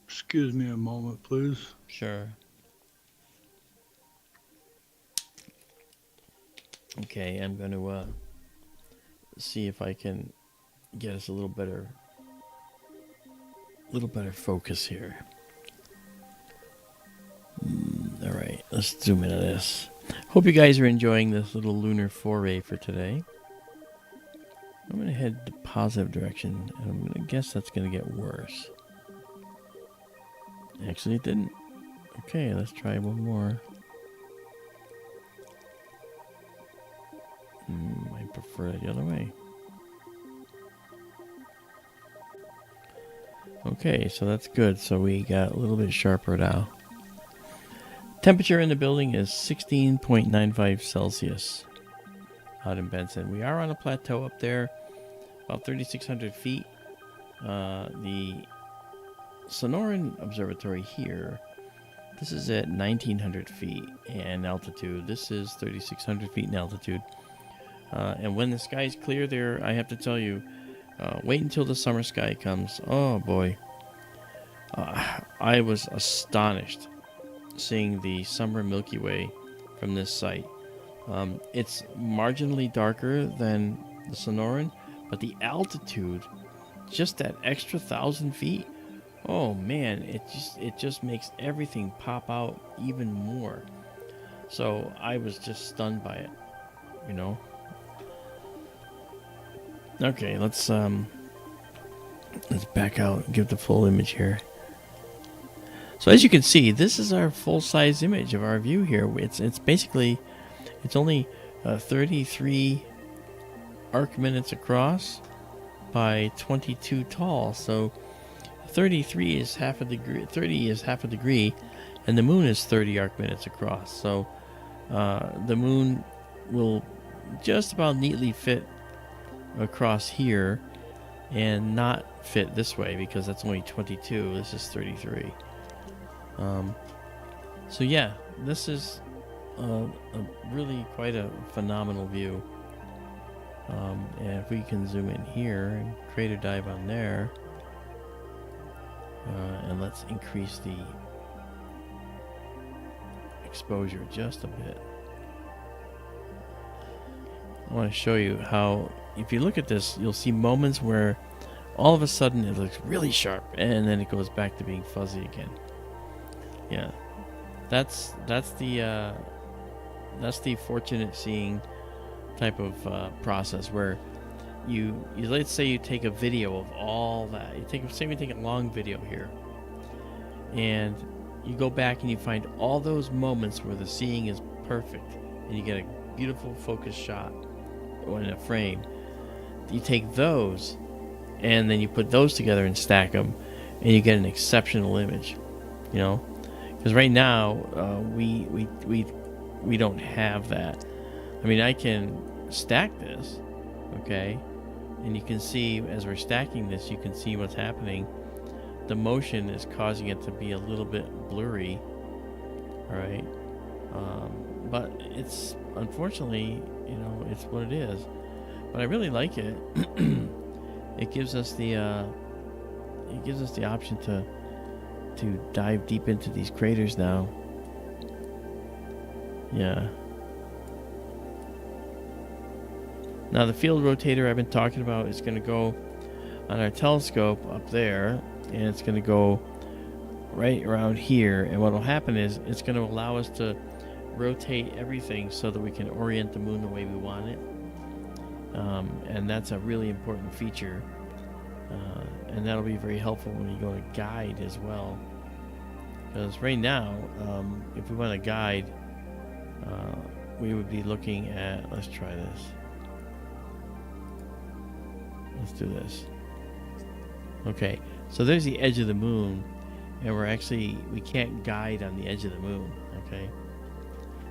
Speaker 3: Excuse me a moment, please.
Speaker 2: Sure. Okay, I'm going to see if I can get us a little better focus here. All right, let's zoom into this. Hope you guys are enjoying this little lunar foray for today. I'm going to head the positive direction, and I'm going to guess that's going to get worse. Actually, it didn't. Okay, let's try one more. I prefer it the other way. Okay, so that's good. So we got a little bit sharper now. Temperature in the building is 16.95 Celsius out in Benson. We are on a plateau up there, about 3,600 feet. The Sonoran Observatory here, this is at 1,900 feet in altitude. This is 3,600 feet in altitude. And when the sky's clear there, I have to tell you, wait until the summer sky comes. Oh boy. I was astonished seeing the summer Milky Way from this site. It's marginally darker than the Sonoran, but the altitude, just that extra 1,000 feet, oh man, it just makes everything pop out even more. So I was just stunned by it, Okay, let's back out and give the full image here. So as you can see, this is our full-size image of our view here. It's basically, it's only 33 arc minutes across by 22 tall. So 33 is half a degree. 30 is half a degree, and the moon is 30 arc minutes across. So the moon will just about neatly fit across here, and not fit this way because that's only 22. This is 33. So yeah, this is a really quite a phenomenal view. And if we can zoom in here and crater dive on there, and let's increase the exposure just a bit. I want to show you how, if you look at this, you'll see moments where all of a sudden it looks really sharp and then it goes back to being fuzzy again. Yeah, that's the fortunate seeing type of process where you let's say you take a video of all that. Say we take a long video here, and you go back and you find all those moments where the seeing is perfect, and you get a beautiful focus shot or in a frame. You take those, and then you put those together and stack them, and you get an exceptional image. You know, because right now we don't have that. I mean, I can stack this, okay, and you can see as we're stacking this, you can see what's happening. The motion is causing it to be a little bit blurry, all right, but it's unfortunately, you know, it's what it is. But I really like it. It gives us the option to dive deep into these craters now. Yeah. Now the field rotator I've been talking about is going to go on our telescope up there, and it's going to go right around here, and what will happen is it's going to allow us to rotate everything so that we can orient the moon the way we want it, and that's a really important feature, and that'll be very helpful when you go to guide as well, because right now if we want to guide, we would be looking at, let's try this. Let's do this. Okay, so there's the edge of the moon, and we can't guide on the edge of the moon, okay?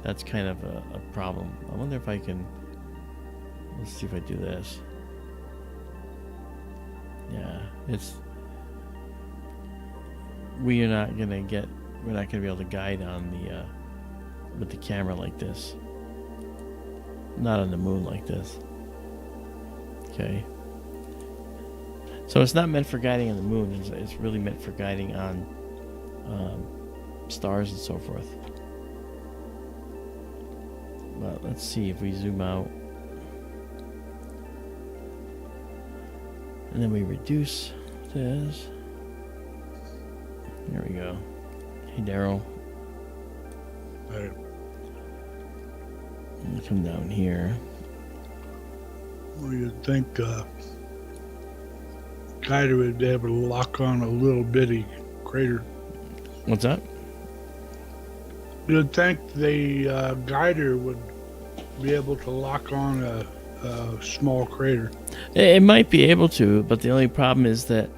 Speaker 2: That's kind of a problem. I wonder if I can, let's see if I do this. Yeah, we're not gonna be able to guide on with the camera like this. Not on the moon like this. Okay. So it's not meant for guiding on the moon. It's really meant for guiding on stars and so forth. But let's see if we zoom out. And then we reduce this. There we go. Hey, Daryl.
Speaker 3: Right.
Speaker 2: Come down here.
Speaker 3: Well, you'd think Guider would be able to lock on a little bitty crater.
Speaker 2: What's that?
Speaker 3: You'd think the Guider would be able to lock on a small crater.
Speaker 2: It might be able to, but the only problem is that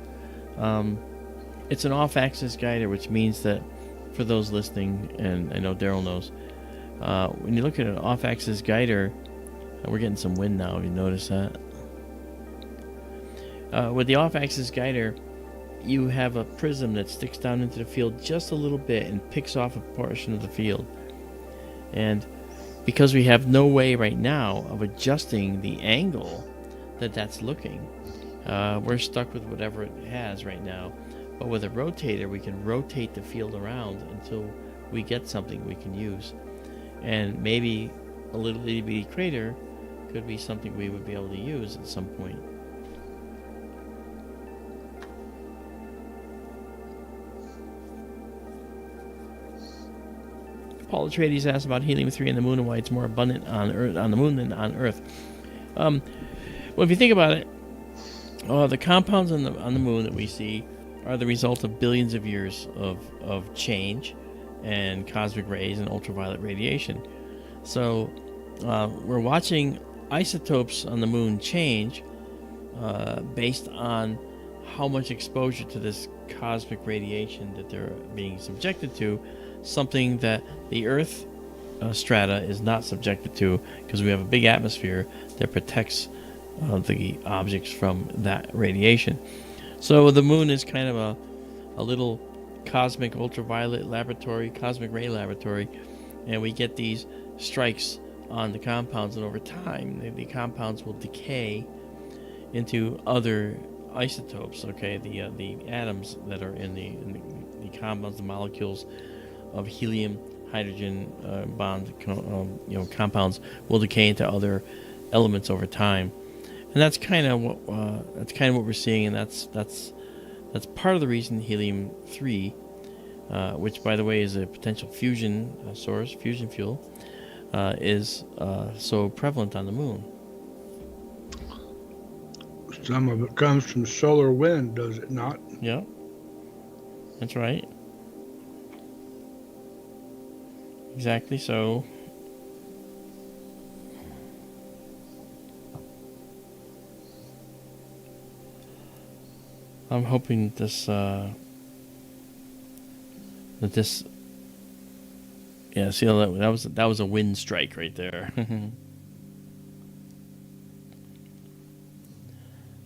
Speaker 2: it's an off-axis guider, which means that for those listening, and I know Daryl knows, when you look at an off-axis guider, we're getting some wind now, have you noticed that? With the off-axis guider, you have a prism that sticks down into the field just a little bit and picks off a portion of the field. And because we have no way right now of adjusting the angle that's looking, we're stuck with whatever it has right now. But with a rotator, we can rotate the field around until we get something we can use. And maybe a little itty bitty crater could be something we would be able to use at some point. Paul Atreides asked about helium-3 on the moon and why it's more abundant on the moon than on Earth. Well, if you think about it, the compounds on the moon that we see are the result of billions of years of change and cosmic rays and ultraviolet radiation. So we're watching isotopes on the moon change based on how much exposure to this cosmic radiation that they're being subjected to, something that the Earth strata is not subjected to, because we have a big atmosphere that protects the objects from that radiation. So the moon is kind of a little cosmic ultraviolet laboratory, cosmic ray laboratory, and we get these strikes on the compounds, and over time the compounds will decay into other isotopes. Okay, the atoms that are in the compounds, the molecules of helium, hydrogen bond compounds will decay into other elements over time, and that's kind of what we're seeing, and that's part of the reason helium-3, which by the way is a potential fusion source, fusion fuel, is so prevalent on the moon.
Speaker 3: Some of it comes from solar wind, does it not?
Speaker 2: Yeah, that's right. Exactly so. I'm hoping this yeah, see that was a wind strike right there.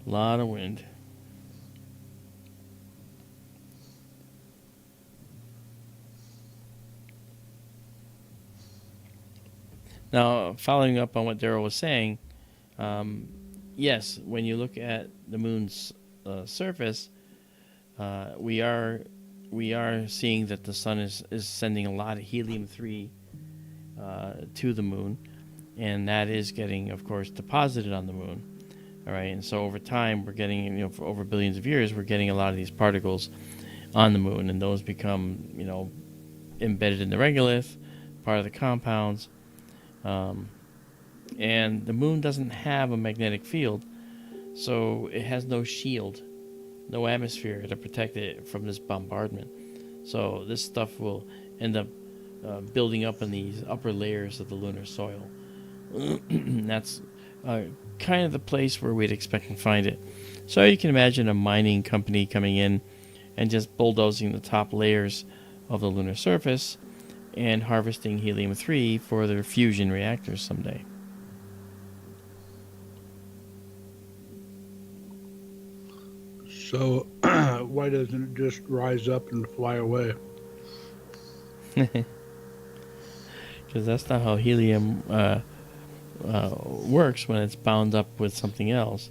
Speaker 2: A lot of wind. Now, following up on what Daryl was saying, yes, when you look at the moon's surface, we are seeing that the sun is sending a lot of helium-3 to the moon, and that is getting, of course, deposited on the moon. All right, and so over time, we're getting, for over billions of years, we're getting a lot of these particles on the moon, and those become, embedded in the regolith, part of the compounds. And the moon doesn't have a magnetic field, so it has no shield, no atmosphere to protect it from this bombardment. So this stuff will end up building up in these upper layers of the lunar soil. That's kind of the place where we'd expect to find it. So you can imagine a mining company coming in and just bulldozing the top layers of the lunar surface and harvesting helium-3 for their fusion reactors someday.
Speaker 3: So why doesn't it just rise up and fly away?
Speaker 2: Because that's not how helium works when it's bound up with something else.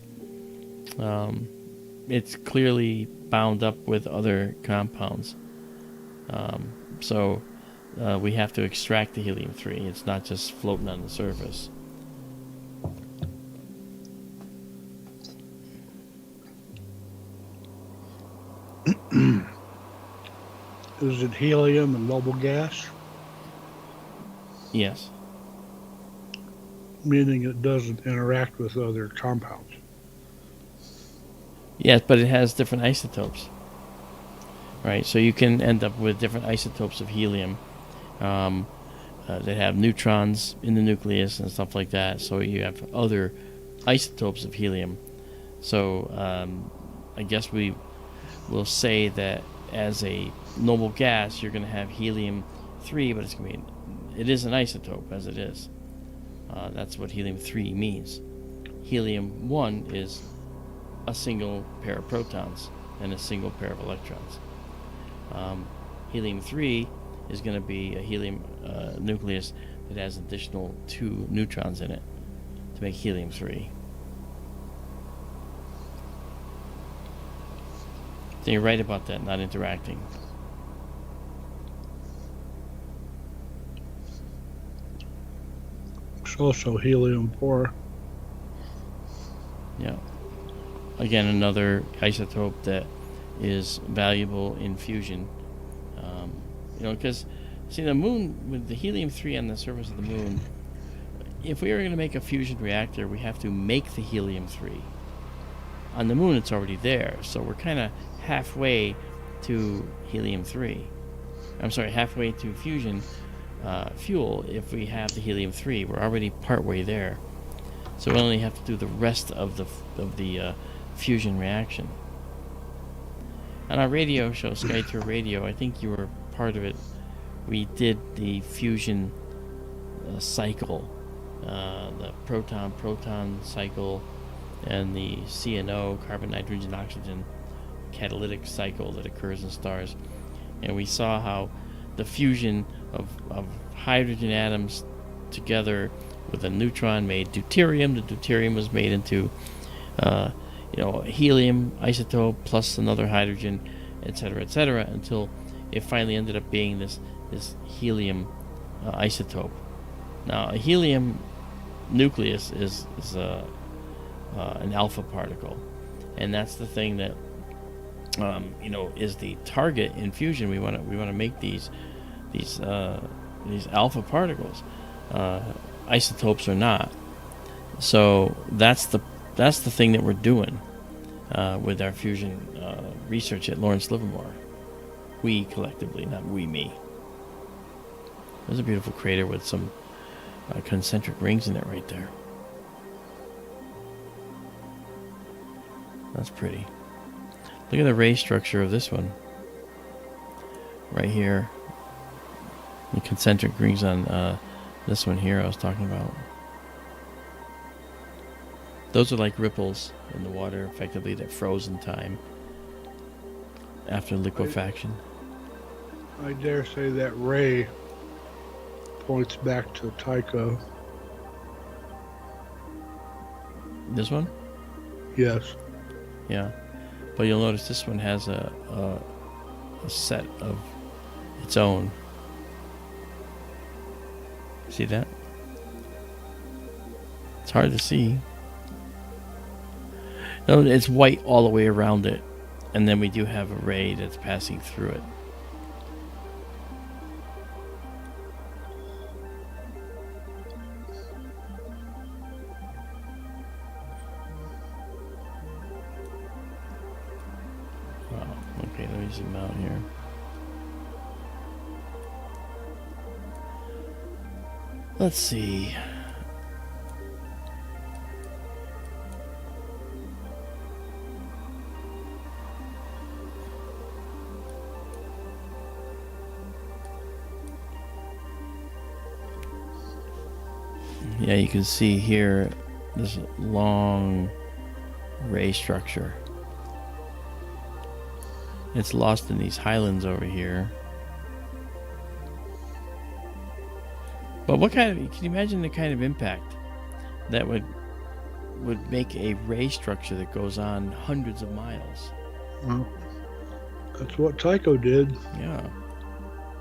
Speaker 2: It's clearly bound up with other compounds. So we have to extract the helium-3. It's not just floating on the surface.
Speaker 3: Is it helium and noble gas?
Speaker 2: Yes.
Speaker 3: Meaning it doesn't interact with other compounds.
Speaker 2: Yes, but it has different isotopes. Right, so you can end up with different isotopes of helium that have neutrons in the nucleus and stuff like that. So you have other isotopes of helium. So I guess we will say that as a noble gas, you're going to have helium-3, but it is an isotope as it is. That's what helium-3 means. Helium-1 is a single pair of protons and a single pair of electrons. Helium-3 is going to be a helium nucleus that has additional 2 neutrons in it to make helium-3. So you're right about that, not interacting.
Speaker 3: It's also helium-4.
Speaker 2: Yeah. Again, another isotope that is valuable in fusion. Because, see, the moon, with the helium-3 on the surface of the moon, if we were going to make a fusion reactor, we have to make the helium-3. On the moon, it's already there, so we're kind of halfway to helium-3. I'm sorry, halfway to fusion fuel. If we have the helium-3, we're already partway there. So we only have to do the rest of the fusion reaction. On our radio show, SkyTour Radio, I think you were part of it. We did the fusion cycle, the proton-proton cycle, and the CNO, carbon, nitrogen, oxygen, catalytic cycle that occurs in stars. And we saw how the fusion of hydrogen atoms together with a neutron made deuterium. The deuterium was made into a helium isotope plus another hydrogen, etc., until it finally ended up being this helium isotope. Now, a helium nucleus is an alpha particle, and that's the thing that is the target in fusion. We want to make these alpha particles, isotopes or not. So that's the thing that we're doing with our fusion research at Lawrence Livermore. We collectively, not we, me. There's a beautiful crater with some concentric rings in it right there. That's pretty. Look at the ray structure of this one. Right here. The concentric rings on this one here I was talking about. Those are like ripples in the water, effectively, that froze in time after liquefaction.
Speaker 3: I dare say that ray points back to Tycho.
Speaker 2: This one?
Speaker 3: Yes.
Speaker 2: Yeah. But you'll notice this one has a set of its own. See that? It's hard to see. No, it's white all the way around it, and then we do have a ray that's passing through it. Wow. Okay, let me zoom out here. Let's see. Yeah, you can see here this long ray structure. It's lost in these highlands over here. But can you imagine the kind of impact that would make a ray structure that goes on hundreds of miles?
Speaker 3: Well, that's what Tycho did.
Speaker 2: Yeah.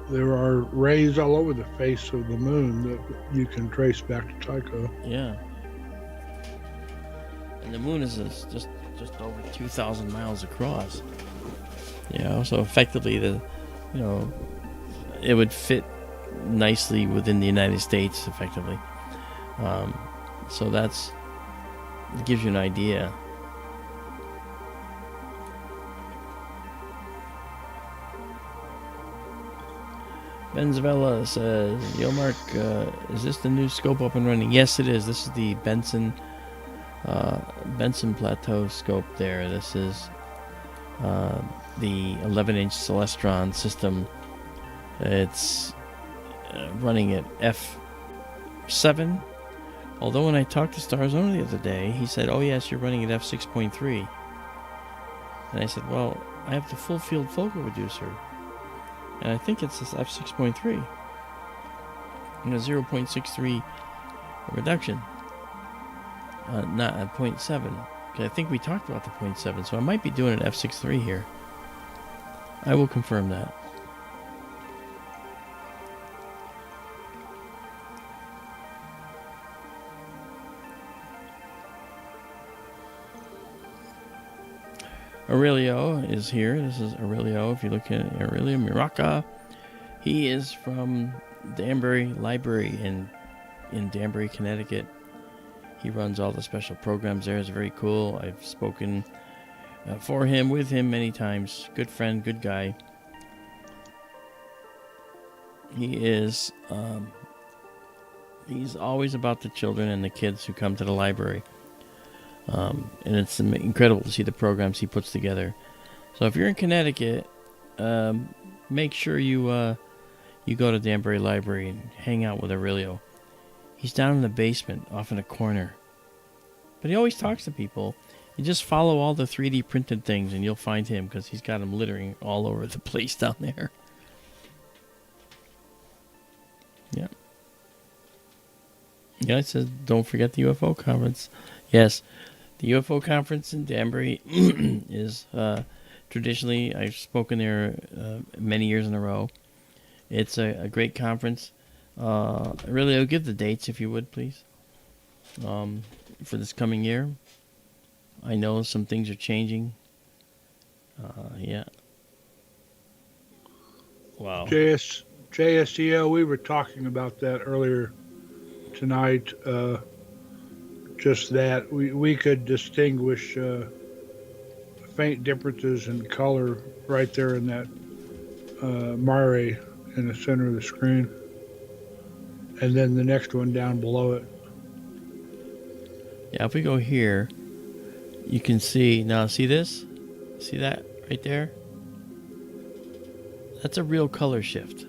Speaker 3: There are rays all over the face of the moon that you can trace back to Tycho.
Speaker 2: Yeah. And the moon is just over 2,000 miles across. So effectively it would fit nicely within the United States, effectively. So it gives you an idea. Izabela says, "Yo, Mark, is this the new scope up and running?" Yes, it is. This is the Benson Plateau scope there. This is the 11-inch Celestron system. It's running at f7. Although when I talked to Starzone the other day, he said, "Oh yes, you're running at f6.3." And I said, "Well, I have the full field focal reducer, and I think it's this f6.3, and a 0.63 reduction, not at 0.7. I think we talked about the 0.7, so I might be doing an f6.3 here. I will confirm that." Aurelio is here. This is Aurelio. If you look at Aurelio Miraca, he is from Danbury Library in Danbury, Connecticut. He runs all the special programs there. It's very cool. I've spoken for him, with him many times. Good friend, good guy. He is, he's always about the children and the kids who come to the library. And it's incredible to see the programs he puts together. So if you're in Connecticut, make sure you go to Danbury Library and hang out with Aurelio. He's down in the basement, off in a corner. But he always talks to people. You just follow all the 3D printed things and you'll find him, because he's got them littering all over the place down there. Yeah. Yeah, it says, don't forget the UFO conference. Yes, the UFO conference in Danbury is traditionally, I've spoken there many years in a row. It's a great conference. Really, I'll give the dates if you would, please, for this coming year. I know some things are changing. Yeah. Wow.
Speaker 3: JSTL, we were talking about that earlier tonight. Just that we could distinguish faint differences in color right there in that mare in the center of the screen, and then the next one down below it.
Speaker 2: Yeah, if we go here, you can see, now see this? See that right there? That's a real color shift.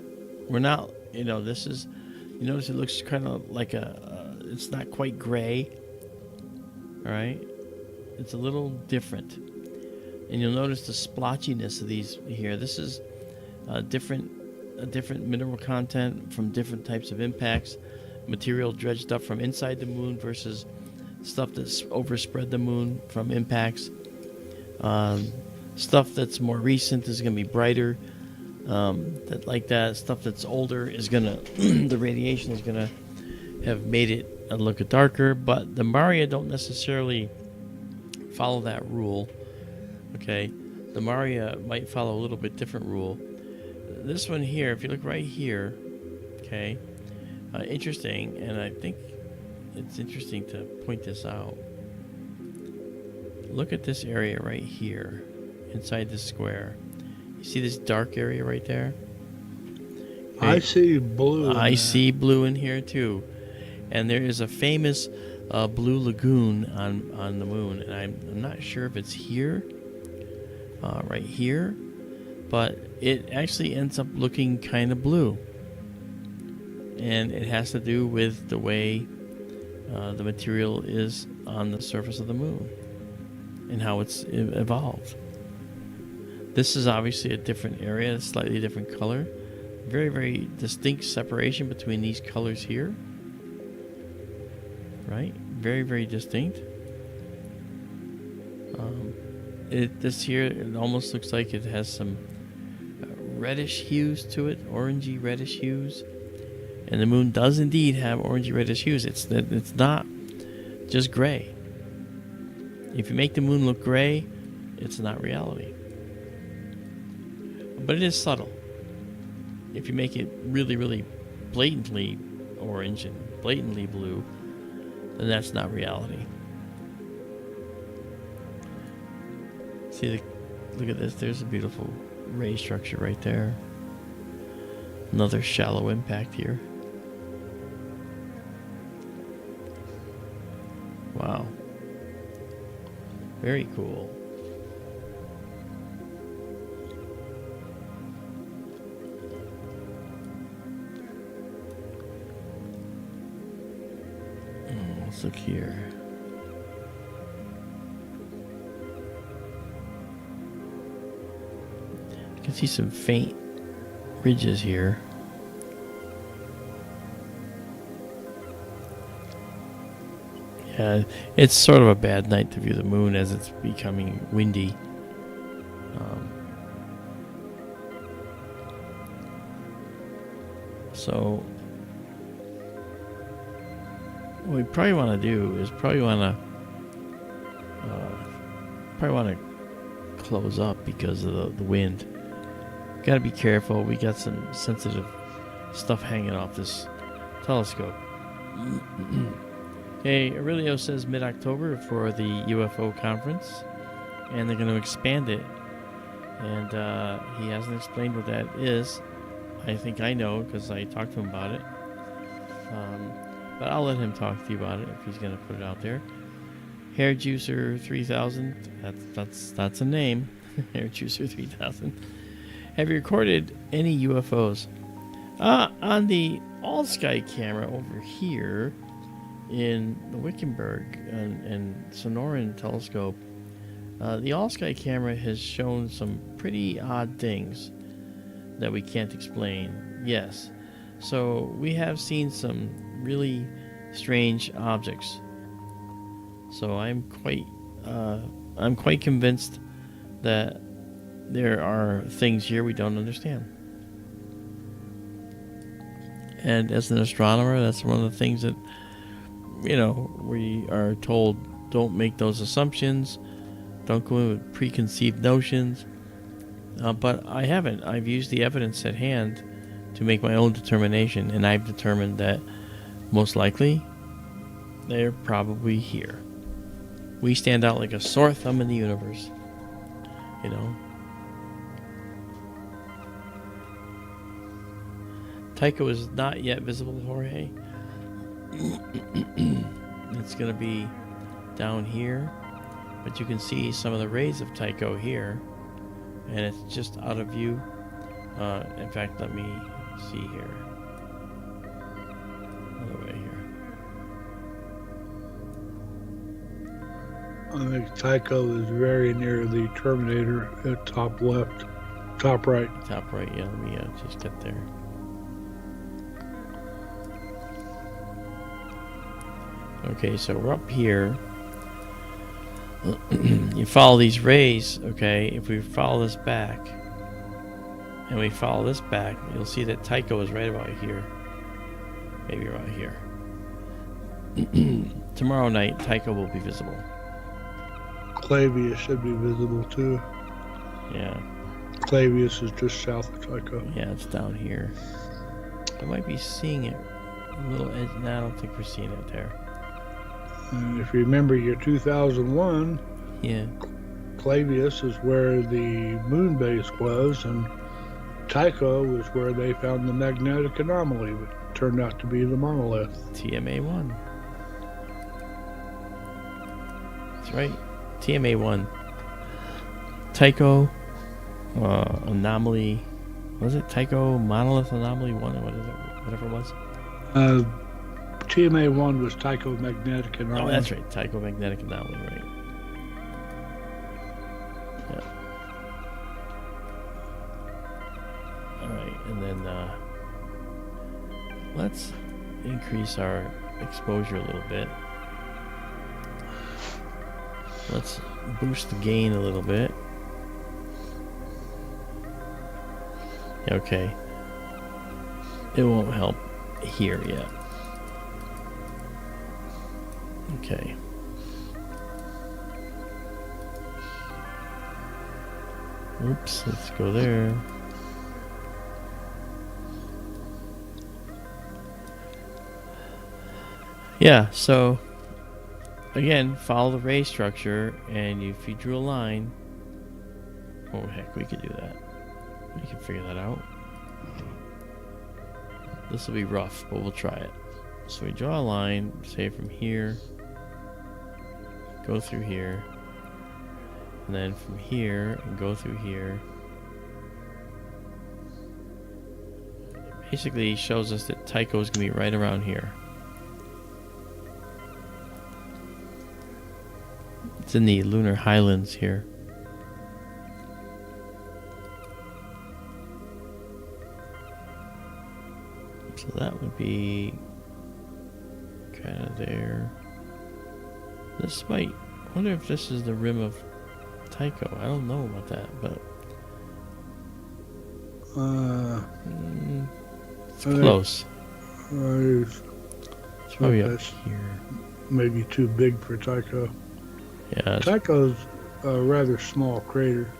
Speaker 2: We're not, this is, you notice it looks kind of like it's not quite gray. All right? It's a little different. And you'll notice the splotchiness of these here. This is a different mineral content from different types of impacts. Material dredged up from inside the moon versus stuff that's overspread the moon from impacts. Stuff that's more recent is going to be brighter. That stuff that's older is going to, the radiation is going to have made it look darker. But the Maria don't necessarily follow that rule. Okay, the Maria might follow a little bit different rule. This one here, if you look right here, okay, interesting, and I think it's interesting to point this out. Look at this area right here, inside this square. You see this dark area right there? Okay.
Speaker 3: I see blue.
Speaker 2: I see blue in here too. And there is a famous blue lagoon on the moon, and I'm not sure if it's here, right here, but it actually ends up looking kind of blue. And it has to do with the way the material is on the surface of the moon and how it's evolved. This is obviously a different area, a slightly different color. Very, very distinct separation between these colors here. Right? Very, very distinct. This here, it almost looks like it has some reddish hues to it, orangey reddish hues. And the moon does indeed have orangey reddish hues. It's not just gray. If you make the moon look gray, it's not reality. But it is subtle. If you make it really, really blatantly orange and blatantly blue, then that's not reality. See, look at this. There's a beautiful ray structure right there. Another shallow impact here. Wow. Very cool. Let's look here. You can see some faint ridges here. Yeah, it's sort of a bad night to view the moon as it's becoming windy. So what we probably want to do is probably want to close up because of the wind. Got to be careful. We got some sensitive stuff hanging off this telescope. Okay, Aurelio says mid-October for the UFO conference. and they're going to expand it. And he hasn't explained what that is. I think I know because I talked to him about it. But I'll let him talk to you about it if he's going to put it out there. Hair Juicer 3000. That's a name. Hair Juicer 3000. Have you recorded any UFOs? On the all-sky camera over here in the Wickenburg and Sonoran telescope, the all-sky camera has shown some pretty odd things that we can't explain. Yes. So we have seen some really strange objects. So I'm quite convinced that there are things here we don't understand. And as an astronomer, that's one of the things that, we are told, don't make those assumptions, don't go in with preconceived notions. But I haven't. I've used the evidence at hand to make my own determination, and I've determined that most likely they're probably here. We stand out like a sore thumb in the universe. Tycho is not yet visible, Jorge. It's going to be down here, but you can see some of the rays of Tycho here, and it's just out of view. In fact, let me see here. Other way here.
Speaker 3: I think Tycho is very near the Terminator at top left, top right.
Speaker 2: Top right, yeah, let me just get there. Okay, so we're up here. You follow these rays, okay? If we follow this back, and we follow this back, you'll see that Tycho is right about here. Maybe right here. Tomorrow night, Tycho will be visible.
Speaker 3: Clavius should be visible too.
Speaker 2: Yeah.
Speaker 3: Clavius is just south of Tycho.
Speaker 2: Yeah, it's down here. I might be seeing it a little edge. No, I don't think we're seeing it there.
Speaker 3: And if you remember your 2001,
Speaker 2: Yeah.
Speaker 3: Clavius is where the moon base was, and Tycho was where they found the magnetic anomaly, which turned out to be the monolith.
Speaker 2: TMA1. That's right. TMA1. Tycho anomaly. Was it Tycho monolith anomaly 1 or what is it? Whatever it was.
Speaker 3: TMA1 was Tycho magnetic anomaly.
Speaker 2: Oh, that's right. Tycho magnetic anomaly, right. Yeah. Alright, and then let's increase our exposure a little bit. Let's boost the gain a little bit. Okay. It won't help here yet. Okay. Oops, let's go there. Yeah, so again, follow the ray structure, and if you drew a line, oh heck, we could do that. We can figure that out. This will be rough, but we'll try it. So we draw a line, say from here, go through here, and then from here, and go through here. It basically shows us that Tycho is going to be right around here. It's in the Lunar Highlands here. So that would be kind of there. This might... I wonder if this is the rim of Tycho. I don't know about that, but... it's close. It's probably up here.
Speaker 3: Maybe too big for Tycho.
Speaker 2: Yeah.
Speaker 3: Tycho's a rather small crater.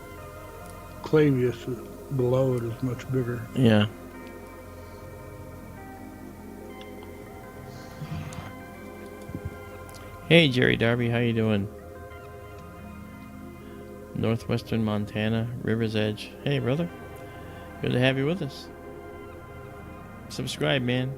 Speaker 3: Clavius below it is much bigger.
Speaker 2: Yeah. Hey Jerry Darby, how you doing? northwestern Montana, River's Edge. Hey, brother. Good to have you with us. Subscribe, man.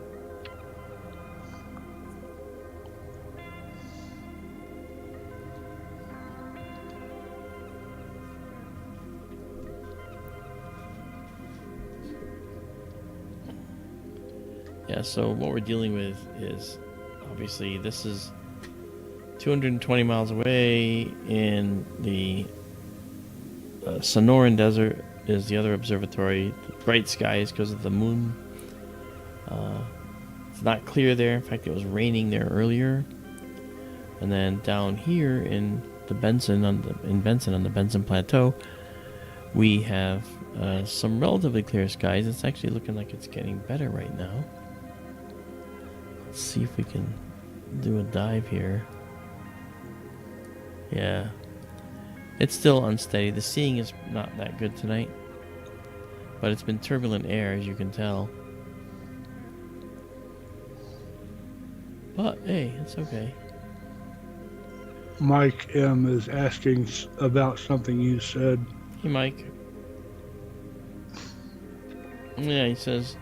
Speaker 2: Yeah, so what we're dealing with is, obviously, this is 220 miles away in the Sonoran Desert is the other observatory. Bright skies because of the moon. It's not clear there. In fact, it was raining there earlier. And then down here in the Benson on the Benson Plateau, we have some relatively clear skies. It's actually looking like it's getting better right now. Let's see if we can do a dive here. Yeah, it's still unsteady. The seeing is not that good tonight, but it's been turbulent air, as you can tell. But hey, it's okay.
Speaker 3: Mike M is asking about something you said.
Speaker 2: Hey, Mike. Yeah, he says,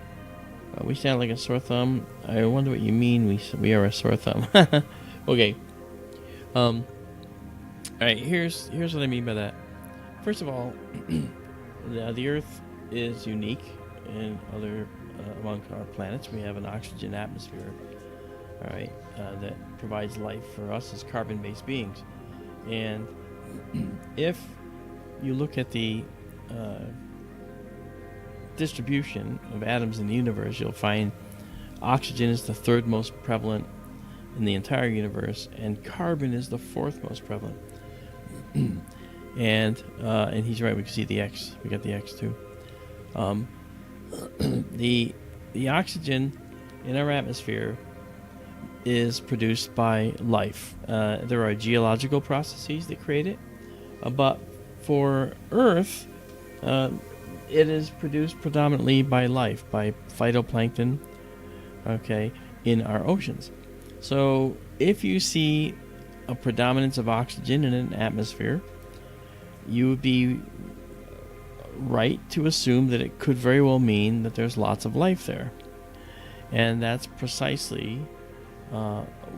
Speaker 2: we sound like a sore thumb. I wonder what you mean we are a sore thumb. Okay. Alright, here's what I mean by that. First of all, the Earth is unique in other among our planets. We have an oxygen atmosphere, alright, that provides life for us as carbon-based beings. And if you look at the distribution of atoms in the universe, you'll find oxygen is the third most prevalent in the entire universe, and carbon is the fourth most prevalent. And he's right. We can see the X. We got the X too. The oxygen in our atmosphere is produced by life. There are geological processes that create it, but for Earth, it is produced predominantly by life, by phytoplankton. Okay, in our oceans. So if you see a predominance of oxygen in an atmosphere, you would be right to assume that it could very well mean that there's lots of life there. And that's precisely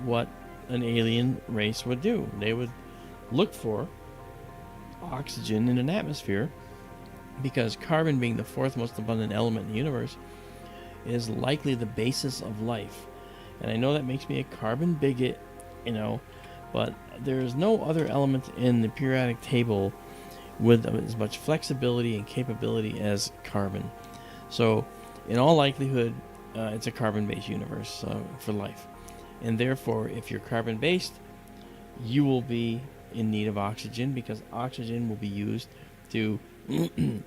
Speaker 2: what an alien race would do. They would look for oxygen in an atmosphere, because carbon, being the fourth most abundant element in the universe, is likely the basis of life. And I know that makes me a carbon bigot, but there is no other element in the periodic table with as much flexibility and capability as carbon. So, in all likelihood, it's a carbon-based universe for life. And therefore, if you're carbon-based, you will be in need of oxygen, because oxygen will be used to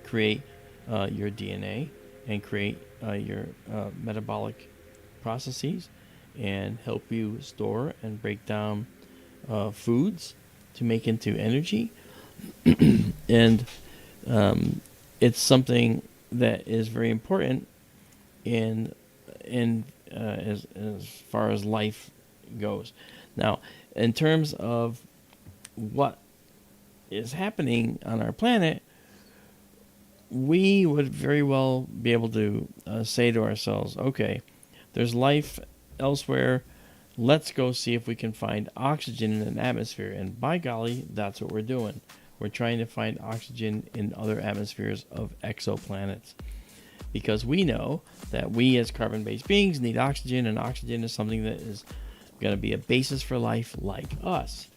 Speaker 2: create your DNA and create your metabolic processes and help you store and break down foods to make into energy. And it's something that is very important in as far as life goes. Now, in terms of what is happening on our planet, we would very well be able to say to ourselves, okay, there's life elsewhere. Let's go see if we can find oxygen in an atmosphere. And by golly, that's what we're doing. We're trying to find oxygen in other atmospheres of exoplanets, because we know that we as carbon-based beings need oxygen, and oxygen is something that is going to be a basis for life like us,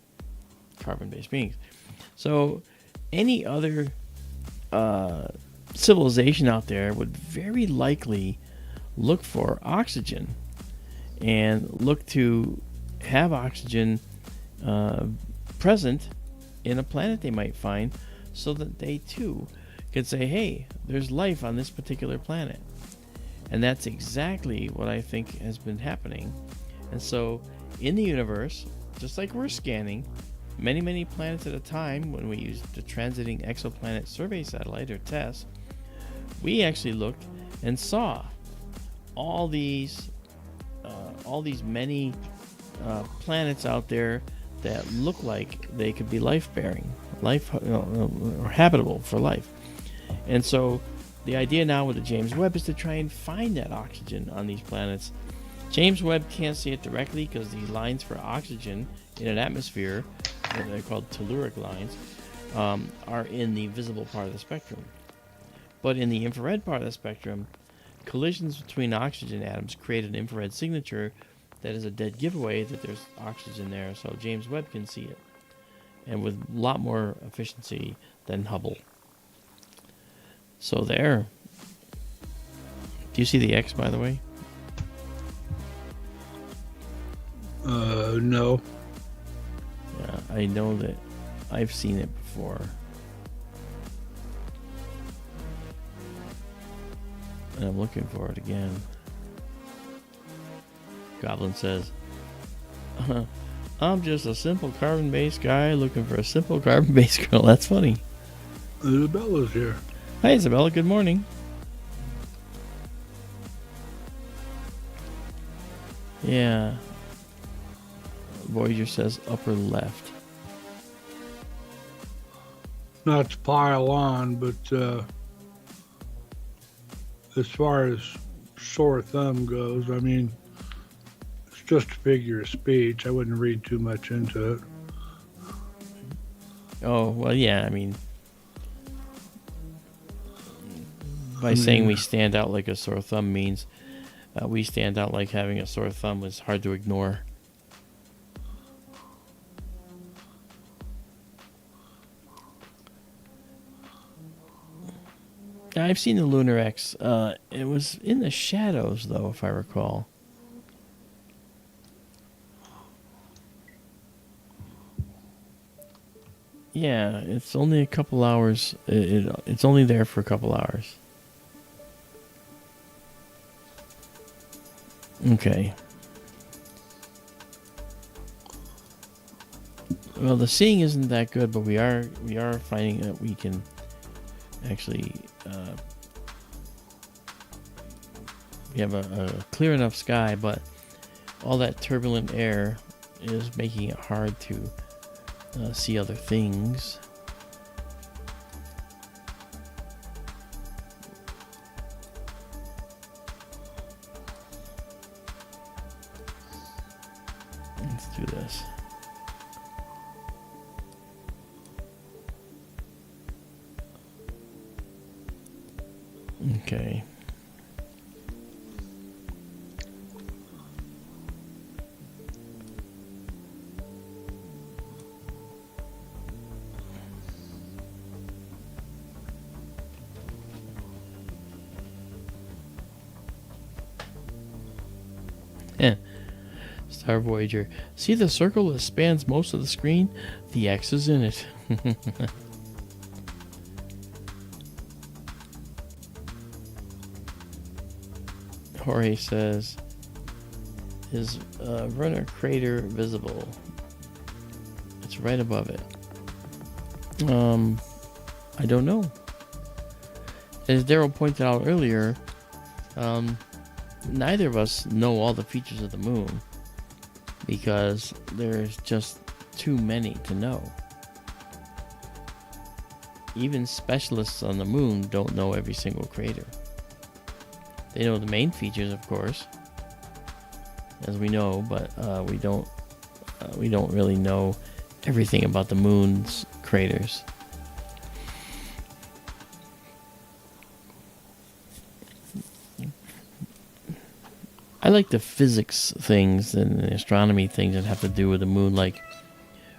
Speaker 2: carbon-based beings. So any other civilization out there would very likely look for oxygen and look to have oxygen present in a planet they might find, so that they too could say, hey, there's life on this particular planet. And that's exactly what I think has been happening. And so in the universe, just like we're scanning many planets at a time when we use the Transiting Exoplanet Survey Satellite, or TESS, we actually looked and saw all these many planets out there that look like they could be life-bearing. life, or habitable for life. And so the idea now with the James Webb is to try and find that oxygen on these planets. James Webb can't see it directly because the lines for oxygen in an atmosphere, they're called telluric lines, are in the visible part of the spectrum. But in the infrared part of the spectrum, collisions between oxygen atoms create an infrared signature that is a dead giveaway that there's oxygen there, so James Webb can see it, and with a lot more efficiency than Hubble. So there. Do you see the X, by the way?
Speaker 3: No.
Speaker 2: Yeah, I know that I've seen it before. And I'm looking for it again. Goblin says, I'm just a simple carbon-based guy looking for a simple carbon-based girl. That's funny.
Speaker 3: Izabela's here.
Speaker 2: Hi, Izabela. Good morning. Yeah. Voyager says upper left.
Speaker 3: Not to pile on, but as far as sore thumb goes, I mean, it's just a figure of speech. I wouldn't read too much into it.
Speaker 2: Oh, well, yeah, I mean, by saying we stand out like a sore thumb means we stand out like having a sore thumb is hard to ignore. I've seen the Lunar X. It was in the shadows, though, if I recall. Yeah, it's only a couple hours. It's only there for a couple hours. Okay. Well, the seeing isn't that good, but we are finding that we can actually we have a clear enough sky, but all that turbulent air is making it hard to see other things. Let's do this. Okay. Yeah. Star Voyager. See the circle that spans most of the screen? The X is in it. Jorge says, is Runner crater visible? It's right above it. I don't know. As Daryl pointed out earlier, neither of us know all the features of the moon because there's just too many to know. Even specialists on the moon don't know every single crater. They know the main features, of course, as we know, but we don't really know everything about the moon's craters. I like the physics things and the astronomy things that have to do with the moon, like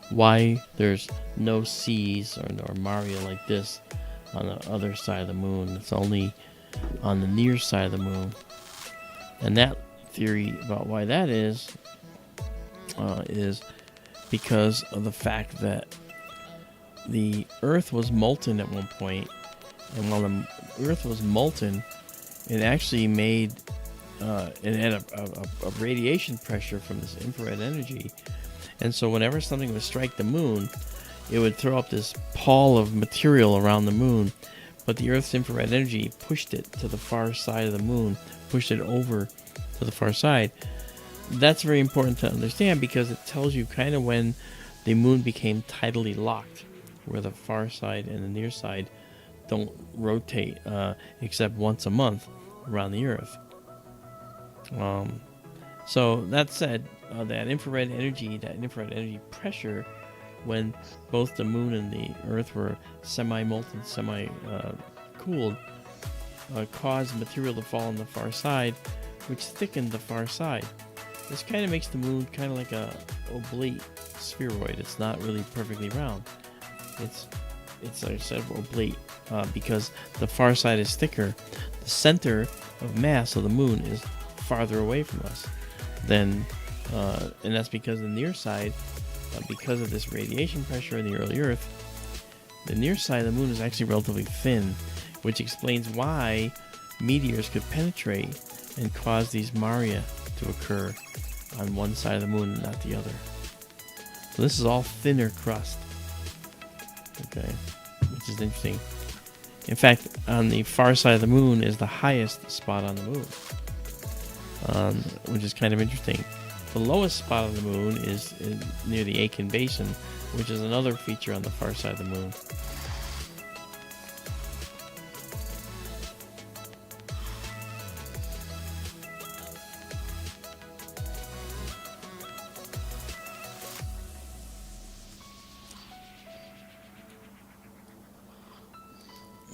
Speaker 2: why there's no seas or Maria like this on the other side of the moon. It's only on the near side of the moon. And that theory about why that is because of the fact that the Earth was molten at one point, and while the Earth was molten, it actually made it had a radiation pressure from this infrared energy, and so whenever something would strike the moon, it would throw up this pall of material around the moon, but the Earth's infrared energy pushed it to the far side of the moon, pushed it over to the far side. That's very important to understand because it tells you kind of when the moon became tidally locked. where the far side and the near side don't rotate except once a month around the Earth. So that said, that infrared energy pressure, when both the moon and the Earth were semi-molten, semi-cooled, caused material to fall on the far side, which thickened the far side. This kind of makes the moon kind of like a oblate spheroid. It's not really perfectly round. It's like I said, oblate, because the far side is thicker. The center of mass of the moon is farther away from us than, and that's because the near side, because of this radiation pressure in the early Earth, the near side of the moon is actually relatively thin, which explains why meteors could penetrate and cause these maria to occur on one side of the moon and not the other. So this is all thinner crust, okay, which is interesting. In fact, on the far side of the moon is the highest spot on the moon, which is kind of interesting. The lowest spot on the moon is near the Aitken Basin, which is another feature on the far side of the moon.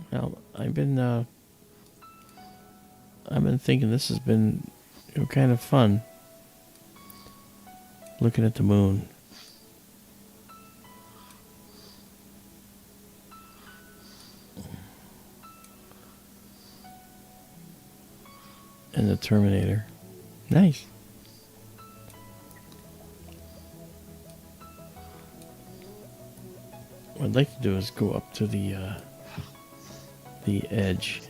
Speaker 2: Now, I've been thinking this has been kind of fun, looking at the moon. And the Terminator. Nice. What I'd like to do is go up to the edge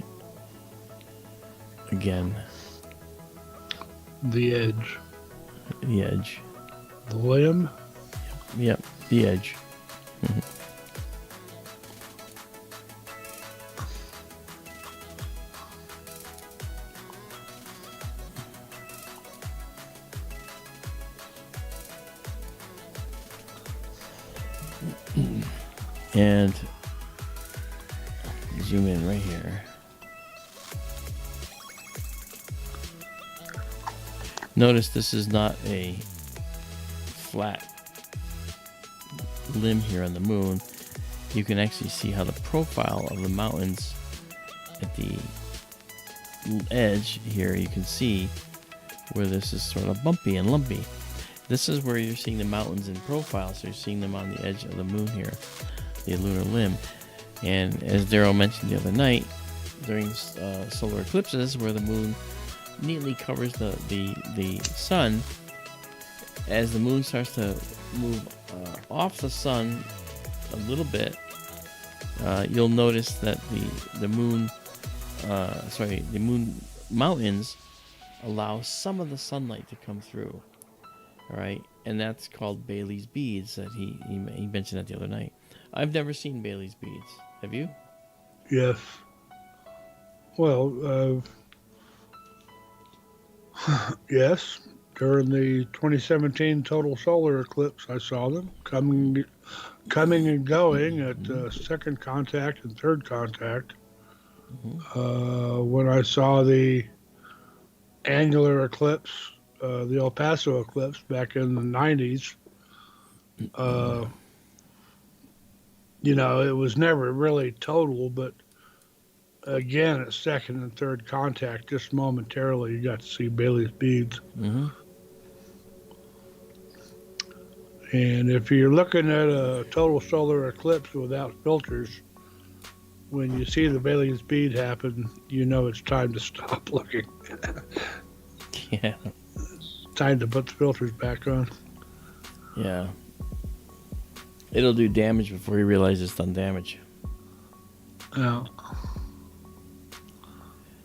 Speaker 2: again.
Speaker 3: The edge.
Speaker 2: The edge.
Speaker 3: The limb?
Speaker 2: Yep, the edge. And zoom in right here. Notice this is not a flat limb here on the moon. You can actually see how the profile of the mountains at the edge here, you can see where this is sort of bumpy and lumpy. This is where you're seeing the mountains in profile, so you're seeing them on the edge of the moon here, the lunar limb. And as Daryl mentioned the other night, during solar eclipses, where the moon neatly covers the sun, as the moon starts to move off the sun a little bit, you'll notice that the moon mountains allow some of the sunlight to come through. All right, and that's called Bailey's beads. That he mentioned that the other night. I've never seen Bailey's beads. Have you?
Speaker 3: Yes. Well, yes. During the 2017 total solar eclipse, I saw them coming and going at second contact and third contact. When I saw the annular eclipse, the El Paso eclipse back in the 90s, it was never really total, but again, at second and third contact, just momentarily, you got to see Bailey's beads.
Speaker 2: Mm-hmm.
Speaker 3: And if you're looking at a total solar eclipse without filters, when you see the Bailey's bead happen, you know it's time to stop looking.
Speaker 2: Yeah.
Speaker 3: It's time to put the filters back on.
Speaker 2: Yeah. It'll do damage before you realize it's done damage.
Speaker 3: Yeah.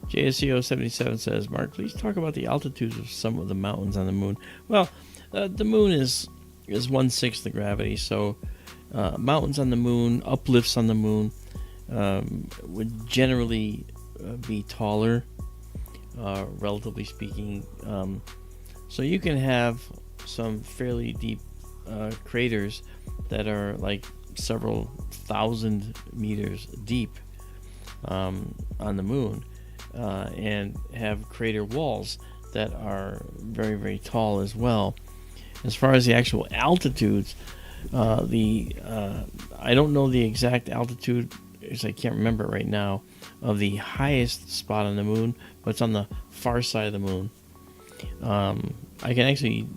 Speaker 2: JSCO77 says, Mark, please talk about the altitudes of some of the mountains on the moon. Well, the moon is 1/6 the gravity, so mountains on the moon, uplifts on the moon, would generally be taller, relatively speaking. So you can have some fairly deep craters that are like several thousand meters deep on the moon, and have crater walls that are very, very tall as well. As far as the actual altitudes, I don't know the exact altitude, because I can't remember it right now, of the highest spot on the moon, but it's on the far side of the moon. I can actually,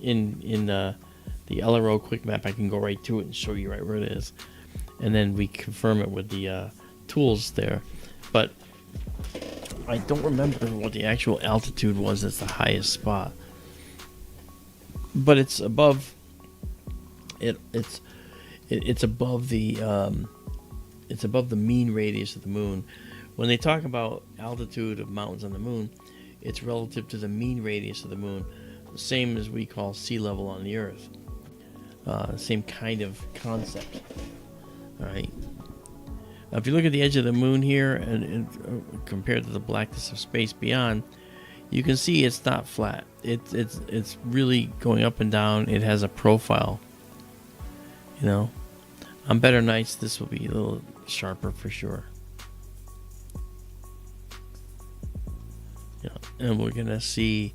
Speaker 2: in the LRO quick map, I can go right to it and show you right where it is, and then we confirm it with the tools there. But I don't remember what the actual altitude was. That's the highest spot, but it's above. It's above the mean radius of the moon. When they talk about altitude of mountains on the moon, it's relative to the mean radius of the moon, the same as we call sea level on the Earth. Same kind of concept. All right. Now, if you look at the edge of the moon here and compared to the blackness of space beyond, you can see it's not flat. It's really going up and down. It has a profile. You know, on better nights, this will be a little sharper for sure. Yeah, and we're gonna see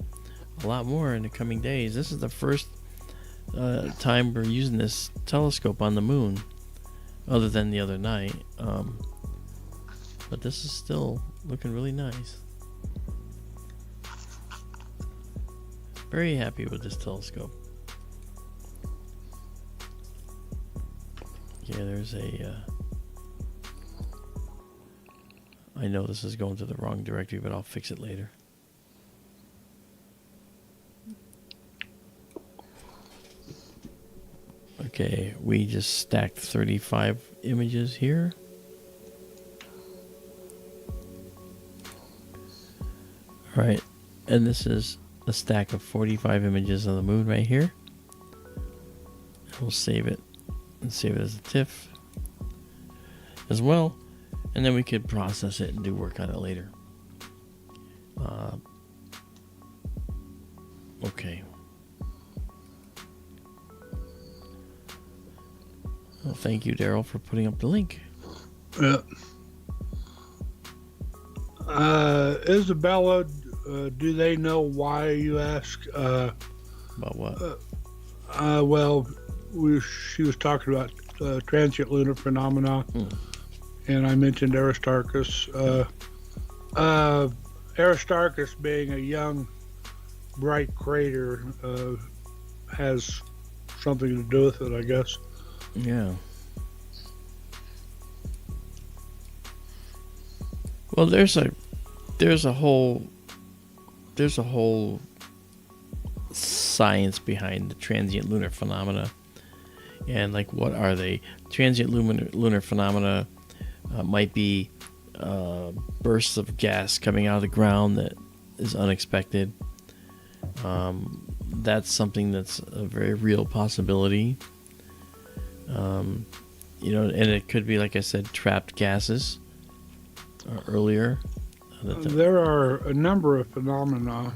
Speaker 2: a lot more in the coming days. This is the first time we're using this telescope on the moon, other than the other night. But this is still looking really nice. Very happy with this telescope. Yeah, there's a... I know this is going to the wrong directory, but I'll fix it later. Okay, we just stacked 35 images here. Alright, and this is a stack of 45 images of the moon right here. We'll save it and save it as a TIFF as well, and then we could process it and do work on it later. Okay. Well, thank you, Daryl, for putting up the link.
Speaker 3: Yeah. Izabela, do they know why, you ask?
Speaker 2: About what?
Speaker 3: Well, she was talking about transient lunar phenomena, and I mentioned Aristarchus. Aristarchus, being a young, bright crater, has something to do with it, I guess.
Speaker 2: Yeah. Well, there's a whole science behind the transient lunar phenomena, and like, what are they? Transient lunar phenomena might be bursts of gas coming out of the ground that is unexpected. That's something that's a very real possibility. You know, and it could be, like I said, trapped gases earlier.
Speaker 3: There are a number of phenomena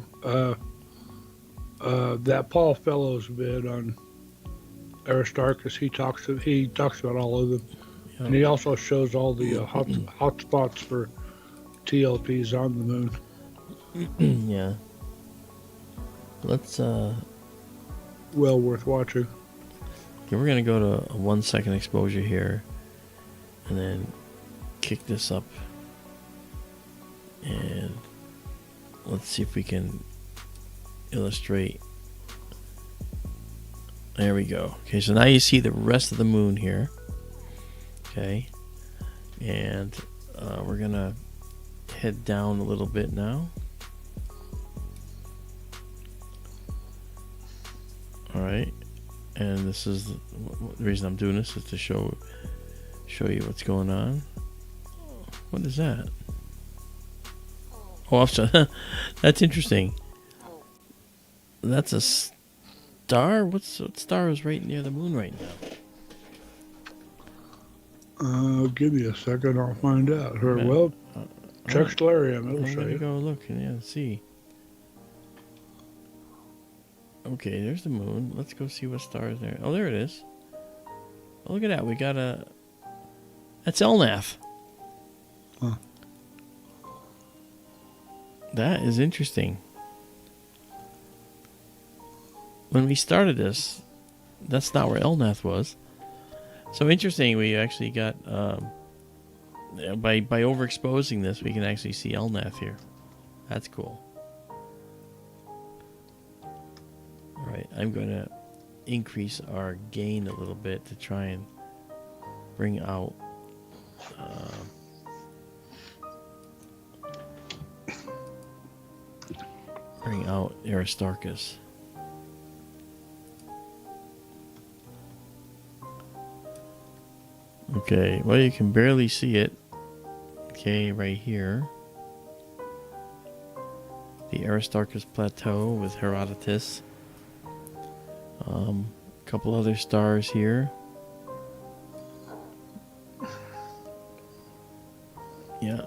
Speaker 3: that Paul Fellows did on Aristarchus. He talks about all of them, and he also shows all the hot spots for TLPs on the moon.
Speaker 2: Yeah. Let's
Speaker 3: well worth watching.
Speaker 2: Okay, we're gonna go to a 1 second exposure here, and then kick this up, and let's see if we can illustrate. There we go. Okay, so now you see the rest of the moon here. Okay, and we're gonna head down a little bit now. All right. And this is the reason I'm doing this, is to show you what's going on. What is that? Oh, I'm sorry. That's interesting. That's a star? What star is right near the moon right now?
Speaker 3: Give me a second, I'll find out. Well, check Stellarium, it'll show you.
Speaker 2: Go look and see. Okay, there's the moon. Let's go see what star is there. Oh, there it is. Oh, look at that. We got a... That's Elnath.
Speaker 3: Huh.
Speaker 2: That is interesting. When we started this, that's not where Elnath was. So interesting, we actually got... by overexposing this, we can actually see Elnath here. That's cool. Alright, I'm going to increase our gain a little bit to try and bring out Aristarchus. Okay, well, you can barely see it. Okay, right here. The Aristarchus Plateau with Herodotus. A couple other stars here. Yeah.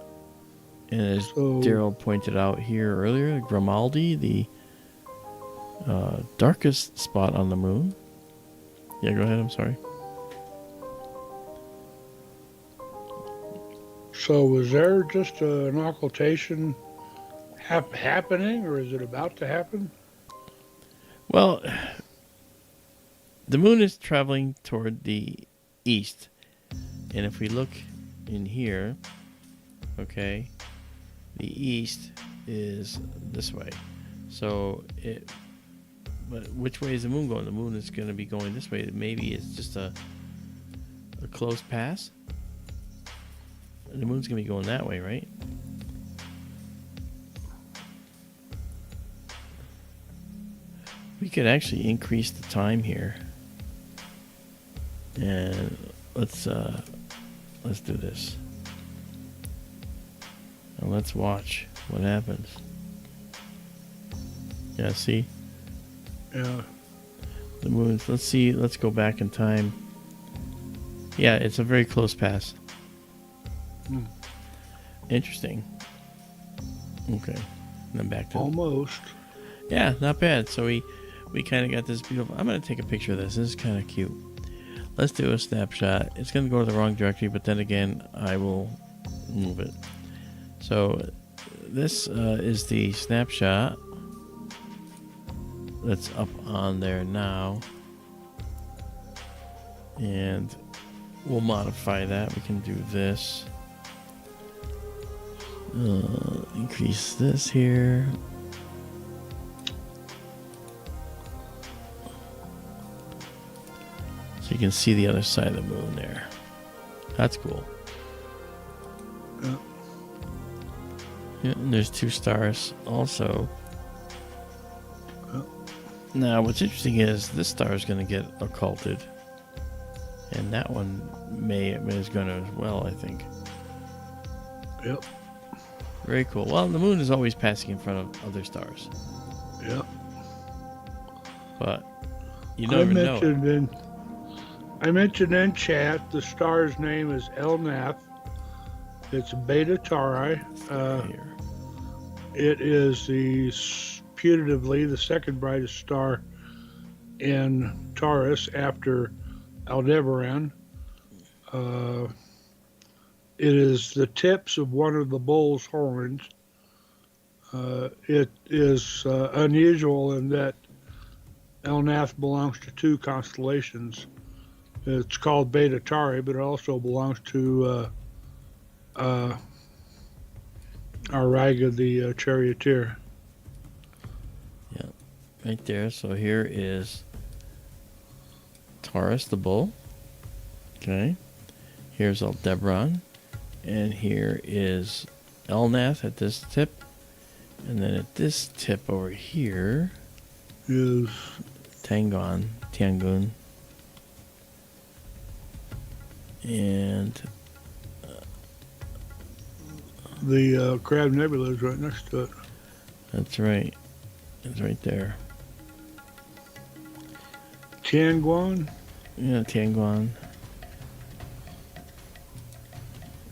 Speaker 2: And as Daryl pointed out here earlier, Grimaldi, the darkest spot on the moon. Yeah, go ahead, I'm sorry.
Speaker 3: So was there just an occultation happening, or is it about to happen?
Speaker 2: Well, the moon is traveling toward the east. And if we look in here, okay, the east is this way. So but which way is the moon going? The moon is going to be going this way. Maybe it's just a close pass. The moon's going to be going that way, right? We could actually increase the time here. And let's do this. And let's watch what happens. Yeah, see?
Speaker 3: Yeah.
Speaker 2: The moon's, let's see, let's go back in time. Yeah, it's a very close pass. Interesting. Okay. And then back to...
Speaker 3: Almost.
Speaker 2: Yeah, not bad. So we kind of got this beautiful... I'm going to take a picture of this. This is kind of cute. Let's do a snapshot. It's going to go to the wrong directory, but then again, I will move it. So this is the snapshot that's up on there now. And we'll modify that. We can do this. Increase this here. So you can see the other side of the moon there. That's cool.
Speaker 3: Yeah.
Speaker 2: Yeah, and there's two stars also.
Speaker 3: Yeah.
Speaker 2: Now, what's interesting is this star is going to get occulted. And that one is going to as well, I think.
Speaker 3: Yep.
Speaker 2: Very cool. Well, the moon is always passing in front of other stars.
Speaker 3: Yep.
Speaker 2: But you never know.
Speaker 3: I mentioned in chat the star's name is Elnath. It's Beta Tauri.
Speaker 2: Here.
Speaker 3: It is putatively the second brightest star in Taurus after Aldebaran. It is the tips of one of the bull's horns. It is unusual in that Elnath belongs to two constellations. It's called Beta Tauri, but it also belongs to Auriga, the charioteer.
Speaker 2: Yeah, right there. So here is Taurus, the bull. Okay. Here's Aldebaran. And here is Elnath at this tip. And then at this tip over here
Speaker 3: Is
Speaker 2: Tiangong. And
Speaker 3: the Crab Nebula is right next to it.
Speaker 2: that's right. It's right there.
Speaker 3: Tianguan?
Speaker 2: Yeah, Tiangong.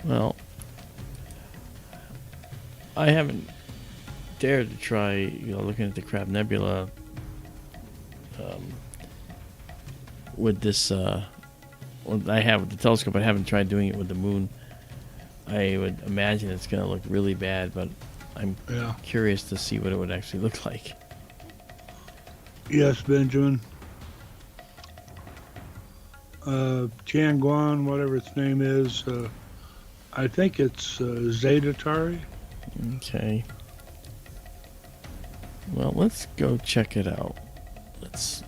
Speaker 2: Well, I haven't dared to try, looking at the Crab Nebula with this Well, I have with the telescope. I haven't tried doing it with the moon. I would imagine it's going to look really bad, but I'm curious to see what it would actually look like.
Speaker 3: Yes, Benjamin. Tianguan, whatever its name is, I think it's Zetatari.
Speaker 2: Okay. Well, let's go check it out. Let's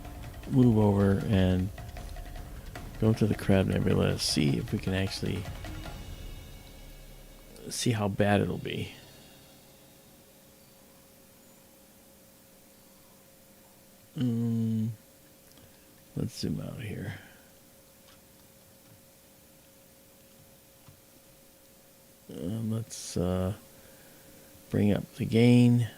Speaker 2: move over and go to the Crab Nebula, see if we can actually see how bad it'll be. Let's zoom out here. Let's bring up the gain.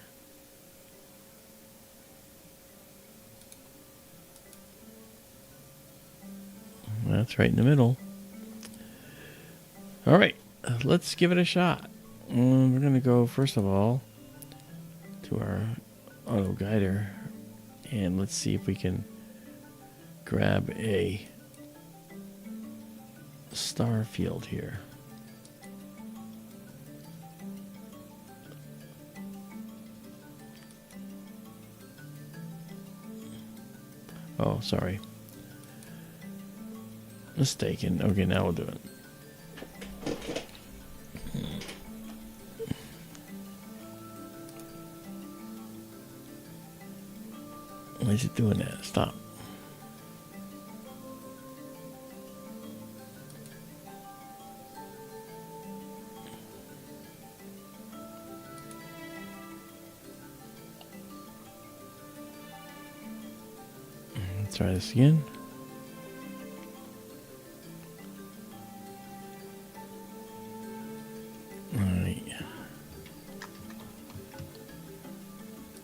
Speaker 2: That's right in the middle. All right, let's give it a shot. We're going to go, first of all, to our auto guider, and let's see if we can grab a star field here. Oh, sorry. Mistaken. Okay, now we'll do it. Why is it doing that? Stop. Let's try this again.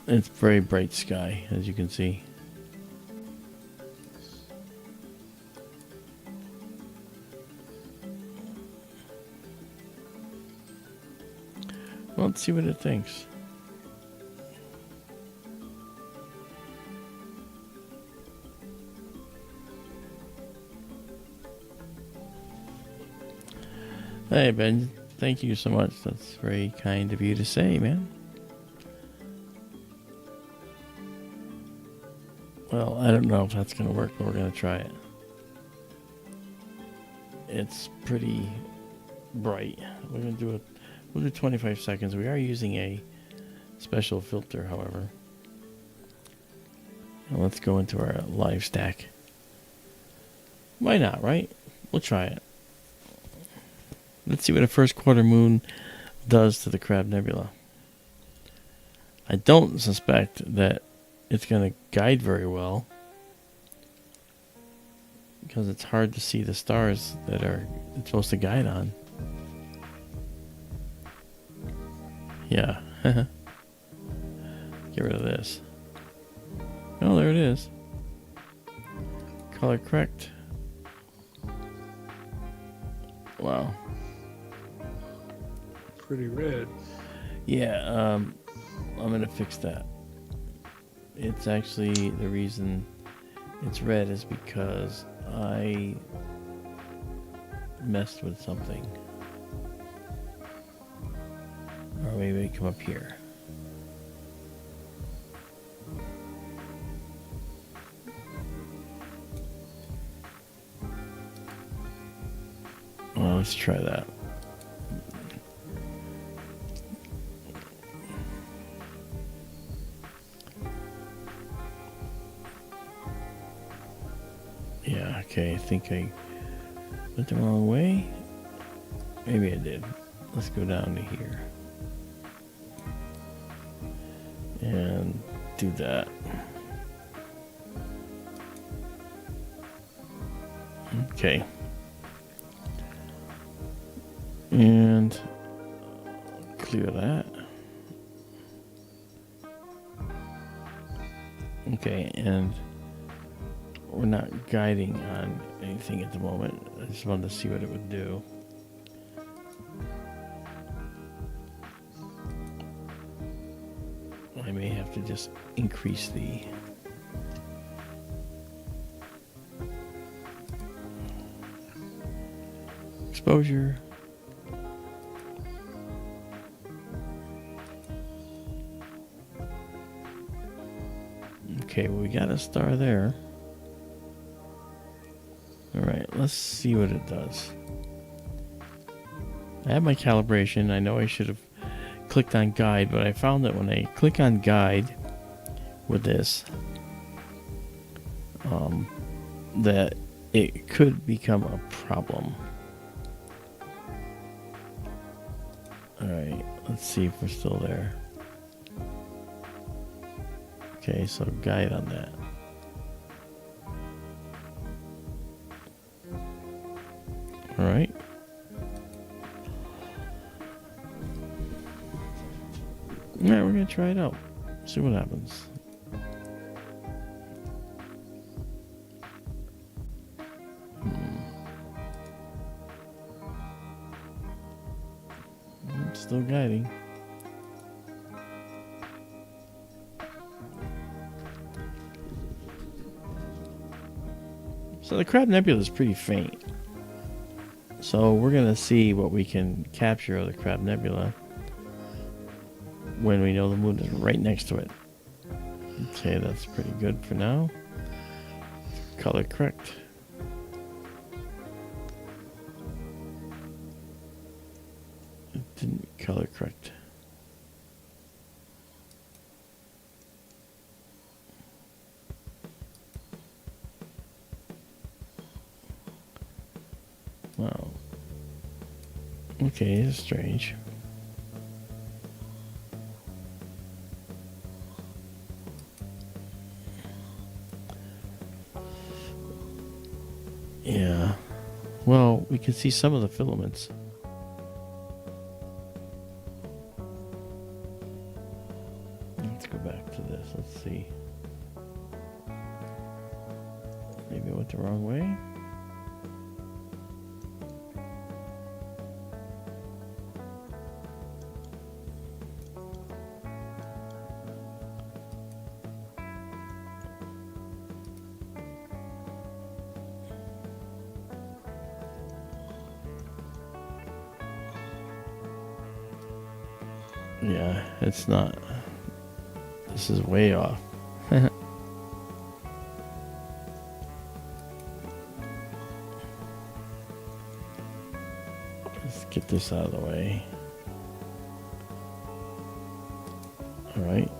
Speaker 2: It's very bright sky, as you can see. Well, let's see what it thinks. Hey, Ben, thank you so much. That's very kind of you to say, man. Well, I don't know if that's going to work, but we're going to try it. It's pretty bright. We're going to do it. We'll do 25 seconds. We are using a special filter, however. Now let's go into our live stack. Why not, right? We'll try it. Let's see what a first quarter moon does to the Crab Nebula. I don't suspect that it's going to guide very well, because it's hard to see the stars that it's supposed to guide on. Yeah. Get rid of this. Oh, there it is. Color correct. Wow.
Speaker 3: Pretty red.
Speaker 2: Yeah, I'm going to fix that. It's actually, the reason it's red is because I messed with something. Or maybe I come up here. Well, let's try that. Yeah, okay, I think I went the wrong way. Maybe I did. Let's go down to here. And do that. Okay. And clear that. Okay, and we're not guiding on anything at the moment. I just wanted to see what it would do. I may have to just increase exposure. Okay, well, we got a star there. Alright, let's see what it does. I have my calibration. I know I should have clicked on guide, but I found that when I click on guide with this, that it could become a problem. Alright, let's see if we're still there. Okay, so guide on that. Alright. Alright, we're gonna try it out. See what happens. Still guiding. So the Crab Nebula is pretty faint. So we're going to see what we can capture of the Crab Nebula when we know the moon is right next to it. Okay, that's pretty good for now. Color correct. It didn't color correct. Wow. Okay, it's strange. Yeah. Well, we can see some of the filaments. Let's go back to this. Let's see. Maybe I went the wrong way. Yeah, it's not. This is way off. Let's get this out of the way. All right.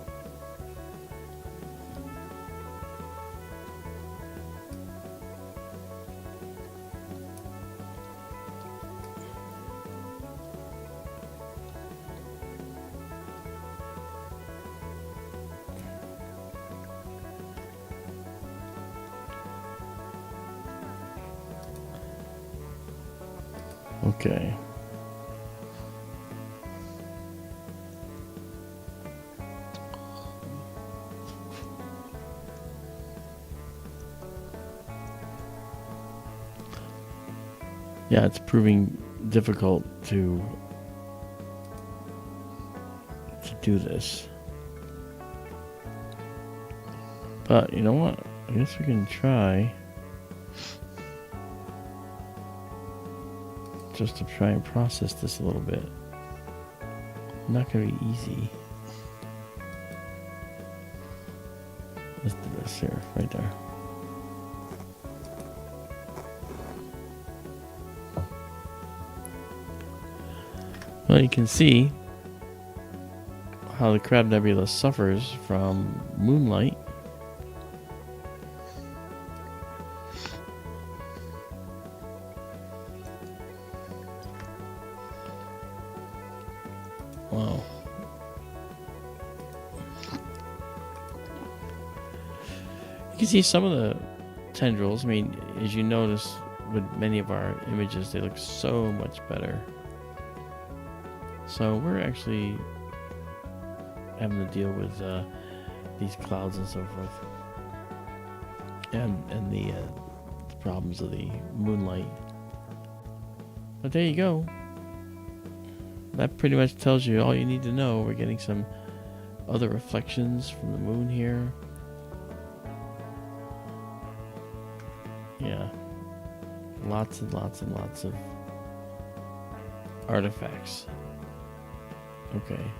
Speaker 2: Okay. Yeah, it's proving difficult to do this. But you know what? I guess we can try. Just to try and process this a little bit. Not gonna be easy. Let's do this here, right there. Well, you can see how the Crab Nebula suffers from moonlight. Wow. You can see some of the tendrils. I mean, as you notice with many of our images, they look so much better. So we're actually having to deal with these clouds and so forth, and the problems of the moonlight. But there you go. That pretty much tells you all you need to know. We're getting some other reflections from the moon here. Yeah. Lots and lots and lots of artifacts. Okay.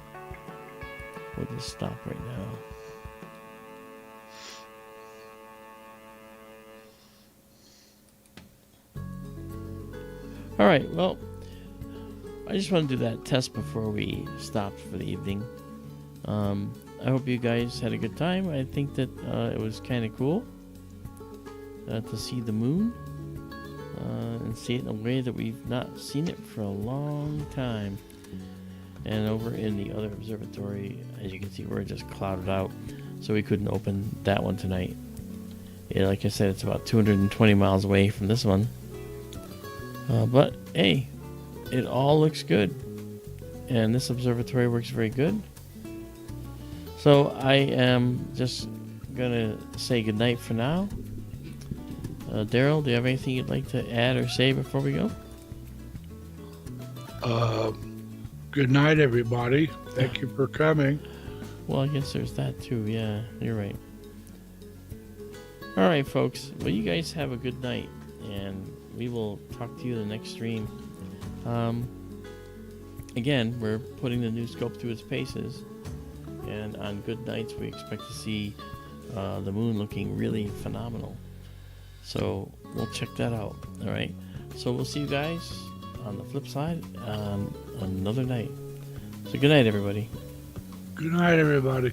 Speaker 2: We'll just stop right now. Alright, well, I just want to do that test before we stopped for the evening. I hope you guys had a good time. I think that it was kind of cool to see the moon and see it in a way that we've not seen it for a long time. And over in the other observatory, as you can see, we're just clouded out, so we couldn't open that one tonight. Yeah, like I said, it's about 220 miles away from this one. But hey, it all looks good, and this observatory works very good. So I am just gonna say goodnight for now. Daryl, do you have anything you'd like to add or say before we go?
Speaker 3: Good night, everybody. Thank you for coming.
Speaker 2: Well, I guess there's that too. Yeah, you're right. All right, folks. Well, you guys have a good night, and we will talk to you in the next stream. Again, we're putting the new scope through its paces, and on good nights, we expect to see the moon looking really phenomenal. So we'll check that out. All right. So we'll see you guys on the flip side on another night. So good night, everybody.
Speaker 3: Good night, everybody.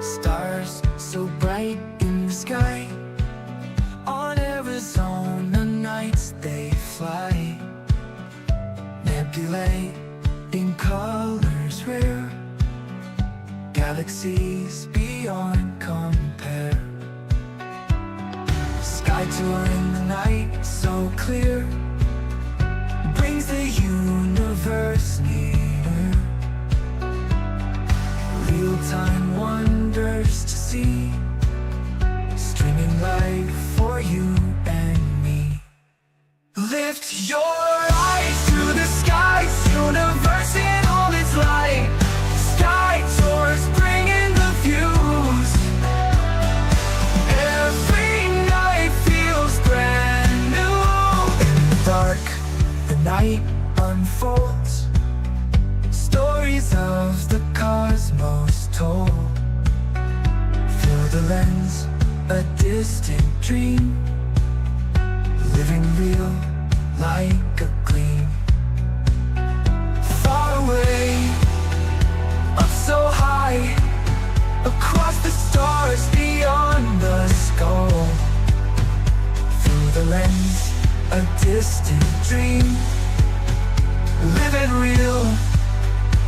Speaker 1: Stars so bright in the sky, on Arizona nights they fly. Nebulae in colors rare, galaxies beyond compare. Sky tour in the night so clear, brings the universe near. Real-time wonders to see, streaming live for you and me. Lift your eyes to the skies, universe in all its light. Sky tours bringing the views. Every night feels brand new. In the dark, the night unfolds, stories of the cosmos told. Through the lens, a distant dream, living real like a gleam. Far away, up so high, across the stars beyond the skull. Through the lens, a distant dream, living real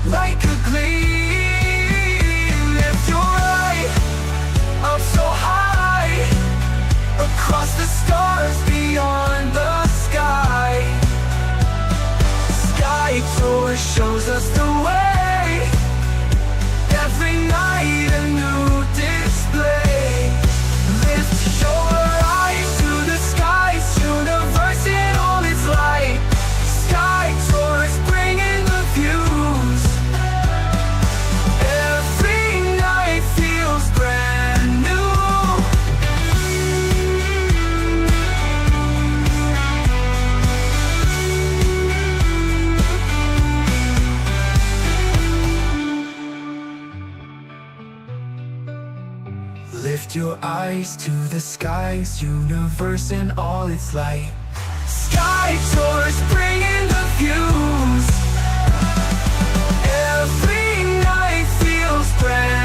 Speaker 1: like a gleam. Lift your eye up so high, across the stars beyond the sky. Sky tour shows us the way, every night a new display. Lift your eyes to the skies, universe in all its light. Sky tours bringing the views. Every night feels brand new. Lift your eyes to the skies, universe in all its light. Sky tours bringing the views. Every night feels brand